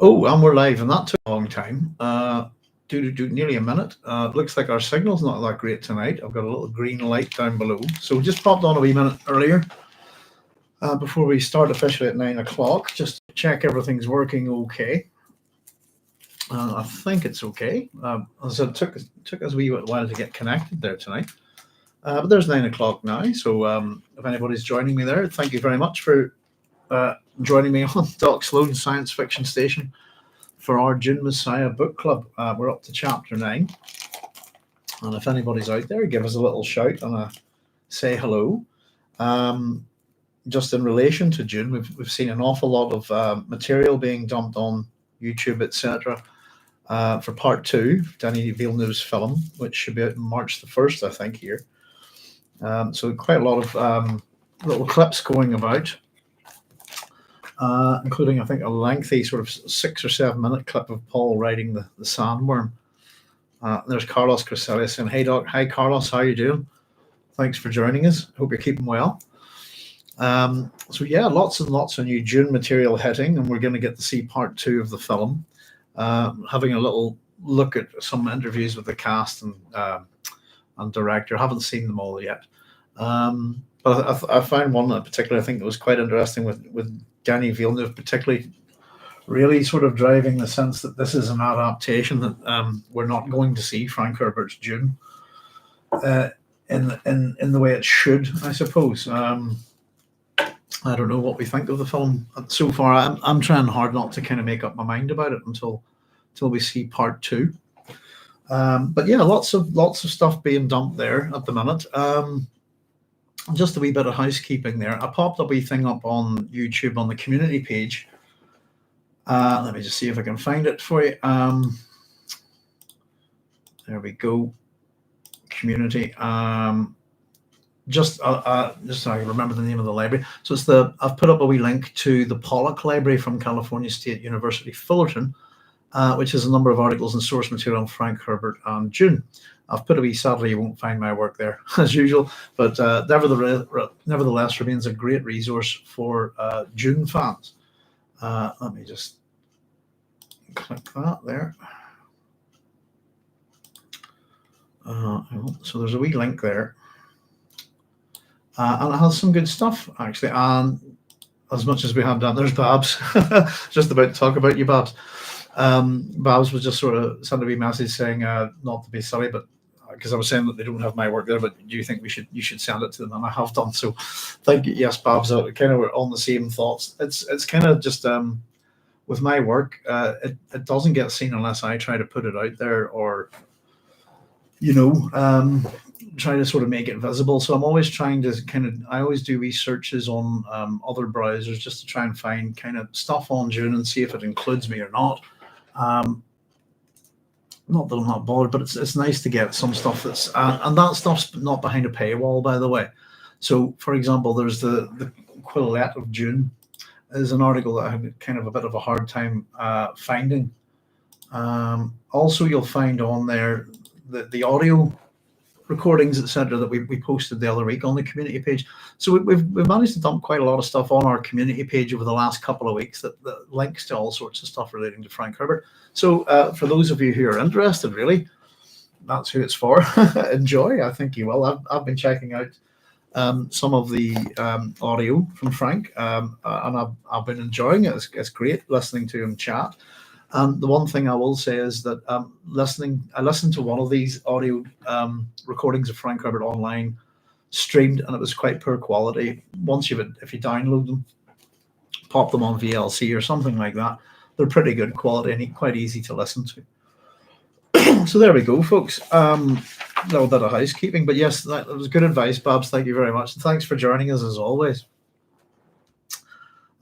Oh, and we're live, and that took a long time. Nearly a minute. Looks like our signal's not that great tonight. I've got a little green light down below. So we just popped on a wee minute earlier before we start officially at 9 o'clock, just to check everything's working okay. I think it's okay. As I said, it took us a wee while to get connected there tonight. But there's 9 o'clock now. So if anybody's joining me there, thank you very much for joining me on Doc Sloan Science Fiction Station for our Dune Messiah book club. We're up to chapter 9. And if anybody's out there, give us a little shout and say hello. Just in relation to Dune, we've seen an awful lot of material being dumped on YouTube, etc. For part 2, Denis Villeneuve's film, which should be out on March the 1st, I think, here. So quite a lot of little clips going about. Including, I think, a lengthy sort of 6 or 7 minute clip of Paul riding the sandworm. There's Carlos Crescelia saying, "Hey Doc, hi Carlos, how you doing? Thanks for joining us. Hope you're keeping well." So yeah, lots and lots of new Dune material hitting, and we're going to get to see part 2 of the film. Having a little look at some interviews with the cast and director. I haven't seen them all yet, but I found one in particular I think that was quite interesting with Denis Villeneuve, particularly really sort of driving the sense that this is an adaptation that we're not going to see Frank Herbert's Dune in the way it should, I suppose. I don't know what we think of the film so far. I'm trying hard not to kind of make up my mind about it until we see part 2. But yeah, lots of stuff being dumped there at the minute. Just a wee bit of housekeeping there. I popped a wee thing up on YouTube on the community page. Let me just see if I can find it for you. There we go. Community. Just so I remember the name of the library. So I've put up a wee link to the Pollock Library from California State University, Fullerton, which has a number of articles and source material on Frank Herbert and Dune. I've put a wee, sadly you won't find my work there as usual, but nevertheless remains a great resource for Dune fans. Let me just click that there. So there's a wee link there. And it has some good stuff, actually. And as much as we have done, there's Babs. Just about to talk about you, Babs. Babs was just sort of sent a wee message saying not to be silly, but because I was saying that they don't have my work there, but do you think you should send it to them? And I have done so. Thank you. Yes, Babs, kind of we're on the same thoughts. It's kind of just with my work, it doesn't get seen unless I try to put it out there or try to sort of make it visible. So I'm always trying to I always do researches on other browsers just to try and find kind of stuff on Dune and see if it includes me or not. Not that I'm not bothered, but it's nice to get some stuff that's and that stuff's not behind a paywall, by the way. So, for example, there's the Quillette of Dune is an article that I had kind of a bit of a hard time finding. Also, you'll find on there the audio recordings, etc., that we posted the other week on the community page. So we've managed to dump quite a lot of stuff on our community page over the last couple of weeks that links to all sorts of stuff relating to Frank Herbert. So for those of you who are interested, really, that's who it's for. Enjoy. I think you will. I've been checking out some of the audio from Frank, and I've been enjoying it. It's great listening to him chat. The one thing I will say is that I listened to one of these audio recordings of Frank Herbert online, streamed, and it was quite poor quality. If you download them, pop them on VLC or something like that, they're pretty good quality and quite easy to listen to. So there we go, folks. A little bit of housekeeping, but yes, that was good advice, Babs. Thank you very much, and thanks for joining us as always.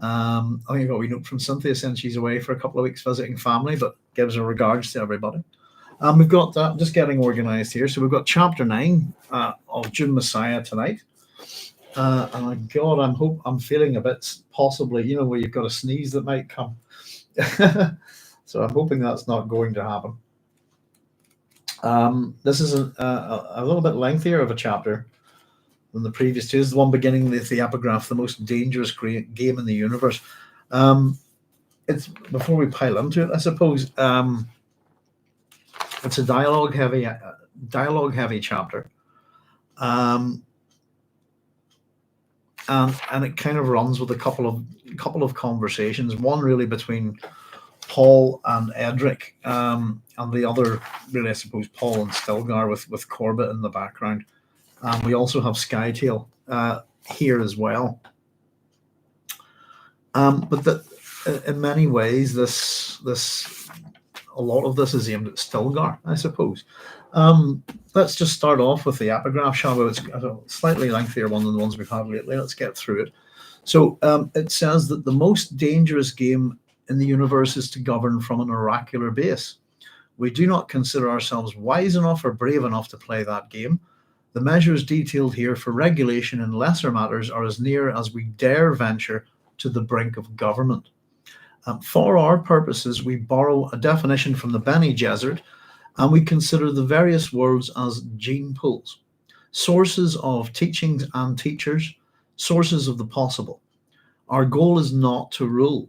I think I got a wee note from Cynthia saying she's away for a couple of weeks visiting family, but gives her regards to everybody. We've got just getting organised here. So we've got chapter 9 of Dune Messiah tonight. And God, I'm feeling a bit possibly, where you've got a sneeze that might come. So I'm hoping that's not going to happen. This is a little bit lengthier of a chapter than the previous two. This is the one beginning with the epigraph, the most dangerous game in the universe. it's before we pile into it, I suppose. It's a dialogue heavy chapter, um, and it kind of runs with a couple of conversations. One really between Paul and Edric, and the other really, I suppose, Paul and Stilgar with Korba in the background. We also have Skytail here as well. But in many ways, this a lot of this is aimed at Stilgar, I suppose. Let's just start off with the epigraph, shall we? It's a slightly lengthier one than the ones we've had lately. Let's get through it. So it says that the most dangerous game in the universe is to govern from an oracular base. We do not consider ourselves wise enough or brave enough to play that game. The measures detailed here for regulation in lesser matters are as near as we dare venture to the brink of government. For our purposes, we borrow a definition from the Bene Gesserit, and we consider the various worlds as gene pools, sources of teachings and teachers, sources of the possible. Our goal is not to rule,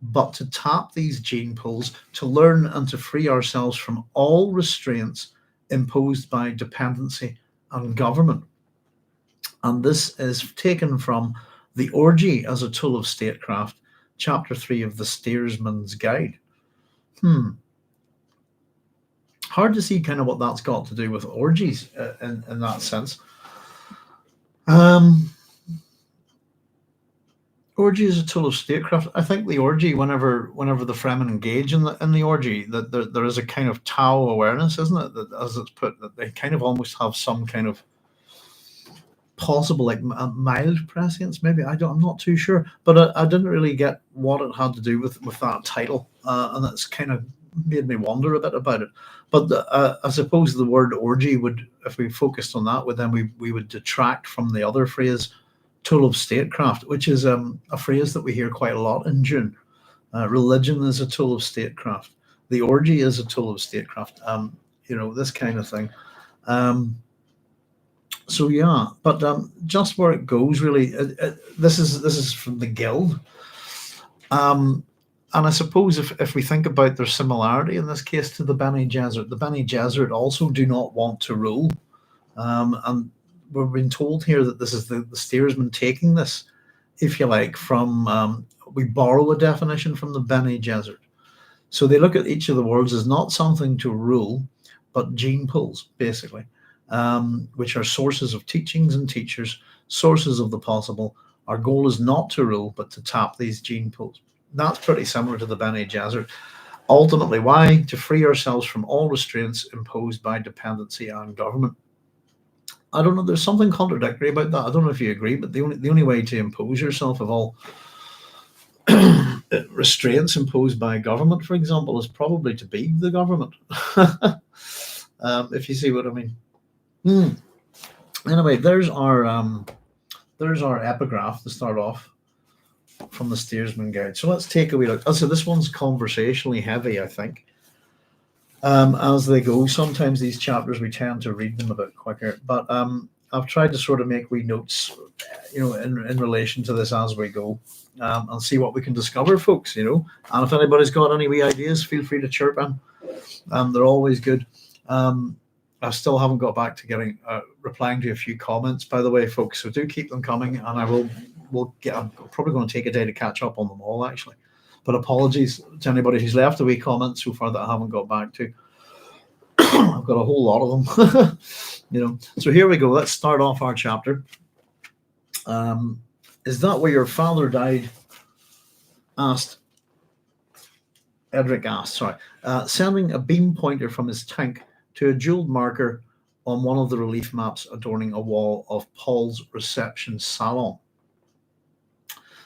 but to tap these gene pools to learn and to free ourselves from all restraints imposed by dependency and government. And this is taken from The Orgy as a Tool of Statecraft, Chapter 3 of the Steersman's Guide. Hard to see kind of what that's got to do with orgies in that sense. Orgy is a tool of statecraft. I think the orgy, whenever the Fremen engage in the orgy, that there is a kind of Tao awareness, isn't it? That, as it's put, that they kind of almost have some kind of possible, like a mild prescience, maybe. I'm not too sure, but I didn't really get what it had to do with that title, and that's kind of made me wonder a bit about it. But I suppose the word orgy would, if we focused on that, we would detract from the other phrase, tool of statecraft, which is a phrase that we hear quite a lot in Dune. Religion is a tool of statecraft. The orgy is a tool of statecraft. This kind of thing. So yeah, but just where it goes, really, this is from the Guild, and I suppose if we think about their similarity in this case to the Bene Gesserit also do not want to rule, and we're being told here that this is the steersman taking this, if you like, from we borrow a definition from the Bene Gesserit. So they look at each of the worlds as not something to rule, but gene pools, basically. Which are sources of teachings and teachers, sources of the possible. Our goal is not to rule, but to tap these gene pools. That's pretty similar to the Bene Gesserit. Ultimately, why? To free ourselves from all restraints imposed by dependency and government. I don't know, there's something contradictory about that. I don't know if you agree, but the only way to impose yourself of all restraints imposed by government, for example, is probably to be the government. If you see what I mean. Anyway, there's our epigraph to start off from the Steersman Guide. So let's take a wee look. So this one's conversationally heavy, I think. As they go, sometimes these chapters we tend to read them a bit quicker. But I've tried to sort of make wee notes, in relation to this as we go, and see what we can discover, folks. And if anybody's got any wee ideas, feel free to chirp in. They're always good. I still haven't got back to getting replying to a few comments, by the way, folks. So do keep them coming, and I'm probably going to take a day to catch up on them all, actually. But apologies to anybody who's left a wee comment so far that I haven't got back to. I've got a whole lot of them. So here we go. Let's start off our chapter. Is that where your father died? Edric asked, sending a beam pointer from his tank to a jeweled marker on one of the relief maps adorning a wall of Paul's reception salon.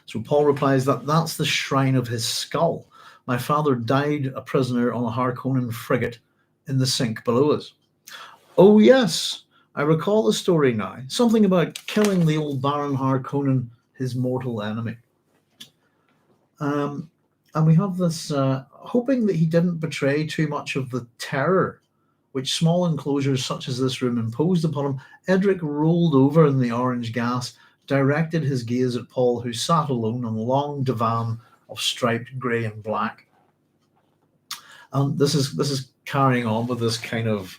So Paul replies that's the shrine of his skull. My father died a prisoner on a Harkonnen frigate in the sink below us. Oh yes, I recall the story now. Something about killing the old Baron Harkonnen, his mortal enemy. And we have this, hoping that he didn't betray too much of the terror which small enclosures such as this room imposed upon him, Edric rolled over in the orange gas, directed his gaze at Paul, who sat alone on a long divan of striped grey and black. And this is carrying on with this kind of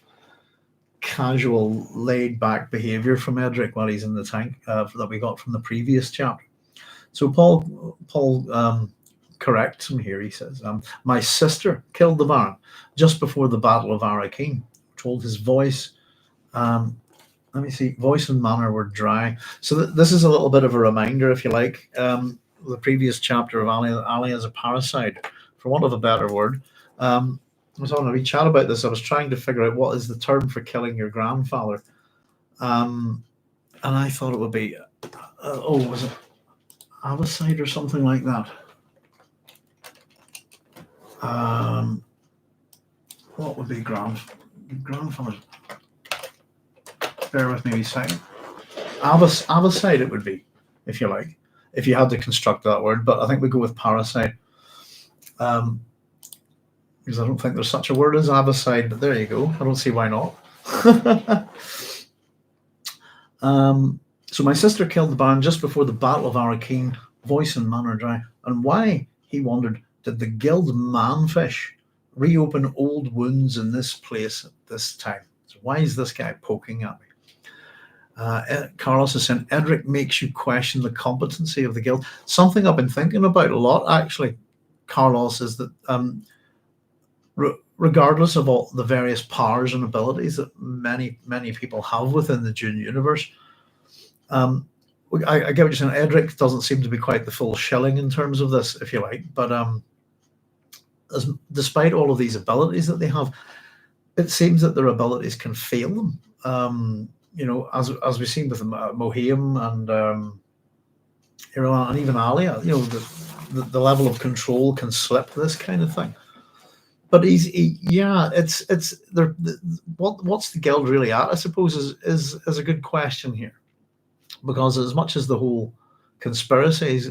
casual, laid-back behaviour from Edric while he's in the tank that we got from the previous chapter. So Paul corrects him here. He says, "My sister killed the Baron just before the Battle of Arrakeen. Told his voice, let me see, voice and manner were dry." So this is a little bit of a reminder, if you like. The previous chapter of Alia as a parasite, for want of a better word. I was having a wee chat about this. I was trying to figure out what is the term for killing your grandfather. And I thought it would be, was it avicide or something like that? What would be grandfather? Bear with me a second. Avicide it would be, if you like, if you had to construct that word, but I think we go with parasite. Because I don't think there's such a word as avicide, but there you go. I don't see why not. So my sister killed the Baron just before the Battle of Arrakeen, voice and manner dry. And why, he wondered, did the guild manfish reopen old wounds in this place at this time? So why is this guy poking at me? Carlos is saying, Edric makes you question the competency of the guild. Something I've been thinking about a lot, actually, Carlos, is that regardless of all the various powers and abilities that many people have within the Dune universe, I get what you're saying. Edric doesn't seem to be quite the full shilling in terms of this, if you like. But despite all of these abilities that they have, it seems that their abilities can fail them. As we've seen with Mohiam and and even Alia, the level of control can slip this kind of thing. But what's the guild really at? I suppose is a good question here, because as much as the whole conspiracies,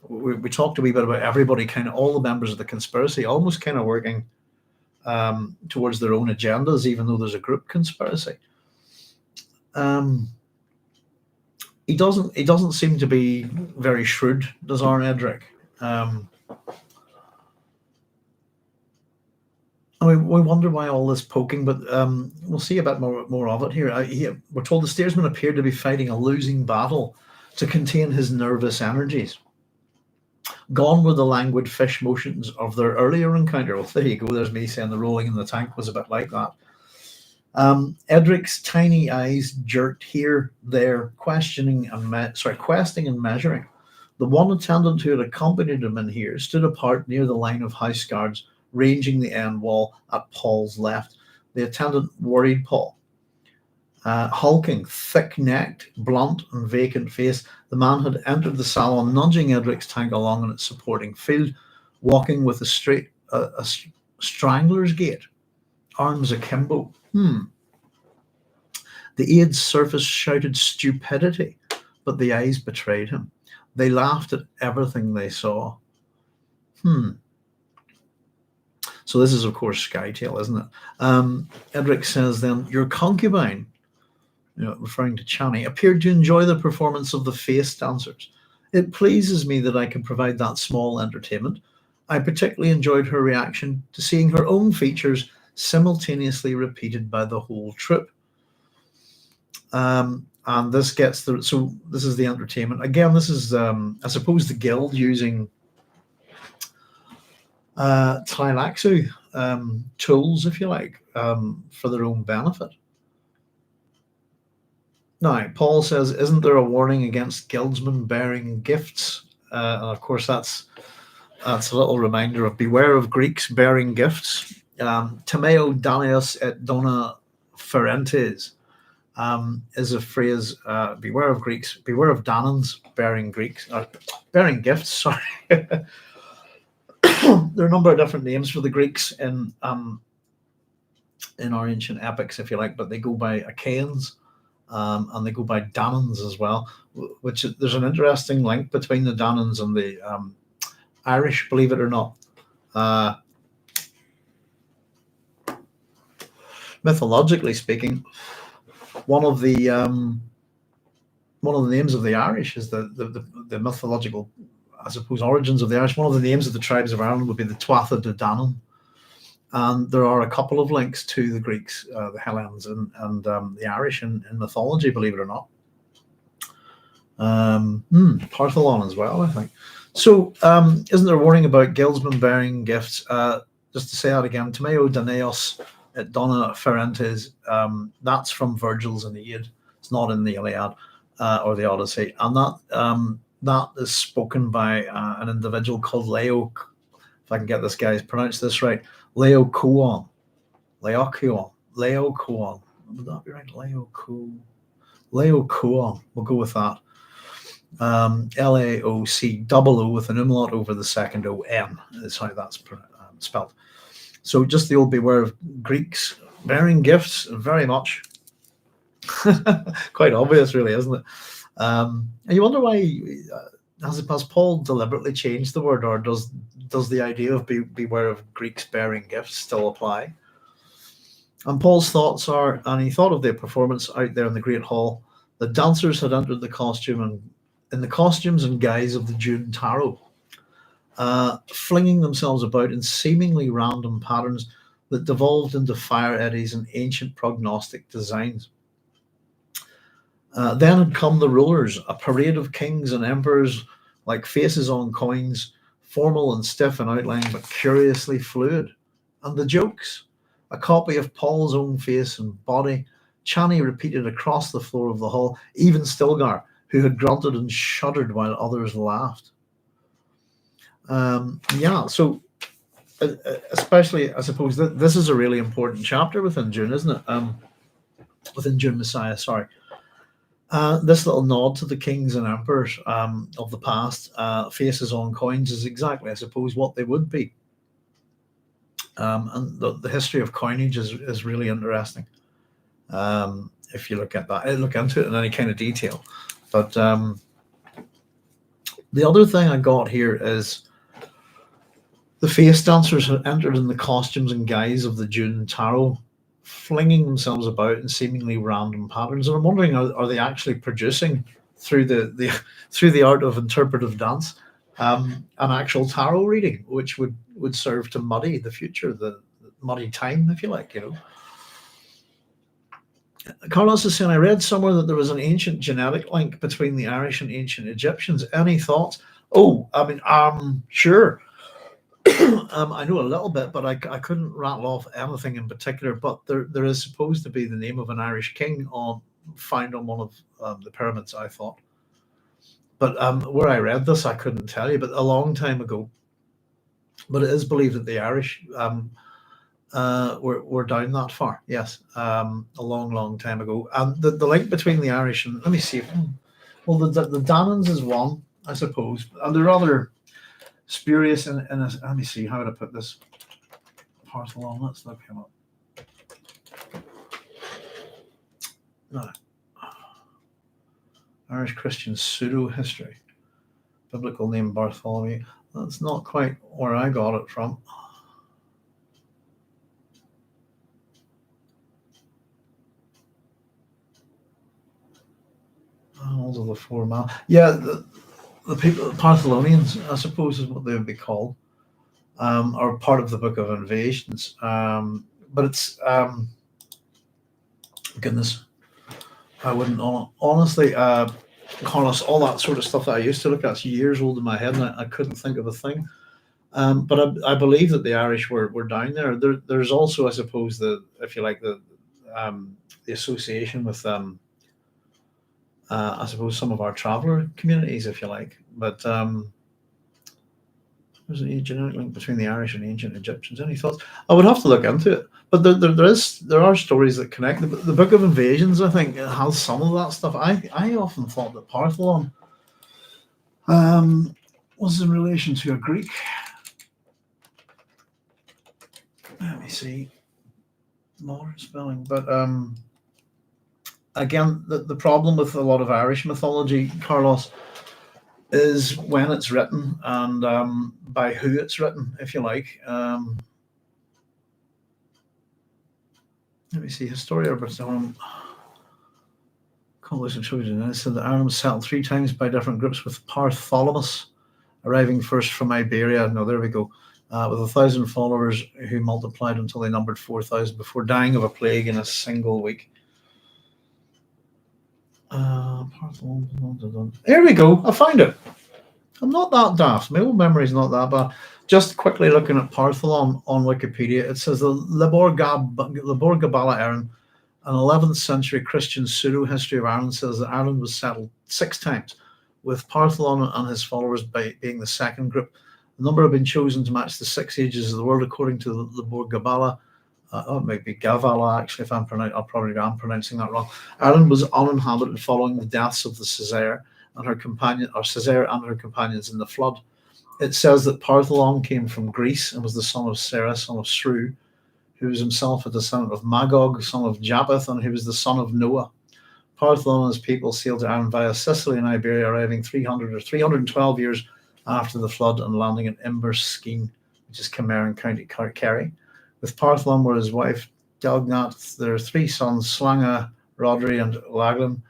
we talked a wee bit about everybody, kind of all the members of the conspiracy, almost kind of working towards their own agendas, even though there's a group conspiracy. He doesn't seem to be very shrewd, does our Edric? We wonder why all this poking, but we'll see a bit more of it here. We're told the Steersman appeared to be fighting a losing battle to contain his nervous energies. Gone were the languid fish motions of their earlier encounter. Well, there you go. There's me saying the rolling in the tank was a bit like that. Edric's tiny eyes jerked here, there, questing and measuring. The one attendant who had accompanied him in here stood apart near the line of house guards, ranging the end wall at Paul's left. The attendant worried Paul. Hulking, thick-necked, blunt and vacant face, the man had entered the salon, nudging Edric's tank along in its supporting field, walking with a strangler's gait, arms akimbo. The aide's surface shouted stupidity, but the eyes betrayed him. They laughed at everything they saw. So this is, of course, Skytail, isn't it? Edric says then, your concubine, referring to Chani, appeared to enjoy the performance of the face dancers. It pleases me that I can provide that small entertainment. I particularly enjoyed her reaction to seeing her own features simultaneously repeated by the whole troupe. And this gets so this is the entertainment. Again, this is, I suppose, the guild using Tleilaxu tools, if you like, for their own benefit. Now, Paul says, isn't there a warning against guildsmen bearing gifts? And of course, that's a little reminder of beware of Greeks bearing gifts. Timeo Danius et dona ferentes is a phrase, beware of Greeks, beware of Danans bearing gifts, sorry. There are a number of different names for the Greeks in our ancient epics, if you like, but they go by Achaeans, and they go by Danans as well, which there's an interesting link between the Danans and the Irish, believe it or not. Mythologically speaking, one of the names of the Irish is the mythological I suppose, origins of the Irish. One of the names of the tribes of Ireland would be the Tuatha De Danann. And there are a couple of links to the Greeks, the Hellenes, and the Irish in mythology, believe it or not. Partholon as well, I think. So, isn't there a warning about guildsmen bearing gifts? Just to say that again, Timeo Danaos et Donna Ferentes, that's from Virgil's Aeneid. It's not in the Iliad or the Odyssey. And that is spoken by an individual called Leo, if I can get this guy's pronounced this right, Laocoon. Would that be right? Laocoon. We'll go with that. Laoc, double O with an umlaut over the second O-N is how that's spelled. So just the old beware of Greeks bearing gifts, very much. Quite obvious, really, isn't it? And you wonder why, has Paul deliberately changed the word, or does the idea of beware of Greeks bearing gifts still apply? And Paul's thoughts are, and he thought of their performance out there in the Great Hall. The dancers had entered the costumes and guise of the Dune Tarot, flinging themselves about in seemingly random patterns that devolved into fire eddies and ancient prognostic designs. Then had come the rulers, a parade of kings and emperors like faces on coins, formal and stiff in outline, but curiously fluid. And the jokes, a copy of Paul's own face and body, Chani repeated across the floor of the hall, even Stilgar, who had grunted and shuddered while others laughed. So especially, I suppose, this is a really important chapter within Dune, isn't it? Within Dune Messiah, sorry. This little nod to the kings and emperors of the past, faces on coins, is exactly, I suppose, what they would be. And the history of coinage is really interesting. If you look at that, look into it in any kind of detail. But the other thing I got here is the face dancers had entered in the costumes and guise of the Dune Tarot, flinging themselves about in seemingly random patterns. And I'm wondering, are they actually producing through the art of interpretive dance an actual tarot reading, which would serve to muddy the future, the muddy time, if you like, Carlos is saying, I read somewhere that there was an ancient genetic link between the Irish and ancient Egyptians. Any thoughts? Oh, I mean, sure. I know a little bit, but I couldn't rattle off anything in particular. But there is supposed to be the name of an Irish king found on one of the pyramids, I thought. But where I read this, I couldn't tell you, but a long time ago. But it is believed that the Irish were down that far, yes, a long time ago. And the link between the Irish and, let me see, well, the Danans is one, I suppose, and they're rather spurious in a, let me see, how would I put this? Partholon, let's look him up. No. Irish Christian pseudo-history. Biblical name Bartholomew. That's not quite where I got it from. Annals of the Four Mile. Yeah, the people, the Partholonians, I suppose, is what they would be called, are part of the Book of Invasions. But it's, goodness, I wouldn't honestly, Carlos, all that sort of stuff that I used to look at is years old in my head, and I couldn't think of a thing. But I believe that the Irish were down there. There's also, I suppose, if you like, the association with I suppose some of our traveller communities, if you like. But there's a genetic link between the Irish and ancient Egyptians. Any thoughts? I would have to look into it. But there are stories that connect. The Book of Invasions, I think, has some of that stuff. I often thought that Partholon was in relation to a Greek. Let me see. Modern spelling. But again, the problem with a lot of Irish mythology, Carlos, is when it's written and by who it's written, if you like. Let me see. Historia Britannicum. Compilation children. It said that Ireland was settled 3 times by different groups, with Partholomus arriving first from Iberia. No, there we go. With 1,000 followers who multiplied until they numbered 4,000 before dying of a plague in a single week. Here we go. I found it. I'm not that daft. My old memory's not that bad. Just quickly looking at Partholon on Wikipedia, it says the Lebor Gabala Erin, an 11th century Christian pseudo-history of Ireland, says that Ireland was settled 6 times, with Partholon and his followers being the second group. The number have been chosen to match the 6 ages of the world, according to the Lebor Gabala. It might be Gavala, actually, if I'm pronouncing that wrong. Ireland was uninhabited following the deaths of the Césaire and her companions in the flood. It says that Partholon came from Greece and was the son of Sarah, son of Sru, who was himself a descendant of Magog, son of Japheth, and who was the son of Noah. Partholon and his people sailed to Ireland via Sicily and Iberia, arriving 312 years after the flood and landing at Inverskeen, which is Cameron County, Kerry. With Partholon were his wife Delgnat, their 3 sons, Slanga, Rodri, and Laglan.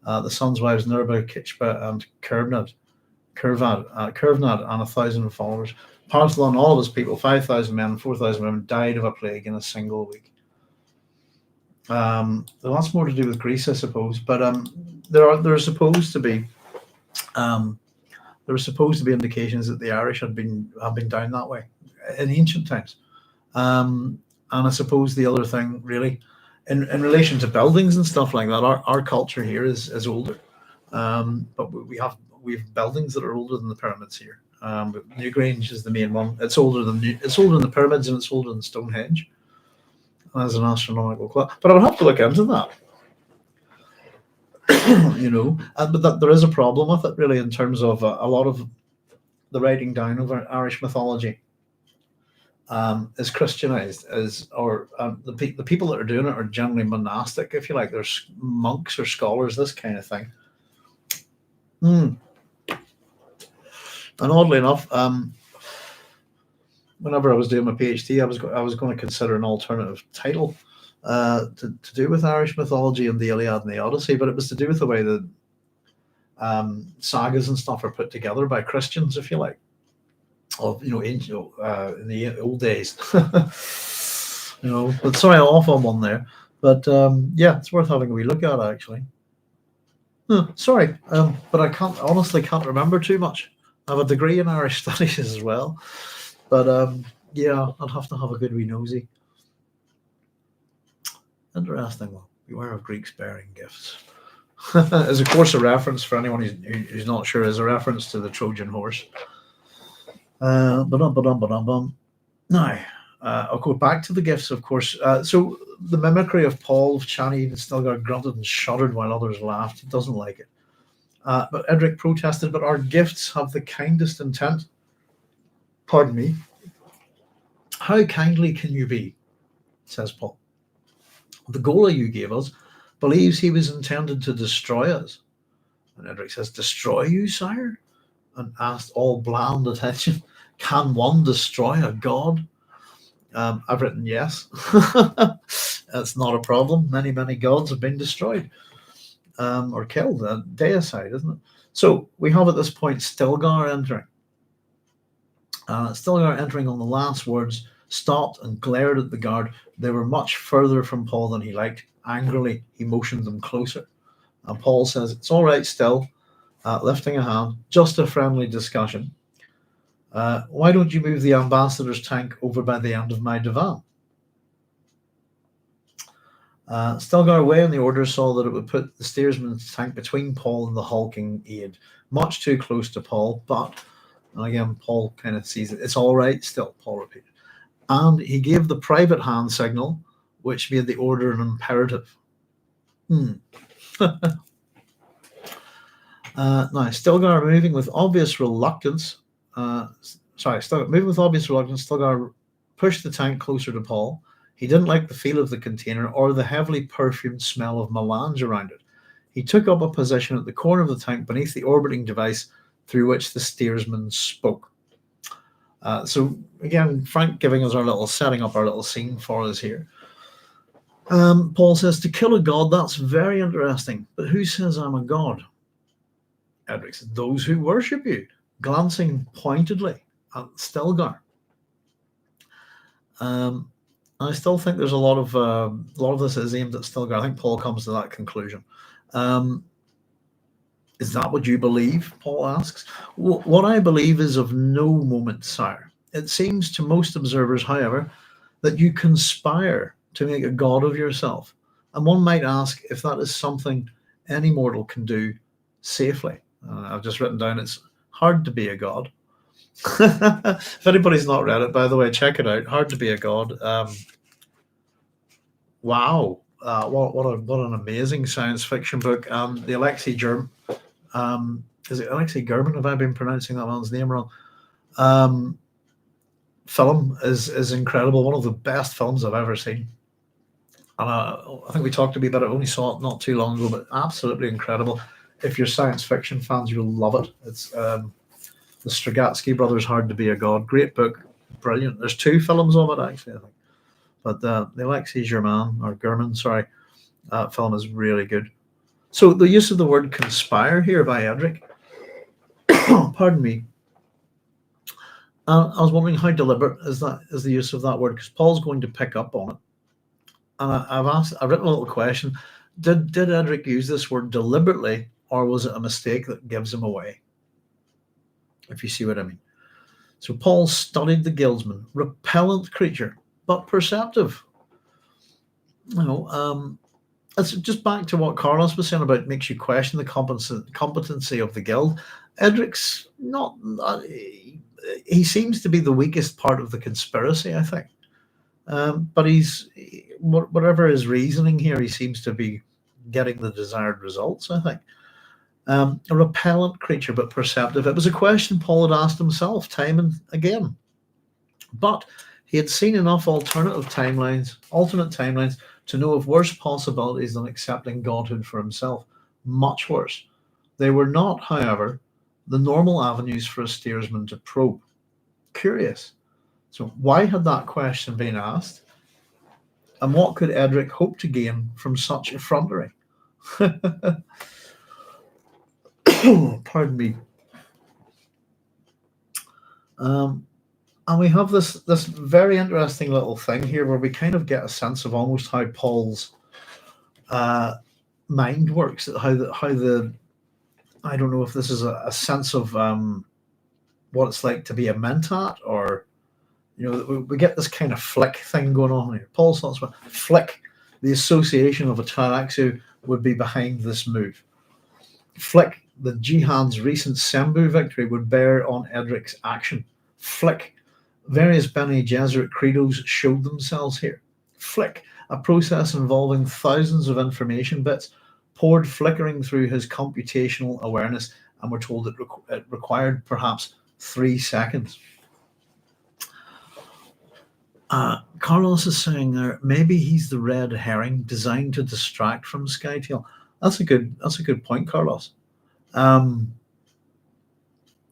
The sons' wives Nurba, Kitchba, and Curvnad, and 1,000 followers. Partholon, all of his people, 5,000 men and 4,000 women, died of a plague in a single week. Lots more to do with Greece, I suppose, but there are supposed to be indications that the Irish have been down that way in ancient times. And I suppose the other thing, really, in relation to buildings and stuff like that, our culture here is older, but we have buildings that are older than the pyramids here. Newgrange is the main one. It's older than the pyramids, and it's older than Stonehenge as an astronomical clock. But I would have to look into that. But there is a problem with it, really, in terms of a lot of the writing down of Irish mythology is Christianized, the people that are doing it are generally monastic, if you like. There's monks or scholars, this kind of thing. And oddly enough, whenever I was doing my PhD, I was going to consider an alternative title to do with Irish mythology and the Iliad and the Odyssey, but it was to do with the way that sagas and stuff are put together by Christians, if you like, in the old days. But sorry, off on one there. But it's worth having a wee look at, actually. Sorry, but I honestly can't remember too much. I have a degree in Irish studies as well, but I'd have to have a good wee nosy. Interesting. Well, beware of Greeks bearing gifts. Is of course a reference, for anyone who's not sure, is a reference to the Trojan horse. Now, I'll go back to the gifts, of course. So the mimicry of Paul, Chani, even Stilgar grunted and shuddered while others laughed. He doesn't like it. But Edric protested, but our gifts have the kindest intent. Pardon me. How kindly can you be? Says Paul. The Gola you gave us believes he was intended to destroy us. And Edric says, destroy you, sire? And asked all bland attention, can one destroy a god? I've written yes. That's not a problem. Many, many gods have been destroyed or killed. Deicide, isn't it? So we have at this point Stilgar entering. Stilgar entering on the last words, stopped and glared at the guard. They were much further from Paul than he liked. Angrily, he motioned them closer. And Paul says, it's all right, Still. Lifting a hand, just a friendly discussion. Why don't you move the ambassador's tank over by the end of my divan? Stilgar, weighing the order, saw that it would put the steersman's tank between Paul and the hulking aide, much too close to Paul, but, and again, Paul kind of sees it. It's all right, Still, Paul repeated. And he gave the private hand signal, which made the order an imperative. Now, Stilgar moving with obvious reluctance. Stilgar pushed the tank closer to Paul. He didn't like the feel of the container or the heavily perfumed smell of melange around it. He took up a position at the corner of the tank beneath the orbiting device through which the steersman spoke. So again, Frank giving us setting up our little scene for us here. Paul says, to kill a god, that's very interesting. But who says I'm a god? Edric says, those who worship you. glancing pointedly at Stilgar. I still think there's a lot of this is aimed at Stilgar. I think Paul comes to that conclusion. Is that what you believe? Paul asks. What I believe is of no moment, sire. It seems to most observers, however, that you conspire to make a god of yourself. And one might ask if that is something any mortal can do safely. I've just written down it's hard to be a god. If anybody's not read it, by the way, check it out. Hard to be a god. Wow. What an amazing science fiction book. The Alexei German. Is it Alexei German? Have I been pronouncing that man's name wrong? Film is incredible. One of the best films I've ever seen. And I think we talked a bit about it. I only saw it not too long ago, but absolutely incredible. If you're science fiction fans, you'll love it. It's the Strugatsky brothers, Hard to Be a God. Great book. Brilliant. There's 2 films of it, actually, I think. But the Alexei German, film is really good. So the use of the word conspire here by Edric, pardon me, I was wondering how deliberate is the use of that word, because Paul's going to pick up on it. And I've written a little question. Did Edric use this word deliberately, or was it a mistake that gives him away? If you see what I mean. So Paul studied the guildsman, repellent creature, but perceptive. It's just back to what Carlos was saying about makes you question the competency of the guild. Edric's not. He seems to be the weakest part of the conspiracy, I think. But whatever his reasoning here, he seems to be getting the desired results, I think. A repellent creature, but perceptive. It was a question Paul had asked himself time and again. But he had seen enough alternate timelines to know of worse possibilities than accepting godhood for himself. Much worse. They were not, however, the normal avenues for a steersman to probe. Curious. So why had that question been asked? And what could Edric hope to gain from such effrontery? Pardon me. And we have this very interesting little thing here where we kind of get a sense of almost how Paul's mind works. How the I don't know if this is a sense of what it's like to be a mentat, or we get this kind of flick thing going on here. Paul's thoughts about flick. The association of a Taraxu would be behind this move. Flick. The Jihad's recent Sembu victory would bear on Edric's action. Flick. Various Bene Gesserit credos showed themselves here. Flick. A process involving thousands of information bits poured flickering through his computational awareness, and we're told it required perhaps 3 seconds. Carlos is saying there maybe he's the red herring designed to distract from Skytail. That's a good point, Carlos. And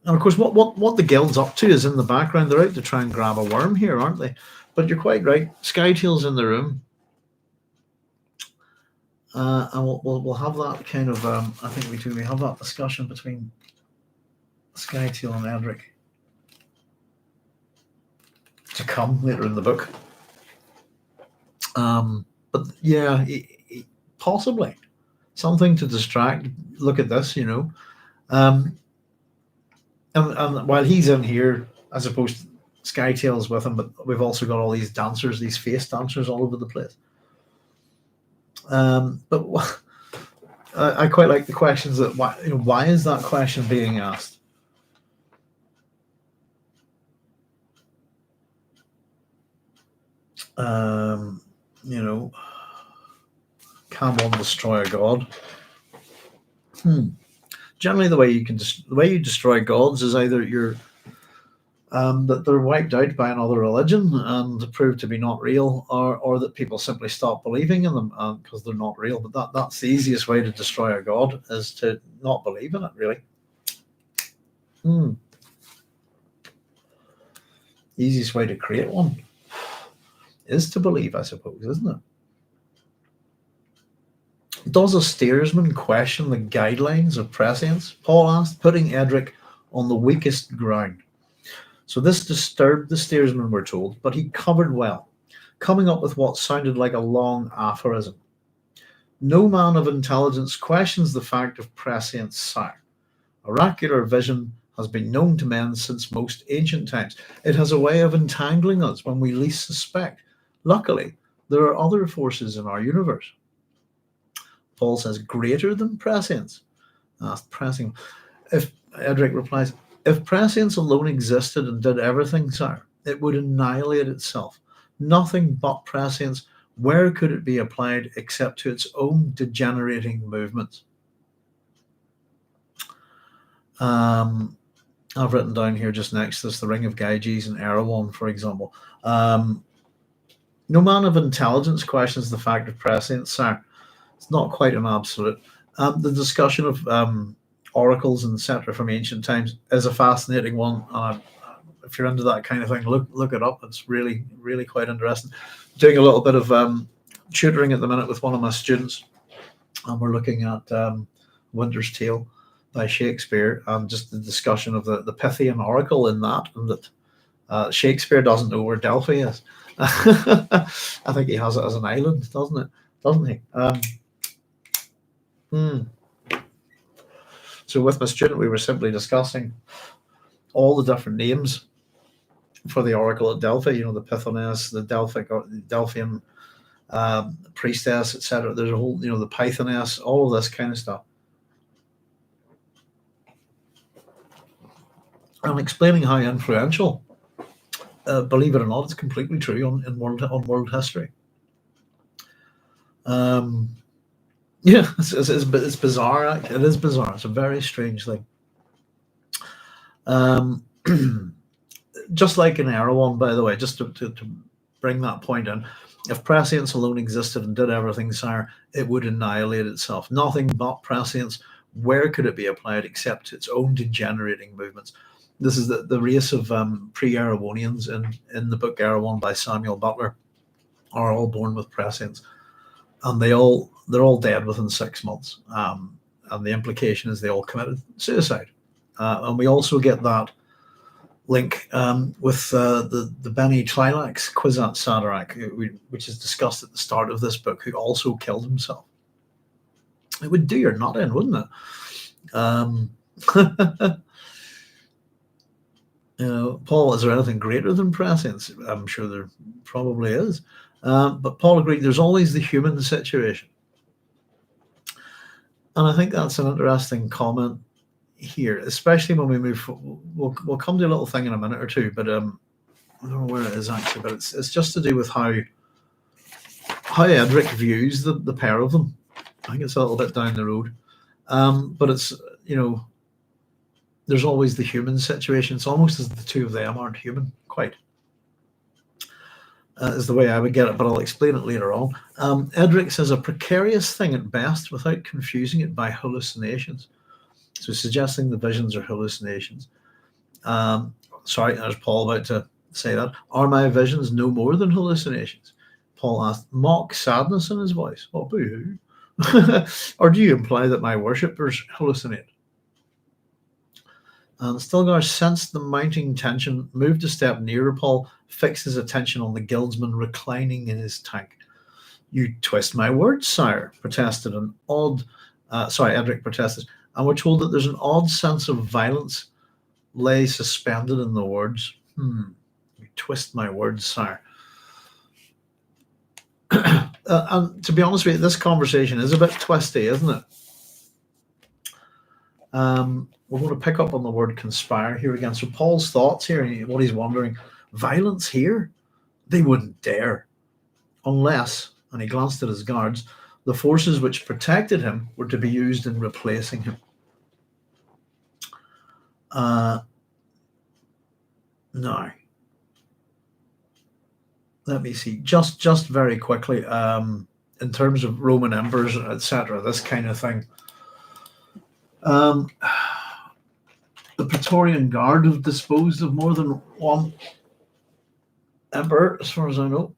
of course, what the guild's up to is in the background. They're out to try and grab a worm here, aren't they? But you're quite right. Skytail's in the room, and we'll have that kind of. I think we have that discussion between Skytail and Edric to come later in the book. But yeah, possibly something to distract. Look at this, and while he's in here, I suppose Skytail's with him, but we've also got all these dancers, these face dancers all over the place. But I quite like the questions that why is that question being asked? Can one destroy a god? Generally, the way you destroy gods is either that they're wiped out by another religion and proved to be not real, or that people simply stop believing in them because they're not real. But that's the easiest way to destroy a god, is to not believe in it, really. Easiest way to create one is to believe, I suppose, isn't it? Does a steersman question the guidelines of prescience? Paul asked, putting Edric on the weakest ground. So this disturbed the steersman, we're told, but he covered well, coming up with what sounded like a long aphorism. No man of intelligence questions the fact of prescience, sire. Oracular vision has been known to men since most ancient times. It has a way of entangling us when we least suspect. Luckily, there are other forces in our universe. Paul says, greater than prescience. Asked prescience. If Edric replies, if prescience alone existed and did everything, sir, it would annihilate itself. Nothing but prescience. Where could it be applied except to its own degenerating movements? I've written down here just next to this the Ring of Gyges and Erewhon, for example. No man of intelligence questions the fact of prescience, sir. It's not quite an absolute. The discussion of oracles and etc. from ancient times is a fascinating one. If you're into that kind of thing, look it up. It's really, really quite interesting. Doing a little bit of tutoring at the minute with one of my students, and we're looking at Winter's Tale by Shakespeare, and just the discussion of the Pythian oracle in that, and that Shakespeare doesn't know where Delphi is. I think he has it as an island, doesn't he? So with my student, we were simply discussing all the different names for the oracle at Delphi. You know, the Pythoness, the Delphian priestess, etc. There's a whole, the Pythoness, all of this kind of stuff. And explaining how influential, believe it or not, it's completely true on world history. Yeah, it's bizarre. It is bizarre. It's a very strange thing. Just like in Erewhon, by the way, just to bring that point in, if prescience alone existed and did everything, sire, it would annihilate itself. Nothing but prescience. Where could it be applied except to its own degenerating movements? This is the race of pre-Erewhonians in the book Erewhon by Samuel Butler are all born with prescience, and they're all dead within 6 months. And the implication is they all committed suicide. And we also get that link with the Bene Tleilax Kwisatz Haderach, which is discussed at the start of this book, who also killed himself. It would do your nut in, wouldn't it? Paul, is there anything greater than prescience? I'm sure there probably is. But Paul agreed there's always the human situation. And I think that's an interesting comment here, especially when we move. We'll come to a little thing in a minute or two, but I don't know where it is actually, but it's just to do with how Edric views the pair of them. I think it's a little bit down the road. But it's, there's always the human situation. It's almost as the two of them aren't human, quite. Is the way I would get it, but I'll explain it later on. Edric says a precarious thing at best without confusing it by hallucinations. So suggesting the visions are hallucinations. Sorry, there's Paul about to say that. Are my visions no more than hallucinations? Paul asked, mock sadness in his voice. Oh, boo-hoo. Or do you imply that my worshippers hallucinate? And Stilgar sensed the mounting tension, moved a step nearer Paul, fixed his attention on the guildsman reclining in his tank. You twist my words, sire, Edric protested. And we're told that there's an odd sense of violence lay suspended in the words. You twist my words, sire. And to be honest with you, this conversation is a bit twisty, isn't it? We're going to pick up on the word conspire here again. So Paul's thoughts here, what he's wondering, violence here? They wouldn't dare. Unless, and he glanced at his guards, the forces which protected him were to be used in replacing him. Now, let me see, just very quickly, in terms of Roman emperors, etc., this kind of thing. The Praetorian Guard have disposed of more than one emperor, as far as I know.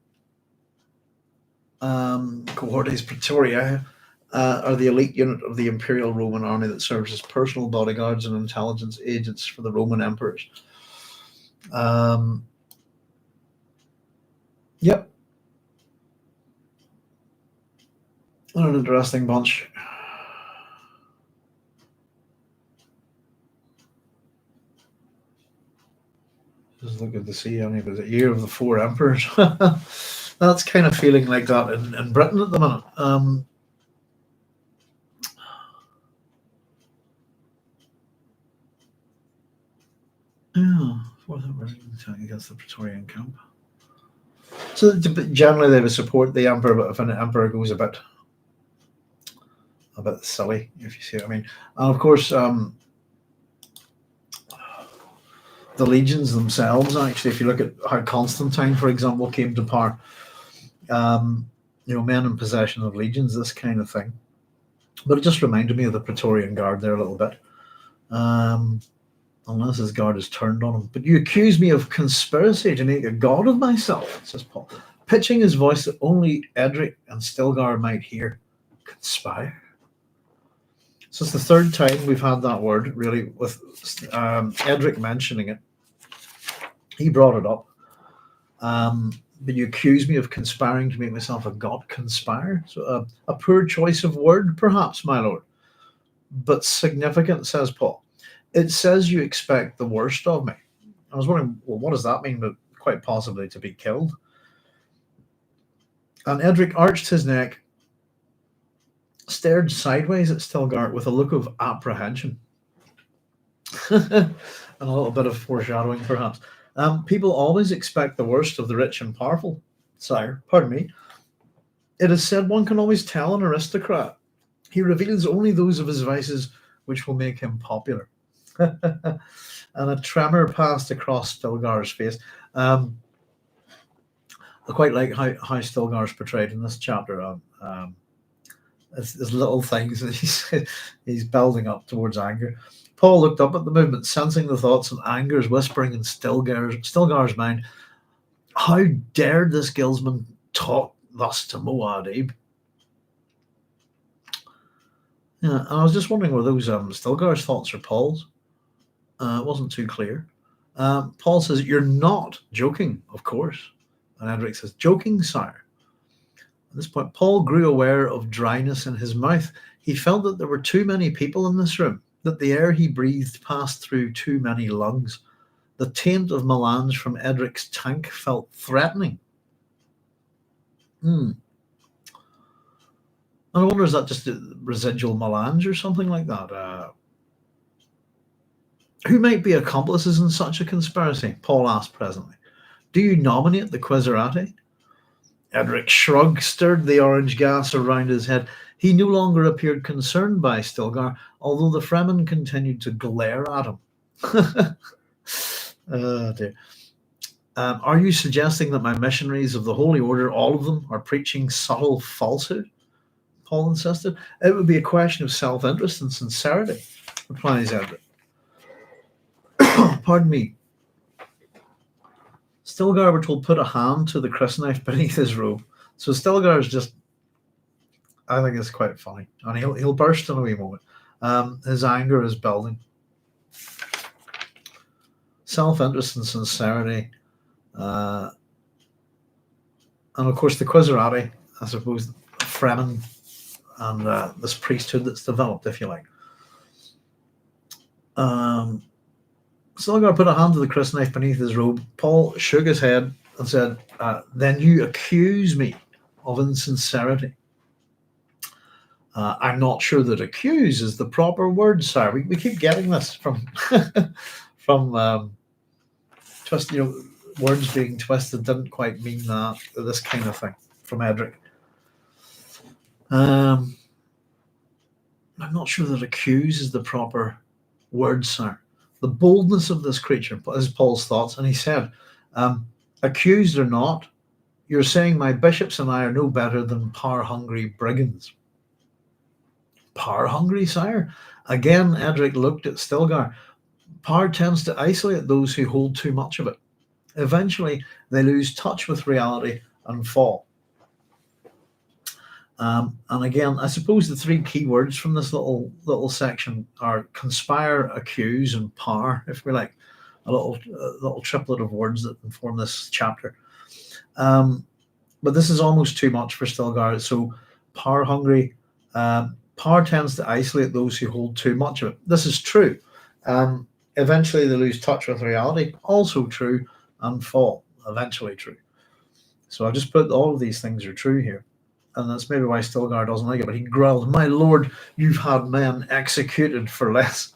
Cohortes Praetoria are the elite unit of the Imperial Roman army that serves as personal bodyguards and intelligence agents for the Roman emperors. Yep. What an interesting bunch. Just looking to see how many was it, Year of the Four Emperors. That's kind of feeling like that in Britain at the minute. Yeah, fourth emperor against the Praetorian camp. So generally they would support the emperor, but if an emperor goes a bit silly, if you see what I mean. And of course, the legions themselves, actually, if you look at how Constantine, for example, came to power, men in possession of legions, this kind of thing. But it just reminded me of the Praetorian Guard there a little bit. Unless his guard is turned on him. But you accuse me of conspiracy to make a god of myself, says Paul, pitching his voice that only Edric and Stilgar might hear. Conspire? So it's the third time we've had that word, really, with Edric mentioning it. He brought it up. But you accuse me of conspiring to make myself a god. Conspire? So a poor choice of word, perhaps, my lord. But significant, says Paul. It says you expect the worst of me. I was wondering, well, what does that mean? But quite possibly to be killed. And Edric arched his neck, stared sideways at Stilgar with a look of apprehension. And a little bit of foreshadowing, perhaps. People always expect the worst of the rich and powerful, sire. Pardon me. It is said one can always tell an aristocrat. He reveals only those of his vices which will make him popular. And a tremor passed across Stilgar's face. I quite like how Stilgar's portrayed in this chapter. There's little things that he's building up towards anger. Paul looked up at the movement, sensing the thoughts and angers whispering in Stilgar's mind. How dared this guildsman talk thus to Muad'Dib? Yeah, and I was just wondering, were those Stilgar's thoughts or Paul's? It wasn't too clear. Paul says, you're not joking, of course. And Edric says, joking, sire. At this point, Paul grew aware of dryness in his mouth. He felt that there were too many people in this room, that the air he breathed passed through too many lungs. The taint of melange from Edric's tank felt threatening. And I wonder, is that just a residual melange or something like that? Who might be accomplices in such a conspiracy? Paul asked presently. Do you nominate the Quizerati? Edric shrugged, stirred the orange gas around his head. He no longer appeared concerned by Stilgar, although the Fremen continued to glare at him. Oh dear. Are you suggesting that my missionaries of the Holy Order, all of them, are preaching subtle falsehood? Paul insisted. It would be a question of self-interest and sincerity, replies Edric. Pardon me. Stilgar, we're told, put a hand to the crysknife beneath his robe. So Stilgar is just, I think it's quite funny. And he'll burst in a wee moment. His anger is building. Self-interest and sincerity. And of course the Quizerati, I suppose, Fremen and this priesthood that's developed, if you like. Stilgar put a hand to the crysknife beneath his robe. Paul shook his head and said, then you accuse me of insincerity. I'm not sure that accuse is the proper word, sir. We keep getting this from words being twisted didn't quite mean that, this kind of thing from Edric. I'm not sure that accuse is the proper word, sir. The boldness of this creature is Paul's thoughts, and he said, accused or not, you're saying my bishops and I are no better than power-hungry brigands. Power-hungry, sire? Again, Edric looked at Stilgar. Power tends to isolate those who hold too much of it. Eventually, they lose touch with reality and fall. And again, I suppose the three key words from this little section are conspire, accuse, and power, if we like, a little triplet of words that inform this chapter. But this is almost too much for Stilgar. So power hungry. Power tends to isolate those who hold too much of it. This is true. Eventually they lose touch with reality. Also true. And fall. Eventually true. So I've just put all of these things are true here. And that's maybe why Stilgar doesn't like it. But he growled, "My lord, you've had men executed for less."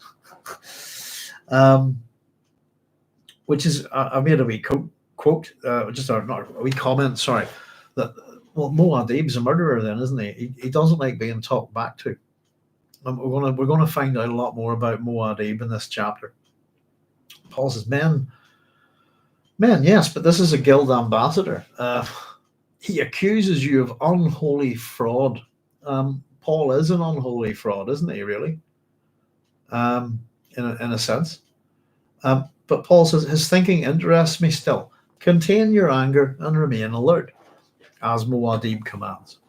Which is, I made a wee quote, just not a wee comment, sorry, that, well, Muad'Dib's a murderer then, isn't he? He doesn't like being talked back to. We're gonna find out a lot more about Muad'Dib in this chapter. Paul says, men, yes, but this is a guild ambassador. He accuses you of unholy fraud. Paul is an unholy fraud, isn't he, really? In a sense. But Paul says, his thinking interests me still. Contain your anger and remain alert, as Muad'Dib commands.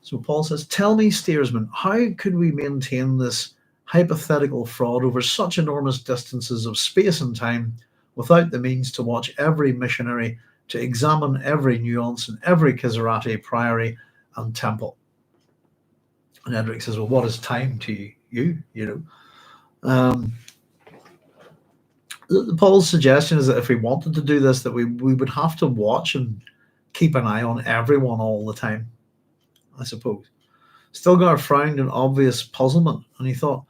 So Paul says, tell me, Steersman, how could we maintain this hypothetical fraud over such enormous distances of space and time without the means to watch every missionary, to examine every nuance in every Kizarati priory and temple? And Edric says, well, what is time to you? Paul's suggestion is that if we wanted to do this, that we would have to watch and keep an eye on everyone all the time, I suppose. Stilgar frowned in obvious puzzlement, and he thought,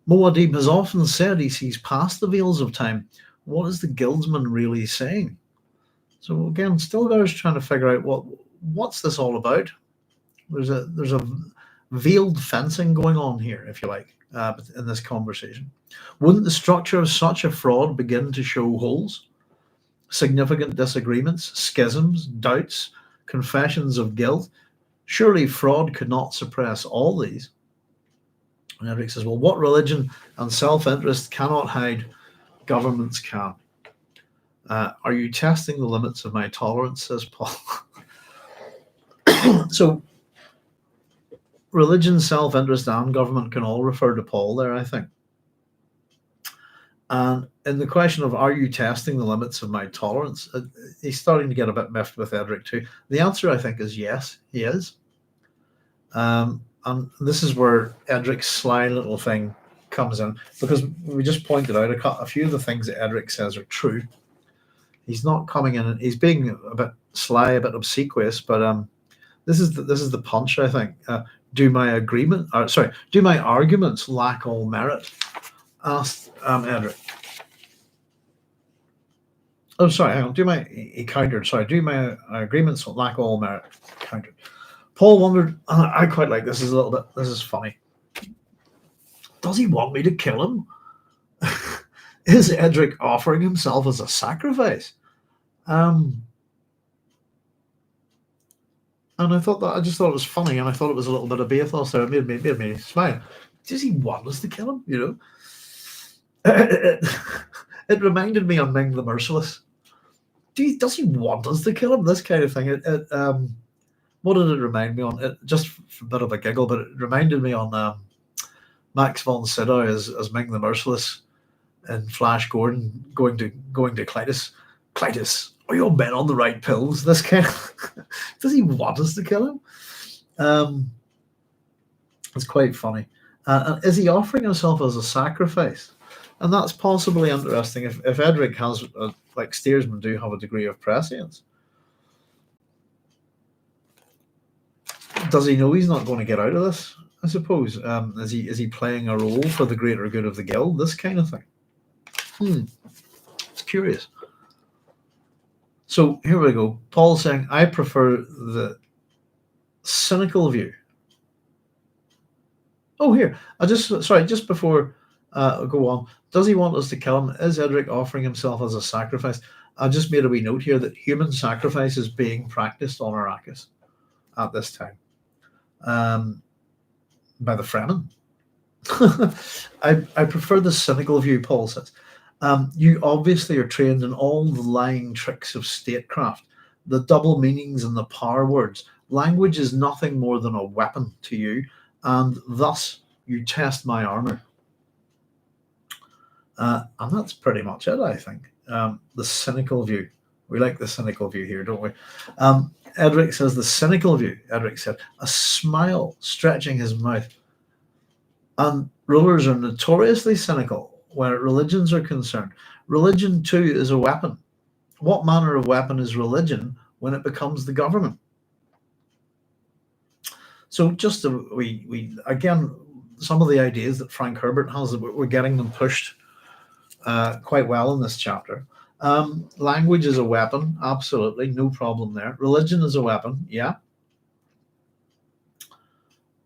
Muad'Dib has often said he sees past the veils of time. What is the guildsman really saying? So again, Stilgar is trying to figure out what's this all about. There's a veiled fencing going on here, if you like, in this conversation. Wouldn't the structure of such a fraud begin to show holes, significant disagreements, schisms, doubts, confessions of guilt? Surely fraud could not suppress all these. And Edric says, well, what religion and self-interest cannot hide, governments can. Are you testing the limits of my tolerance, says Paul. So religion, self-interest, and government can all refer to Paul there, I think. And in the question of, are you testing the limits of my tolerance, he's starting to get a bit miffed with Edric too. The answer, I think, is yes, he is. And this is where Edric's sly little thing comes in, because we just pointed out a few of the things that Edric says are true. He's not coming in, and he's being a bit sly, a bit obsequious, but this is the punch, I think. Do my arguments lack all merit? Asked Edric. Oh, sorry, hang on. He countered. Sorry, do my agreements lack all merit? Countered. Paul wondered, and I quite like this. Is a little bit. This is funny. Does he want me to kill him? Is Edric offering himself as a sacrifice? And I just thought it was funny, and I thought it was a little bit of bathos there. It made me smile. Does he want us to kill him? It reminded me of Ming the Merciless. Does he want us to kill him? This kind of thing. What did it remind me on? Just for a bit of a giggle, but it reminded me on Max von Sydow as Ming the Merciless and Flash Gordon going to Clytus. Clytus, are your men on the right pills? This kind of. Does he want us to kill him? It's quite funny. And is he offering himself as a sacrifice? And that's possibly interesting if Edric has, like Steersman do, have a degree of prescience. Does he know he's not going to get out of this? I suppose. Is he playing a role for the greater good of the guild? This kind of thing. It's curious. So here we go. Paul's saying, I prefer the cynical view. Oh, here. Just before I go on, does he want us to kill him? Is Edric offering himself as a sacrifice? I just made a wee note here that human sacrifice is being practiced on Arrakis at this time by the Fremen. I prefer the cynical view, Paul says. You obviously are trained in all the lying tricks of statecraft, the double meanings and the power words, Language is nothing more than a weapon to you, and thus you test my armor. And that's pretty much it, I think. The cynical view. We like the cynical view here, don't we? Edric says the cynical view. Edric said, a smile stretching his mouth. And rulers are notoriously cynical where religions are concerned. Religion, too, is a weapon. What manner of weapon is religion when it becomes the government? So just we again, some of the ideas that Frank Herbert has, we're getting them pushed quite well in this chapter. Language is a weapon, absolutely, no problem there. Religion is a weapon, yeah.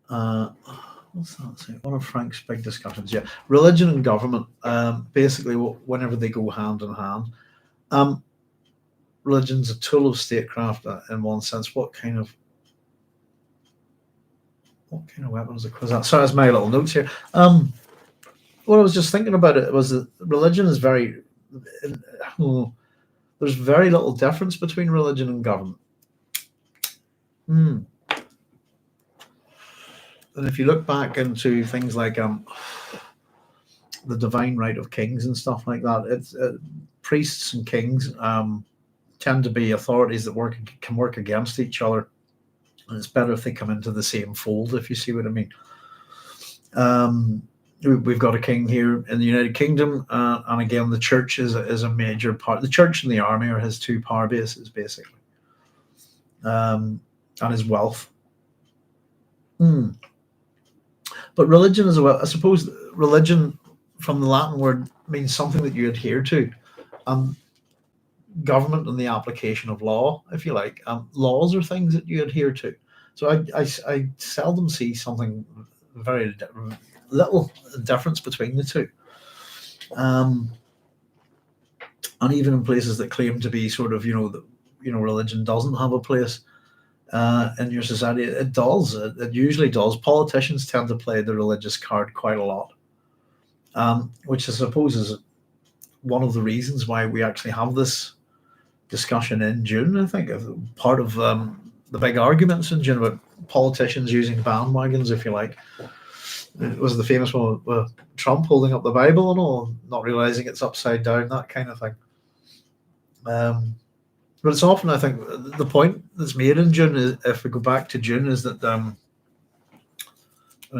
What's that say? One of Frank's big discussions, yeah. Religion and government, basically, whenever they go hand in hand. Religion's a tool of statecraft in one sense. What kind of weapons is that? Sorry, that's my little notes here. What I was just thinking about it was that religion is very. There's very little difference between religion and government. And if you look back into things like the divine right of kings and stuff like that, it's priests and kings tend to be authorities that can work against each other, and it's better if they come into the same fold, if you see what I mean. We've got a king here in the United Kingdom, and again, the church is a major part. The church and the army are his two power bases, basically, and his wealth. But religion as well, I suppose religion from the Latin word means something that you adhere to. Government and the application of law, if you like. Laws are things that you adhere to. So I seldom see something very little difference between the two. And even in places that claim to be sort of, religion doesn't have a place in your society, it does. It usually does. Politicians tend to play the religious card quite a lot, which I suppose is one of the reasons why we actually have this discussion in June. I think part of the big arguments in June about politicians using bandwagons, if you like. It was the famous one with Trump holding up the Bible and all, not realizing it's upside down, that kind of thing. But it's often, I think, the point that's made in June, is, if we go back to June, is that I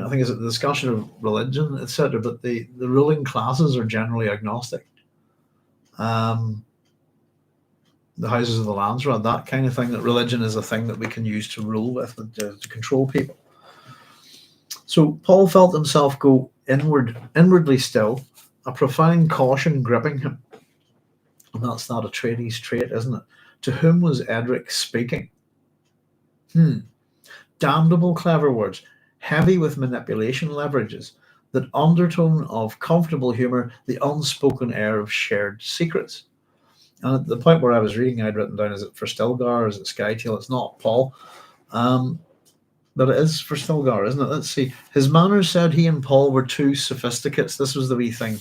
think it's the discussion of religion, etc. But the ruling classes are generally agnostic. The houses of the lands, rather, that kind of thing. That religion is a thing that we can use to rule with, to control people. So Paul felt himself go inwardly still, a profound caution gripping him. And that's not Atreides' trait, isn't it? To whom was Edric speaking? Damnable clever words, heavy with manipulation leverages, that undertone of comfortable humour, the unspoken air of shared secrets. And at the point where I was reading, I'd written down, is it for Stilgar, is it Skytail? It's not Paul. But it is for Stilgar, isn't it? Let's see. His manners said he and Paul were two sophisticates. This was the wee thing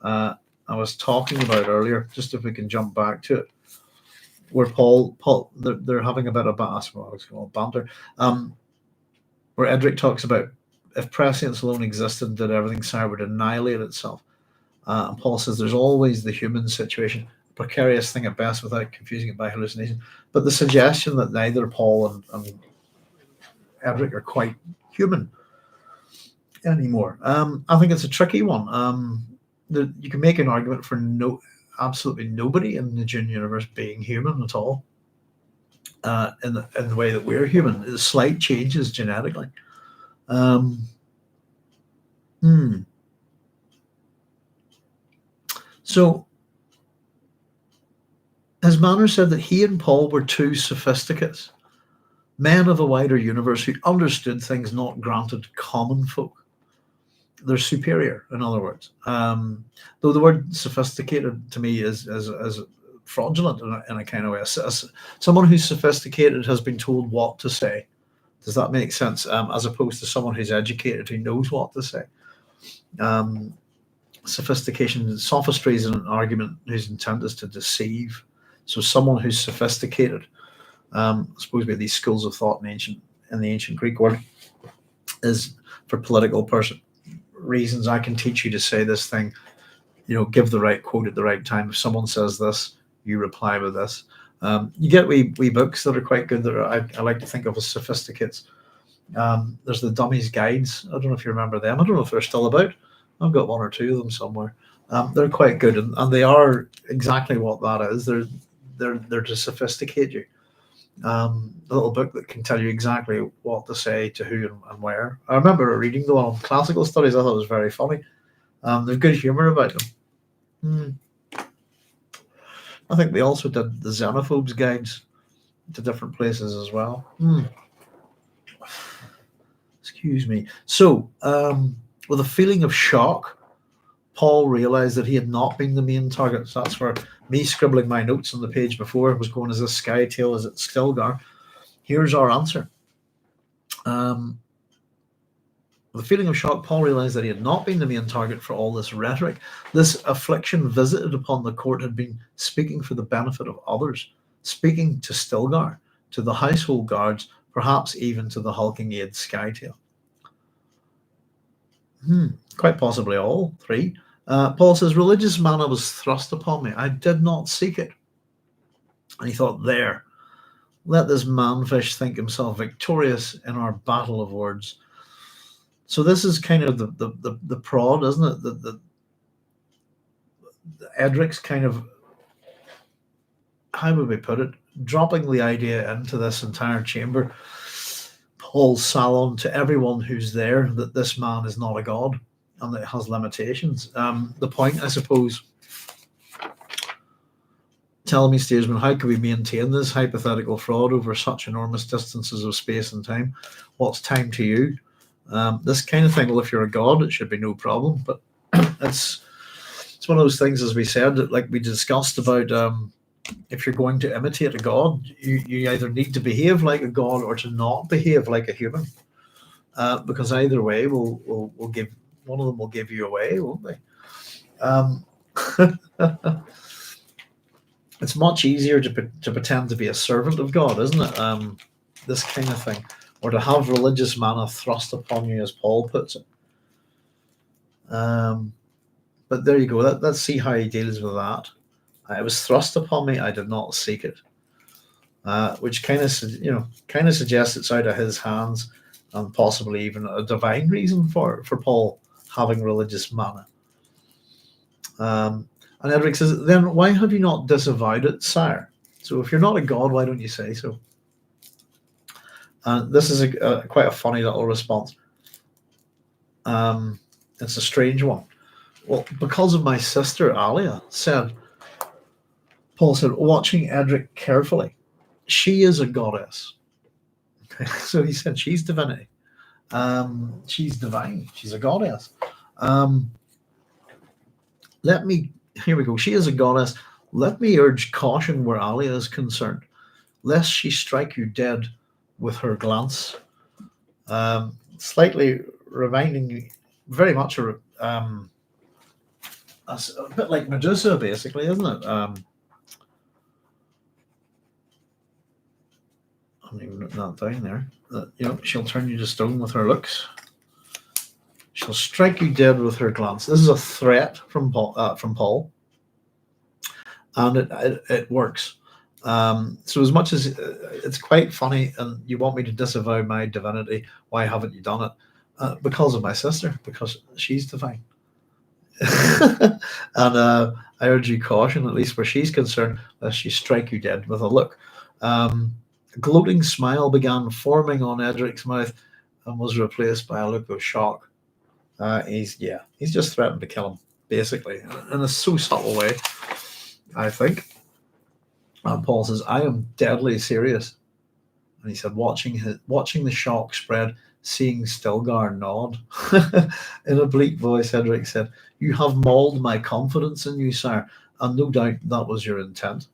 I was talking about earlier, just if we can jump back to it, where Paul, they're having a bit of banter, where Edric talks about if prescience alone existed, that everything Sire would annihilate itself. And Paul says there's always the human situation, a precarious thing at best without confusing it by hallucination. But the suggestion that neither Paul and Edric are quite human anymore, I think it's a tricky one. You can make an argument for absolutely nobody in the Dune universe being human at all, in the way that we're human. There's slight changes genetically. So his manner said that he and Paul were two sophisticates, men of a wider universe who understood things not granted to common folk. They're superior, in other words. Though the word sophisticated to me is fraudulent in a kind of way. Someone who's sophisticated has been told what to say. Does that make sense? As opposed to someone who's educated who knows what to say. Sophistication, sophistry is an argument whose intent is to deceive. So someone who's sophisticated Supposed to be these schools of thought in the ancient Greek world, is for political reasons. I can teach you to say this thing, give the right quote at the right time. If someone says this, you reply with this. You get wee books that are quite good that I like to think of as sophisticates. There's the Dummies Guides. I don't know if you remember them. I don't know if they're still about. I've got one or two of them somewhere. They're quite good, and they are exactly what that is. They're to sophisticate you. A little book that can tell you exactly what to say to who and where. I remember reading the one on classical studies. I thought it was very funny. There's good humor about them. I think they also did the Xenophobes guides to different places as well. Excuse me. So, with a feeling of shock, Paul realized that he had not been the main target. So that's where me scribbling my notes on the page before was going, is this Skytail? Is it Stilgar? Here's our answer. With a feeling of shock, Paul realized that he had not been the main target for all this rhetoric. This affliction visited upon the court had been speaking for the benefit of others, speaking to Stilgar, to the household guards, perhaps even to the hulking aide Skytail. Quite possibly all three. Paul says, religious manna was thrust upon me. I did not seek it. And he thought, there, let this manfish think himself victorious in our battle of words. So this is kind of the prod, isn't it? The Edric's kind of, how would we put it, dropping the idea into this entire chamber, Paul's salon, to everyone who's there, that this man is not a god and that it has limitations. The point, I suppose, tell me, Steersman, how can we maintain this hypothetical fraud over such enormous distances of space and time? What's time to you? This kind of thing, well, if you're a god, it should be no problem. But it's one of those things, as we said, that, like we discussed about, if you're going to imitate a god, you either need to behave like a god or to not behave like a human, because either way will give one of them will give you away, won't they? It's much easier to pretend to be a servant of God, isn't it? This kind of thing, or to have religious manna thrust upon you, as Paul puts it. But there you go. Let's see how he deals with that. It was thrust upon me; I did not seek it, which kind of suggests it's out of his hands, and possibly even a divine reason for Paul having religious manna. And Edric says, then why have you not disavowed it, sire? So if you're not a god, why don't you say so? This is quite a funny little response. It's a strange one. Well, because of my sister Alia, Paul said, watching Edric carefully, she is a goddess. Okay, so he said she's divinity. She's divine. She's a goddess. Here we go. She is a goddess. Let me urge caution where Alia is concerned, lest she strike you dead with her glance. Slightly reminding you, very much a bit like Medusa, basically, isn't it? I'm even putting that down there. She'll turn you to stone with her looks. She'll strike you dead with her glance. This is a threat from Paul, and it works. So as much as it's quite funny, and you want me to disavow my divinity, why haven't you done it? Because of my sister, because she's divine. And I urge you caution, at least where she's concerned, lest she strike you dead with a look. A gloating smile began forming on Edric's mouth and was replaced by a look of shock. He's just threatened to kill him, basically, in a so subtle way, I think. And Paul says, I am deadly serious. And he said, watching the shock spread, seeing Stilgar nod. In a bleak voice, Edric said, you have mauled my confidence in you, sire, and no doubt that was your intent.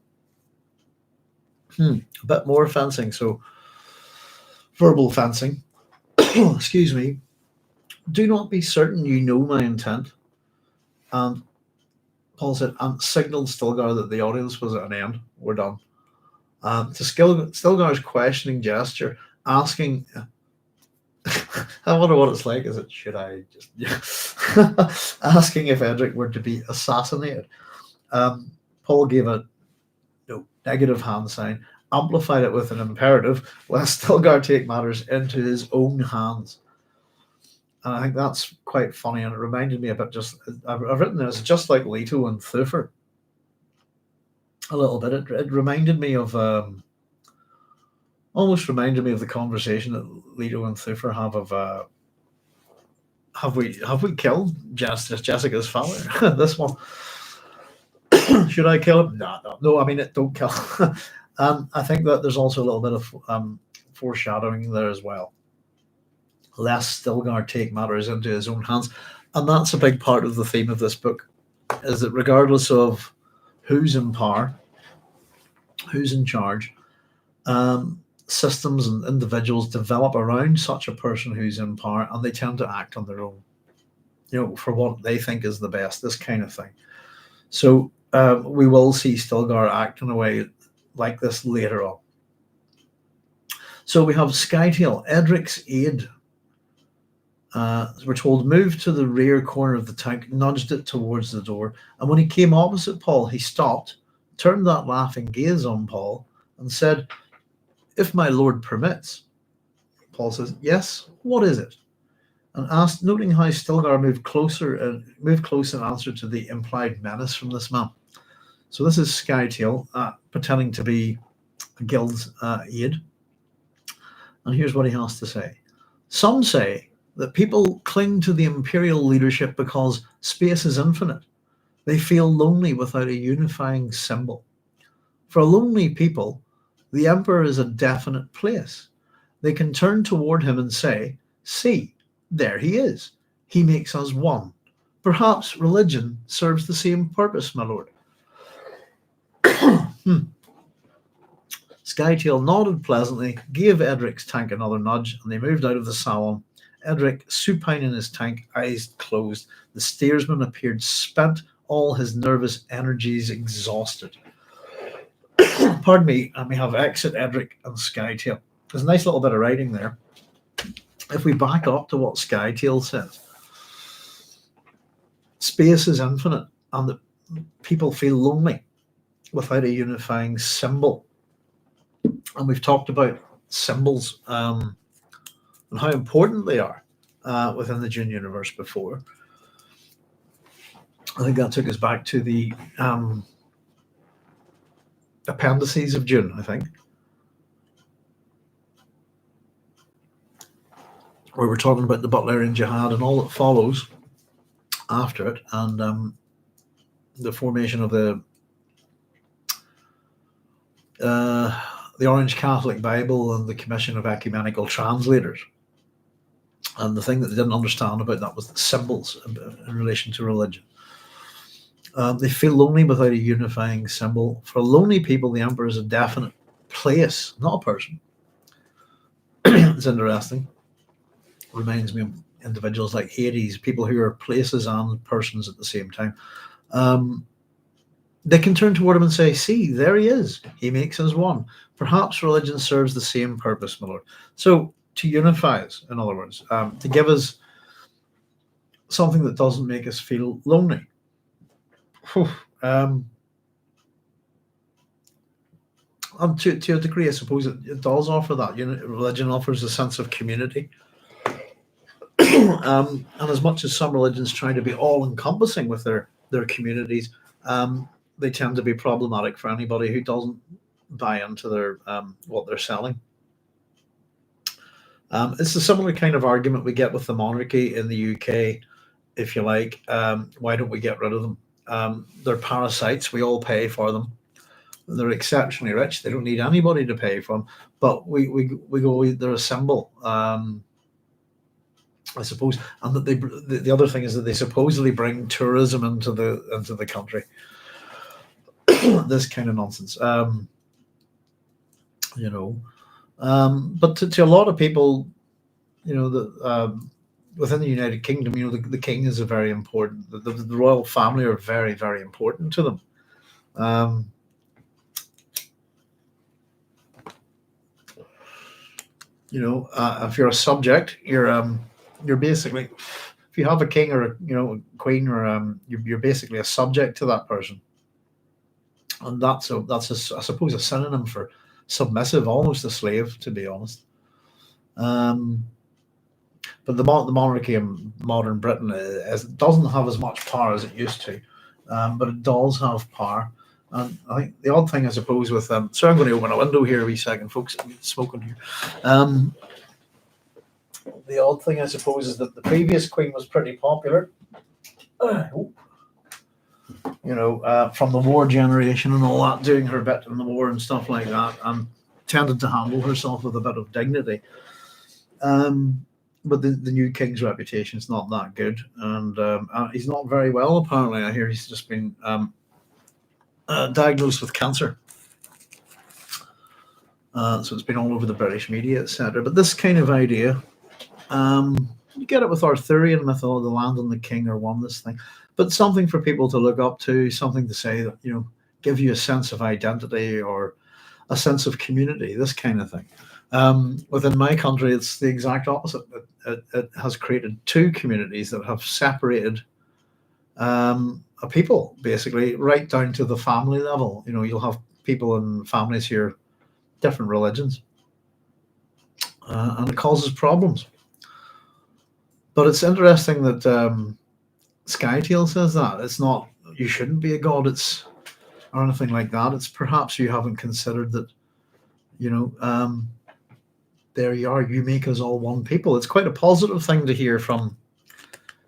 A bit more fencing, so verbal fencing. Excuse me. Do not be certain you know my intent. And Paul said, and signaled Stilgar that the audience was at an end. We're done. To Stilgar's questioning gesture, asking, I wonder what it's like. Is it, should I just asking if Edric were to be assassinated? Paul gave a negative hand sign, amplified it with an imperative, lest Stilgar take matters into his own hands. And I think that's quite funny, and it reminded me a bit. I've written this just like Leto and Thufir. A little bit. It reminded me of almost reminded me of the conversation that Leto and Thufir have of have we killed Jessica's father? This one. Should I kill him? No. I mean, don't kill him. And I think that there's also a little bit of foreshadowing there as well. Lest Stilgar take matters into his own hands, and that's a big part of the theme of this book. Is that regardless of who's in power, who's in charge, systems and individuals develop around such a person who's in power, and they tend to act on their own, for what they think is the best. This kind of thing. So we will see Stilgar act in a way like this later on. So we have Skytail, Edric's aide. We're told, moved to the rear corner of the tank, nudged it towards the door, and when he came opposite Paul, he stopped, turned that laughing gaze on Paul, and said, "If my lord permits." Paul says, "Yes, what is it?" And asked, noting how Stilgar moved close in answer to the implied menace from this man. So this is Skytail pretending to be a guild's aide. And here's what he has to say. Some say that people cling to the imperial leadership because space is infinite. They feel lonely without a unifying symbol. For lonely people, the emperor is a definite place. They can turn toward him and say, "See, there he is. He makes us one. Perhaps religion serves the same purpose, my lord." Skytail nodded pleasantly, gave Edric's tank another nudge, and they moved out of the salon. Edric, supine in his tank, eyes closed. The steersman appeared spent, all his nervous energies exhausted. Pardon me, and we have exit Edric and Skytail. There's a nice little bit of writing there. If we back up to what Skytail says, space is infinite, and that people feel lonely without a unifying symbol. And we've talked about symbols and how important they are within the Dune universe before. I think that took us back to the appendices of Dune, I think, where we're talking about the Butlerian Jihad and all that follows after it, and the formation of the Orange Catholic Bible and the commission of ecumenical translators. And the thing that they didn't understand about that was the symbols in relation to religion. They feel lonely without a unifying symbol. For lonely people, the emperor is a definite place, not a person. It's interesting. Reminds me of individuals like Hades, people who are places and persons at the same time. They can turn toward him and say, "See, there he is. He makes us one. Perhaps religion serves the same purpose, my lord." So to unify us, in other words, to give us something that doesn't make us feel lonely. And to a degree, I suppose it does offer that. Religion offers a sense of community. And as much as some religions try to be all-encompassing with their communities, they tend to be problematic for anybody who doesn't buy into their what they're selling. It's a similar kind of argument we get with the monarchy in the UK, if you like. Why don't we get rid of them? They're parasites. We all pay for them. They're exceptionally rich. They don't need anybody to pay for them. But we go, they're a symbol, I suppose. And that the other thing is that they supposedly bring tourism into the country. This kind of nonsense, but to a lot of people, within the United Kingdom, the king is a very important. The royal family are very, very important to them. If you're a subject, you're basically, if you have a king or a queen, or you're basically a subject to that person, and I suppose a synonym for submissive, almost a slave, to be honest. Um, but the monarchy in modern Britain doesn't have as much power as it used to, but it does have power. And I think the odd thing, I suppose, with so I'm going to open a window here a wee second, folks. I'm smoking here. The odd thing, I suppose, is that the previous queen was pretty popular. From the war generation and all that, doing her bit in the war and stuff like that, and tended to handle herself with a bit of dignity. But the new king's reputation is not that good, and he's not very well, apparently. I hear he's just been diagnosed with cancer. So it's been all over the British media, etc. But this kind of idea, you get it with Arthurian mythology, the land and the king are one, this thing. But something for people to look up to, something to say that, give you a sense of identity or a sense of community, this kind of thing. Within my country, it's the exact opposite. It has created two communities that have separated a people, basically, right down to the family level. You'll have people in families here, different religions, and it causes problems. But it's interesting that Skytail says that it's not, you shouldn't be a god, or anything like that. It's perhaps you haven't considered that, there you are, you make us all one people. It's quite a positive thing to hear from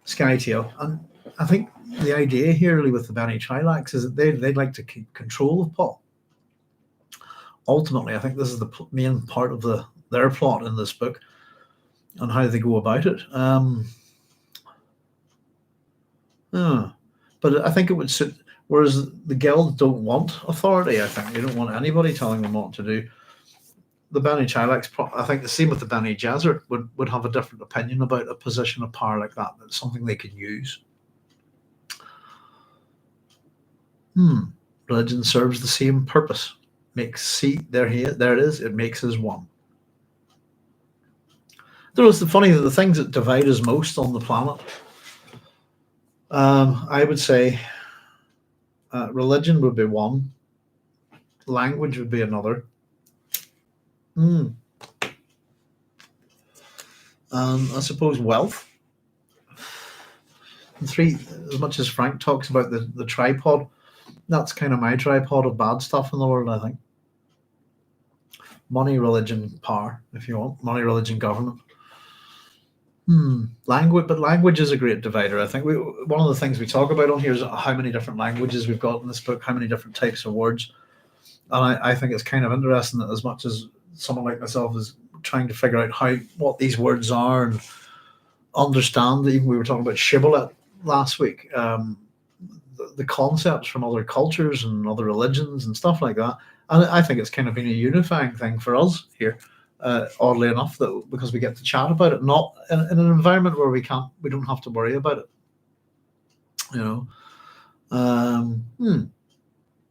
Skytail. And I think the idea here really with the Bene Trilaks is that they'd like to keep control of Paul. Ultimately, I think this is the main part of their plot in this book and how they go about it. But I think it would suit, whereas the guild don't want authority. I think they don't want anybody telling them what to do. The Bene Trilaks, I think the same with the Bene Gesserit, would have a different opinion about a position of power like that. That's something they could use. Religion serves the same purpose. There it is. It makes us one. It's funny that the things that divide us most on the planet, I would say religion would be one, language would be another, and I suppose wealth. And three, as much as Frank talks about the tripod, that's kind of my tripod of bad stuff in the world, I think. Money, religion, power, if you want. Money, religion, government. Language, but language is a great divider. I think one of the things we talk about on here is how many different languages we've got in this book, how many different types of words. And I think it's kind of interesting that as much as someone like myself is trying to figure out what these words are and understand, even we were talking about shibboleth last week, the concepts from other cultures and other religions and stuff like that. And I think it's kind of been a unifying thing for us here. Oddly enough, though, because we get to chat about it, not in an environment where we don't have to worry about it.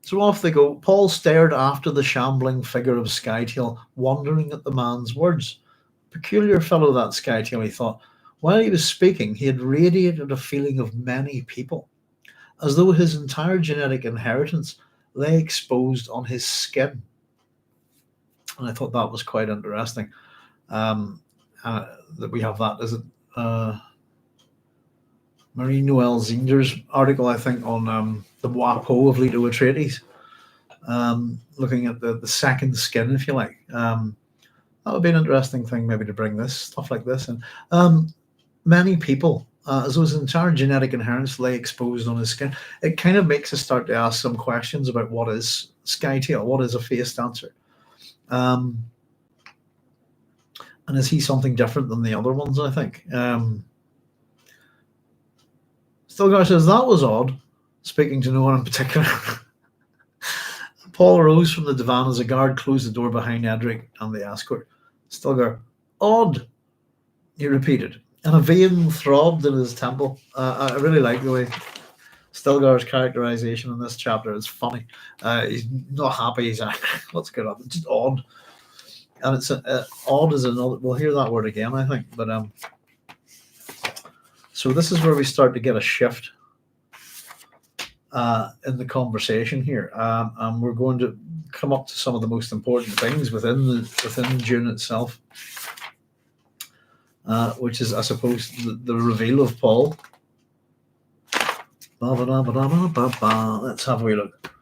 So off they go. Paul stared after the shambling figure of Skytail, wondering at the man's words. Peculiar fellow, that Skytail, he thought. While he was speaking, he had radiated a feeling of many people, as though his entire genetic inheritance lay exposed on his skin. And I thought that was quite interesting, that we have that. Is it Marie-Noël Zinder's article, I think, on the Wapo of Leto Atreides, looking at the second skin, if you like. That would be an interesting thing maybe to bring stuff like this in. Many people, as though his entire genetic inheritance lay exposed on his skin. It kind of makes us start to ask some questions about what is Skytail, what is a face dancer? And is he something different than the other ones, I think? Stilgar says, that was odd, speaking to no one in particular. Paul rose from the divan as a guard closed the door behind Edric and the escort. Stilgar, odd, he repeated, and a vein throbbed in his temple. I really like the way Stilgar's characterization in this chapter is funny. He's not happy. He's like, what's going on? It's just odd. And it's odd as another. We'll hear that word again, I think. But so this is where we start to get a shift in the conversation here, and we're going to come up to some of the most important things within Dune itself, which is, I suppose, the reveal of Paul. Let's have a wee look.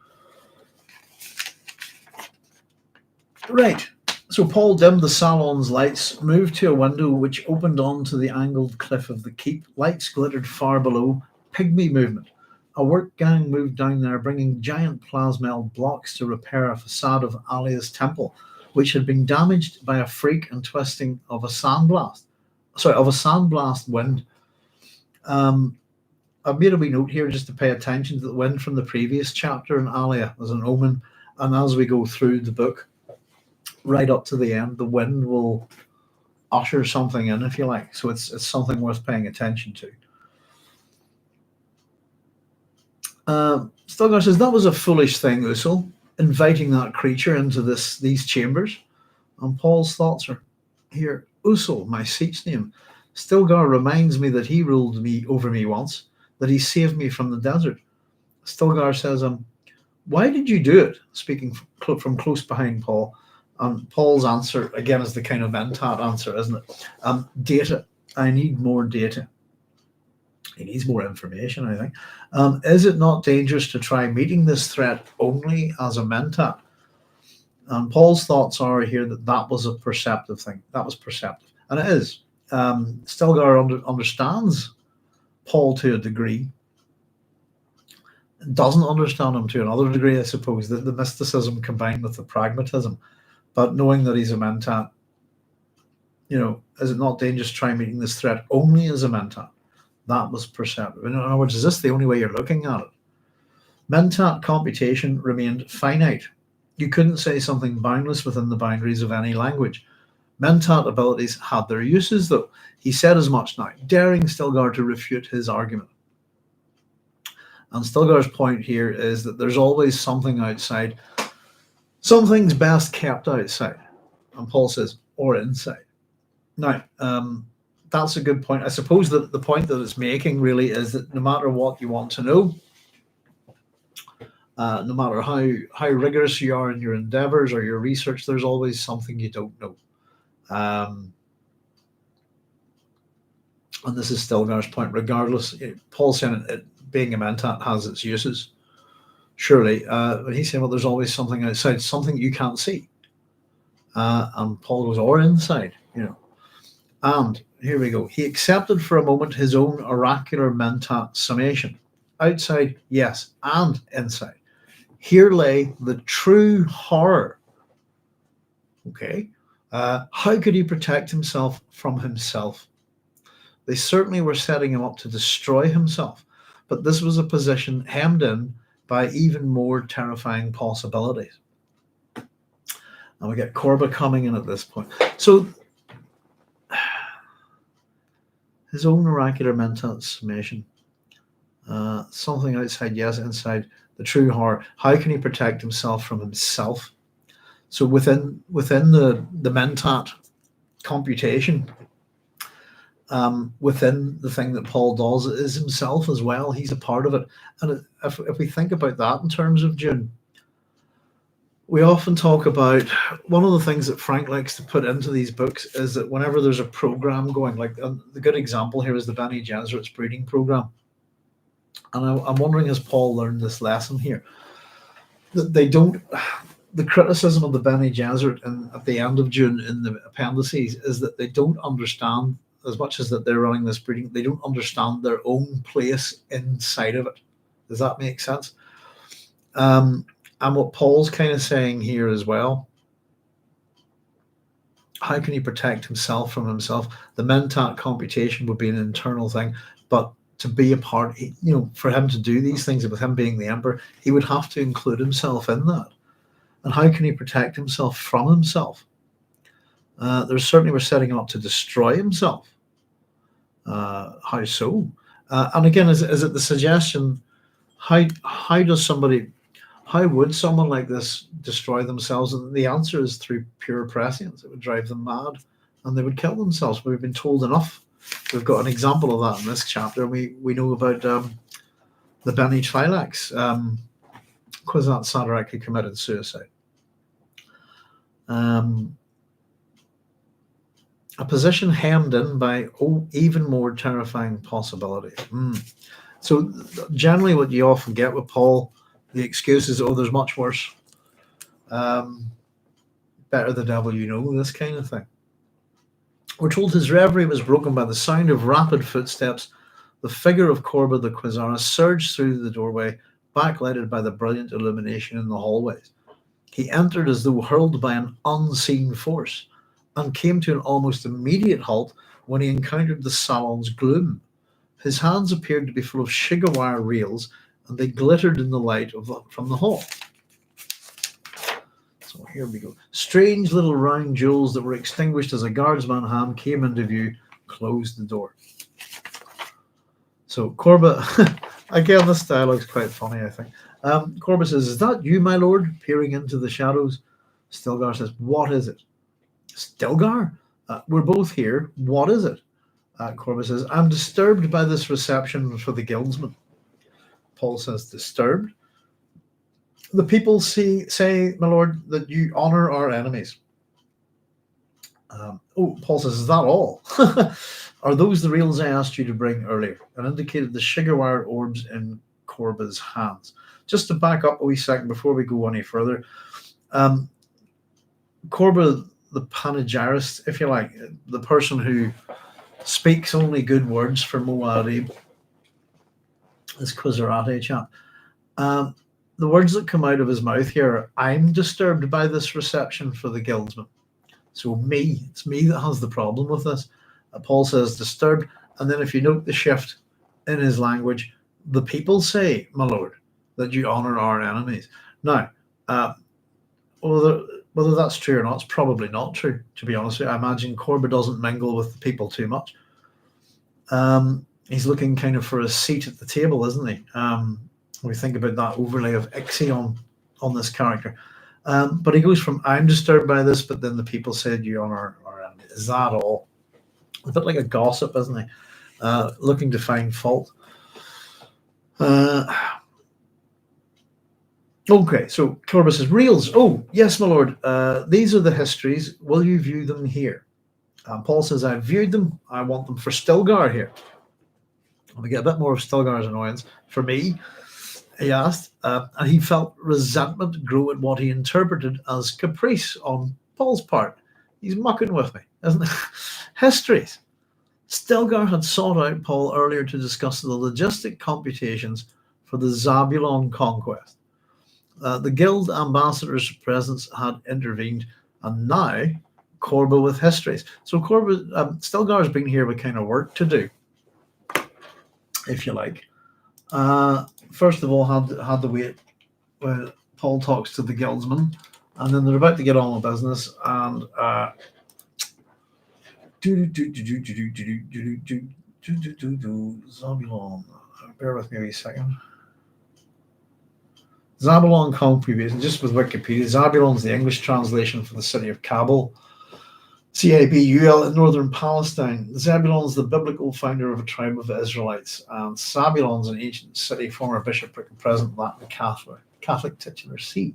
Right. So Paul dimmed the salon's lights, moved to a window which opened onto the angled cliff of the keep. Lights glittered far below. Pygmy movement. A work gang moved down there, bringing giant plasmel blocks to repair a facade of Alia's temple, which had been damaged by a freak and twisting of a sandblast. Of a sandblast wind. I've made a wee note here just to pay attention to the wind from the previous chapter in Alia as an omen, and as we go through the book, right up to the end, the wind will usher something in, if you like. So it's something worth paying attention to. Stilgar says, that was a foolish thing, Usul, inviting that creature into these chambers. And Paul's thoughts are here. Usul, my seat's name. Stilgar reminds me that he ruled over me once, that he saved me from the desert. Stilgar says, why did you do it? Speaking from close behind Paul. And Paul's answer, again, is the kind of mentat answer, isn't it? Data. I need more data. He needs more information, I think. Is it not dangerous to try meeting this threat only as a mentat? And Paul's thoughts are here that was a perceptive thing. That was perceptive. And it is. Stilgar understands Paul to a degree. Doesn't understand him to another degree, I suppose. The mysticism combined with the pragmatism. But knowing that he's a mentat, is it not dangerous to try meeting this threat only as a mentat? That was perceptive. In other words, is this the only way you're looking at it? Mentat computation remained finite. You couldn't say something boundless within the boundaries of any language. Mentat abilities had their uses, though. He said as much now, daring Stilgar to refute his argument. And Stilgar's point here is that there's always something outside. Something's best kept outside. And Paul says, or inside. Now, that's a good point. I suppose that the point that it's making really is that no matter what you want to know, no matter how rigorous you are in your endeavors or your research, there's always something you don't know. And this is Stilgar's point. Regardless, Paul's saying being a mentat has its uses, surely. But he's saying, well, there's always something outside, something you can't see. And Paul goes, or inside, And here we go. He accepted for a moment his own oracular mentat summation. Outside, yes, and inside. Here lay the true horror. Okay. How could he protect himself from himself? They certainly were setting him up to destroy himself, but this was a position hemmed in by even more terrifying possibilities. And we get Korba coming in at this point. So his own oracular mental summation. Something outside, yes, inside. The true horror. How can he protect himself from himself? So within the mentat computation, within the thing that Paul does is himself as well. He's a part of it. And if we think about that in terms of Dune, we often talk about one of the things that Frank likes to put into these books is that whenever there's a program going, like the good example here is the Bene Gesserit's breeding program. And I'm wondering, has Paul learned this lesson here? That they don't, the criticism of the Bene Gesserit at the end of Dune in the appendices is that they don't understand, as much as that they're running this breeding, they don't understand their own place inside of it. Does that make sense? And what Paul's kind of saying here as well, how can he protect himself from himself? The mentat computation would be an internal thing, but to be a part, for him to do these things, with him being the emperor, he would have to include himself in that. And how can he protect himself from himself? There certainly were setting him up to destroy himself. How so? And again, is it the suggestion? How does somebody? How would someone like this destroy themselves? And the answer is through pure prescience. It would drive them mad and they would kill themselves. We've been told enough. We've got an example of that in this chapter. We know about the Bene Twi'leks. Kwisatz Haderach, who committed suicide. A position hemmed in by even more terrifying possibilities. So generally what you often get with Paul, the excuse is, there's much worse. Better the devil you know, this kind of thing. We're told his reverie was broken by the sound of rapid footsteps. The figure of Korba the Quasara surged through the doorway, backlighted by the brilliant illumination in the hallways. He entered as though hurled by an unseen force, and came to an almost immediate halt when he encountered the salon's gloom. His hands appeared to be full of shigawire reels, and they glittered in the light from the hall. So here we go. Strange little round jewels that were extinguished as a guardsman hand came into view, closed the door. So Korba, again, this dialogue's quite funny, I think. Korba says, "Is that you, my lord?" Peering into the shadows. Stilgar says, "What is it?" Stilgar? We're both here. What is it? Korba says, "I'm disturbed by this reception for the guildsmen." Paul says, "Disturbed? The people say, my lord, that you honor our enemies." Paul says, "Is that all? Are those the reels I asked you to bring earlier?" And indicated the shigawire orbs in Korba's hands. Just to back up a wee second before we go any further, Korba, the panegyrist, if you like, the person who speaks only good words for Muad'Dib, this Quasarate chap, the words that come out of his mouth here are, "I'm disturbed by this reception for the guildsmen." So it's me that has the problem with this. Paul says disturbed, and then if you note the shift in his language, "The people say, my lord, that you honor our enemies." Now, whether that's true or not, it's probably not true, to be honest with you. I imagine Korba doesn't mingle with the people too much. He's looking kind of for a seat at the table, isn't he? We think about that overlay of Ixie on this character. But he goes from, "I'm disturbed by this, but then the people said you honor our enemies." Is that all? A bit like a gossip, isn't he? Looking to find fault. Okay, so Korba says, "Reels. Oh, yes, my lord. These are the histories. Will you view them here?" Paul says, "I've viewed them. I want them for Stilgar here." And we get a bit more of Stilgar's annoyance. "For me?" he asked, and he felt resentment grow at what he interpreted as caprice on Paul's part. He's mucking with me, isn't he? Histories. Stilgar had sought out Paul earlier to discuss the logistic computations for the Zabulon conquest. The guild ambassador's presence had intervened, and now Korba with histories. So Stilgar's been here with kind of work to do, if you like. First of all, had to wait when Paul talks to the guildsmen, and then they're about to get on with business, and Zabulon. Bear with me a wee second. Zabulon concubine, just with Wikipedia, Zabulon's the English translation for the city of Kabul, Cabul in northern Palestine. Zebulon's the biblical founder of a tribe of Israelites, and Zabulon's an ancient city, former bishopric, and present Latin Catholic titular see.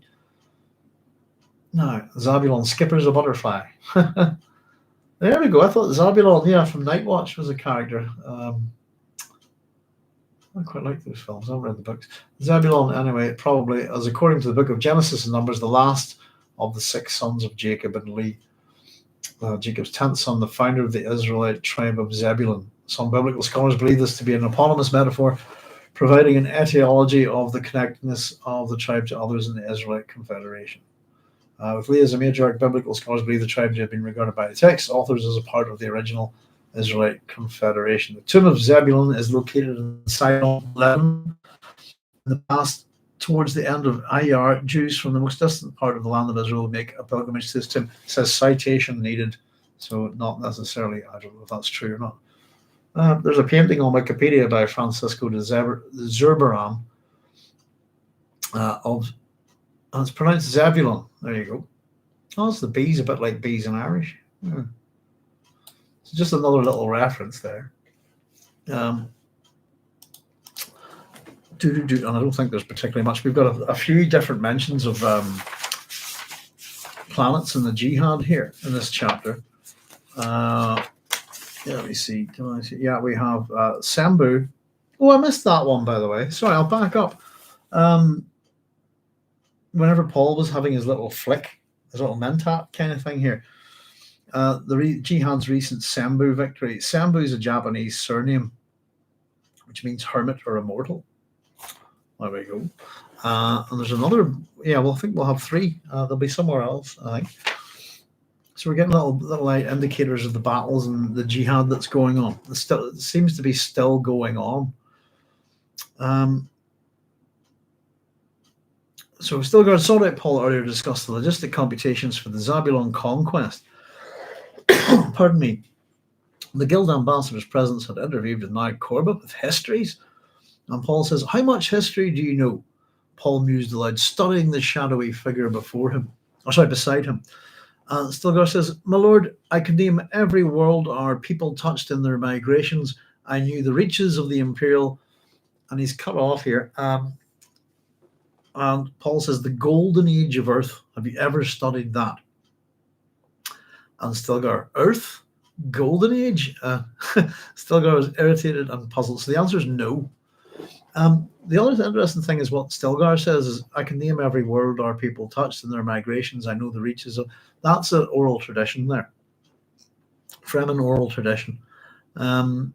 Now, Zabulon skipper's a butterfly. There we go. I thought Zabulon, from Night Watch, was a character. I quite like those films. I haven't read the books. Zebulon, anyway, probably, as according to the book of Genesis and Numbers, the last of the 6 sons of Jacob and Leah. Jacob's 10th son, the founder of the Israelite tribe of Zebulun. Some biblical scholars believe this to be an eponymous metaphor, providing an etiology of the connectedness of the tribe to others in the Israelite confederation. With Leah as a matriarch, biblical scholars believe the tribe had been regarded by the text authors as a part of the original Israelite confederation. The tomb of Zebulun is located in Sidon, Lebanon. In the past, towards the end of Iyar, Jews from the most distant part of the land of Israel make a pilgrimage to this tomb. It says citation needed, so not necessarily, I don't know if that's true or not. There's a painting on Wikipedia by Francisco de Zurbaran of And it's pronounced Zebulon. There you go. Oh, it's the B's, a bit like B's in Irish. It's just another little reference there. And I don't think there's particularly much. We've got a few different mentions of planets in the jihad here in this chapter. Let me see. Can I see? Yeah, we have Sambu. Oh, I missed that one, by the way. Sorry, I'll back up. Whenever Paul was having his little flick, his little mentat kind of thing here, jihad's recent Sambu victory. Sambu is a Japanese surname, which means hermit or immortal. There we go. And there's another. Yeah, well, I think we'll have three. There'll be somewhere else, I think. So we're getting little indicators of the battles and the jihad that's going on. It seems to be still going on. So Stilgar sought out Paul earlier to discuss the logistic computations for the Zabulon conquest. Pardon me. The guild ambassador's presence had interviewed with now Korba with histories. And Paul says, "How much history do you know?" Paul mused aloud, studying the shadowy figure beside him. Stilgar says, "My lord, I could name every world our people touched in their migrations. I knew the reaches of the Imperial," and he's cut off here. And Paul says, "The golden age of Earth. Have you ever studied that?" And Stilgar, "Earth? Golden age?" Stilgar was irritated and puzzled. So the answer is no. The other interesting thing is what Stilgar says is, "I can name every world our people touched in their migrations. I know the reaches of." That's an oral tradition there. Fremen oral tradition. And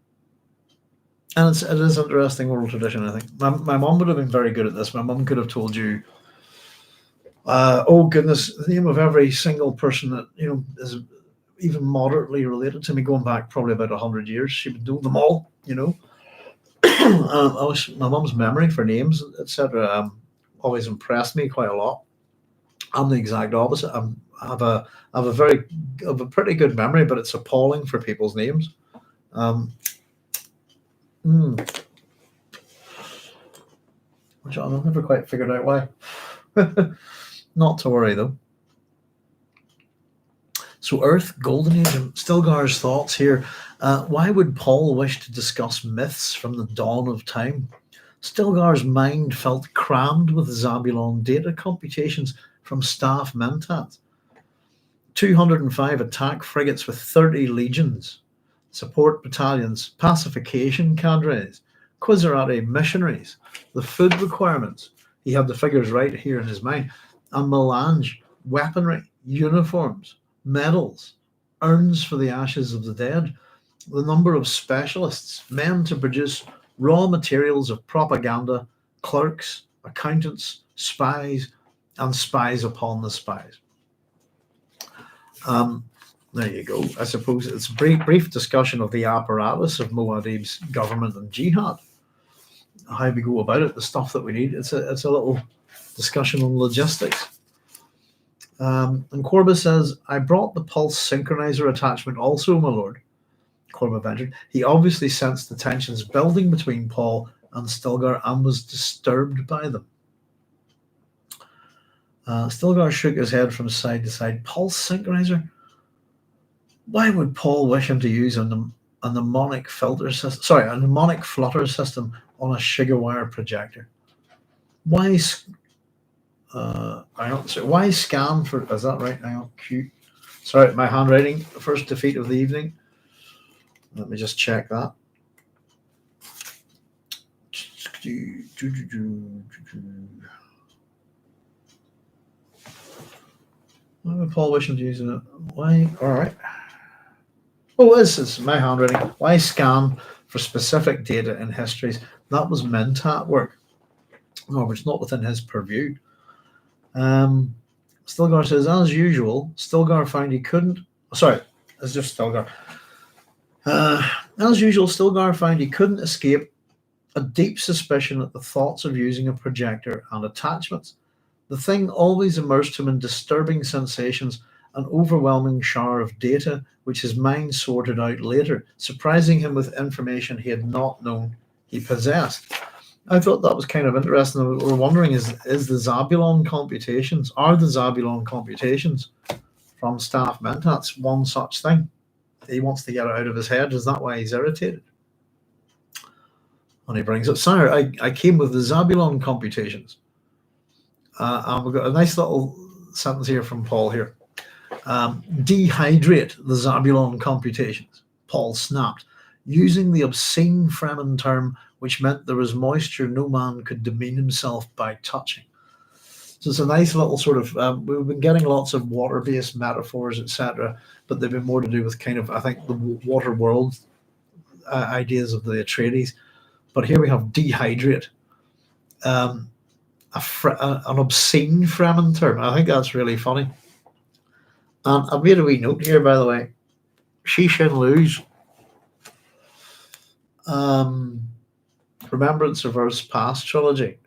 it is interesting oral tradition, I think. My mum would have been very good at this. My mum could have told you, oh goodness, the name of every single person that is even moderately related to me, going back probably about 100 years. She would know them all, my mum's memory for names, etc., always impressed me quite a lot. I'm the exact opposite. I have a pretty good memory, but it's appalling for people's names. Which I've never quite figured out why. Not to worry though. So Earth, Golden Age, and Stilgar's thoughts here. Why would Paul wish to discuss myths from the dawn of time? Stilgar's mind felt crammed with Zabulon data computations from staff mentats. 205 attack frigates with 30 legions, support battalions, pacification cadres, Quizerati missionaries, the food requirements. He had the figures right here in his mind. And melange, weaponry, uniforms, medals, urns for the ashes of the dead, the number of specialists, men to produce raw materials of propaganda, clerks, accountants, spies, and spies upon the spies. There you go. I suppose it's a brief discussion of the apparatus of Muad'Dib's government and jihad. How we go about it, the stuff that we need. It's a little discussion on logistics. And Korba says, "I brought the pulse synchronizer attachment also, my lord." Korba ventured. He obviously sensed the tensions building between Paul and Stilgar and was disturbed by them. Stilgar shook his head from side to side. Pulse synchronizer? Why would Paul wish him to use a mnemonic flutter system on a shigawire projector? Why why scan for? Is that right? Hang on. Q. Sorry, my handwriting. First defeat of the evening. Let me just check that. Why would Paul wish him to use it? Why? All right. Oh, this is my handwriting. Why scan for specific data in histories? That was mentat work. No, it's not within his purview. Stilgar says, as usual, Stilgar found he couldn't. Sorry, it's just Stilgar. As usual, Stilgar found he couldn't escape a deep suspicion at the thoughts of using a projector and attachments. The thing always immersed him in disturbing sensations, an overwhelming shower of data, which his mind sorted out later, surprising him with information he had not known he possessed. I thought that was kind of interesting. We're wondering is the Zabulon computations, are the Zabulon computations from Staff Mint? That's one such thing. He wants to get it out of his head. Is that why he's irritated? And he brings it, sire, I came with the Zabulon computations. And we've got a nice little sentence here from Paul here. Dehydrate the Zabulon computations. Paul snapped, using the obscene Fremen term, which meant there was moisture no man could demean himself by touching. So it's a nice little sort of, we've been getting lots of water-based metaphors, etc., but they've been more to do with kind of, I think, the water world ideas of the Atreides. But here we have dehydrate, an obscene Fremen term. I think that's really funny. And I've made a wee note here, by the way. Shishin Lu's Remembrance of Earth's Past trilogy.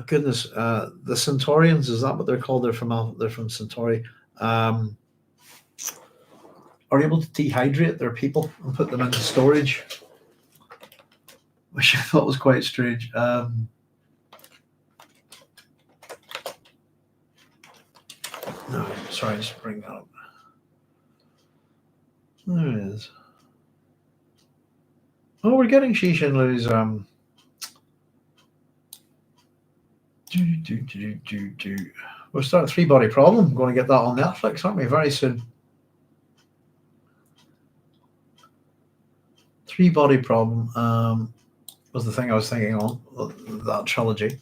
Goodness, the Centaurians, is that what they're called? They're from Centauri. Are able to dehydrate their people and put them into storage, which I thought was quite strange. No, sorry, just bring that up. There it is. Oh, we're getting Shishin Lu's we'll start a 3-body problem. Going to get that on Netflix, aren't we? Very soon. 3-body problem was the thing I was thinking on that trilogy.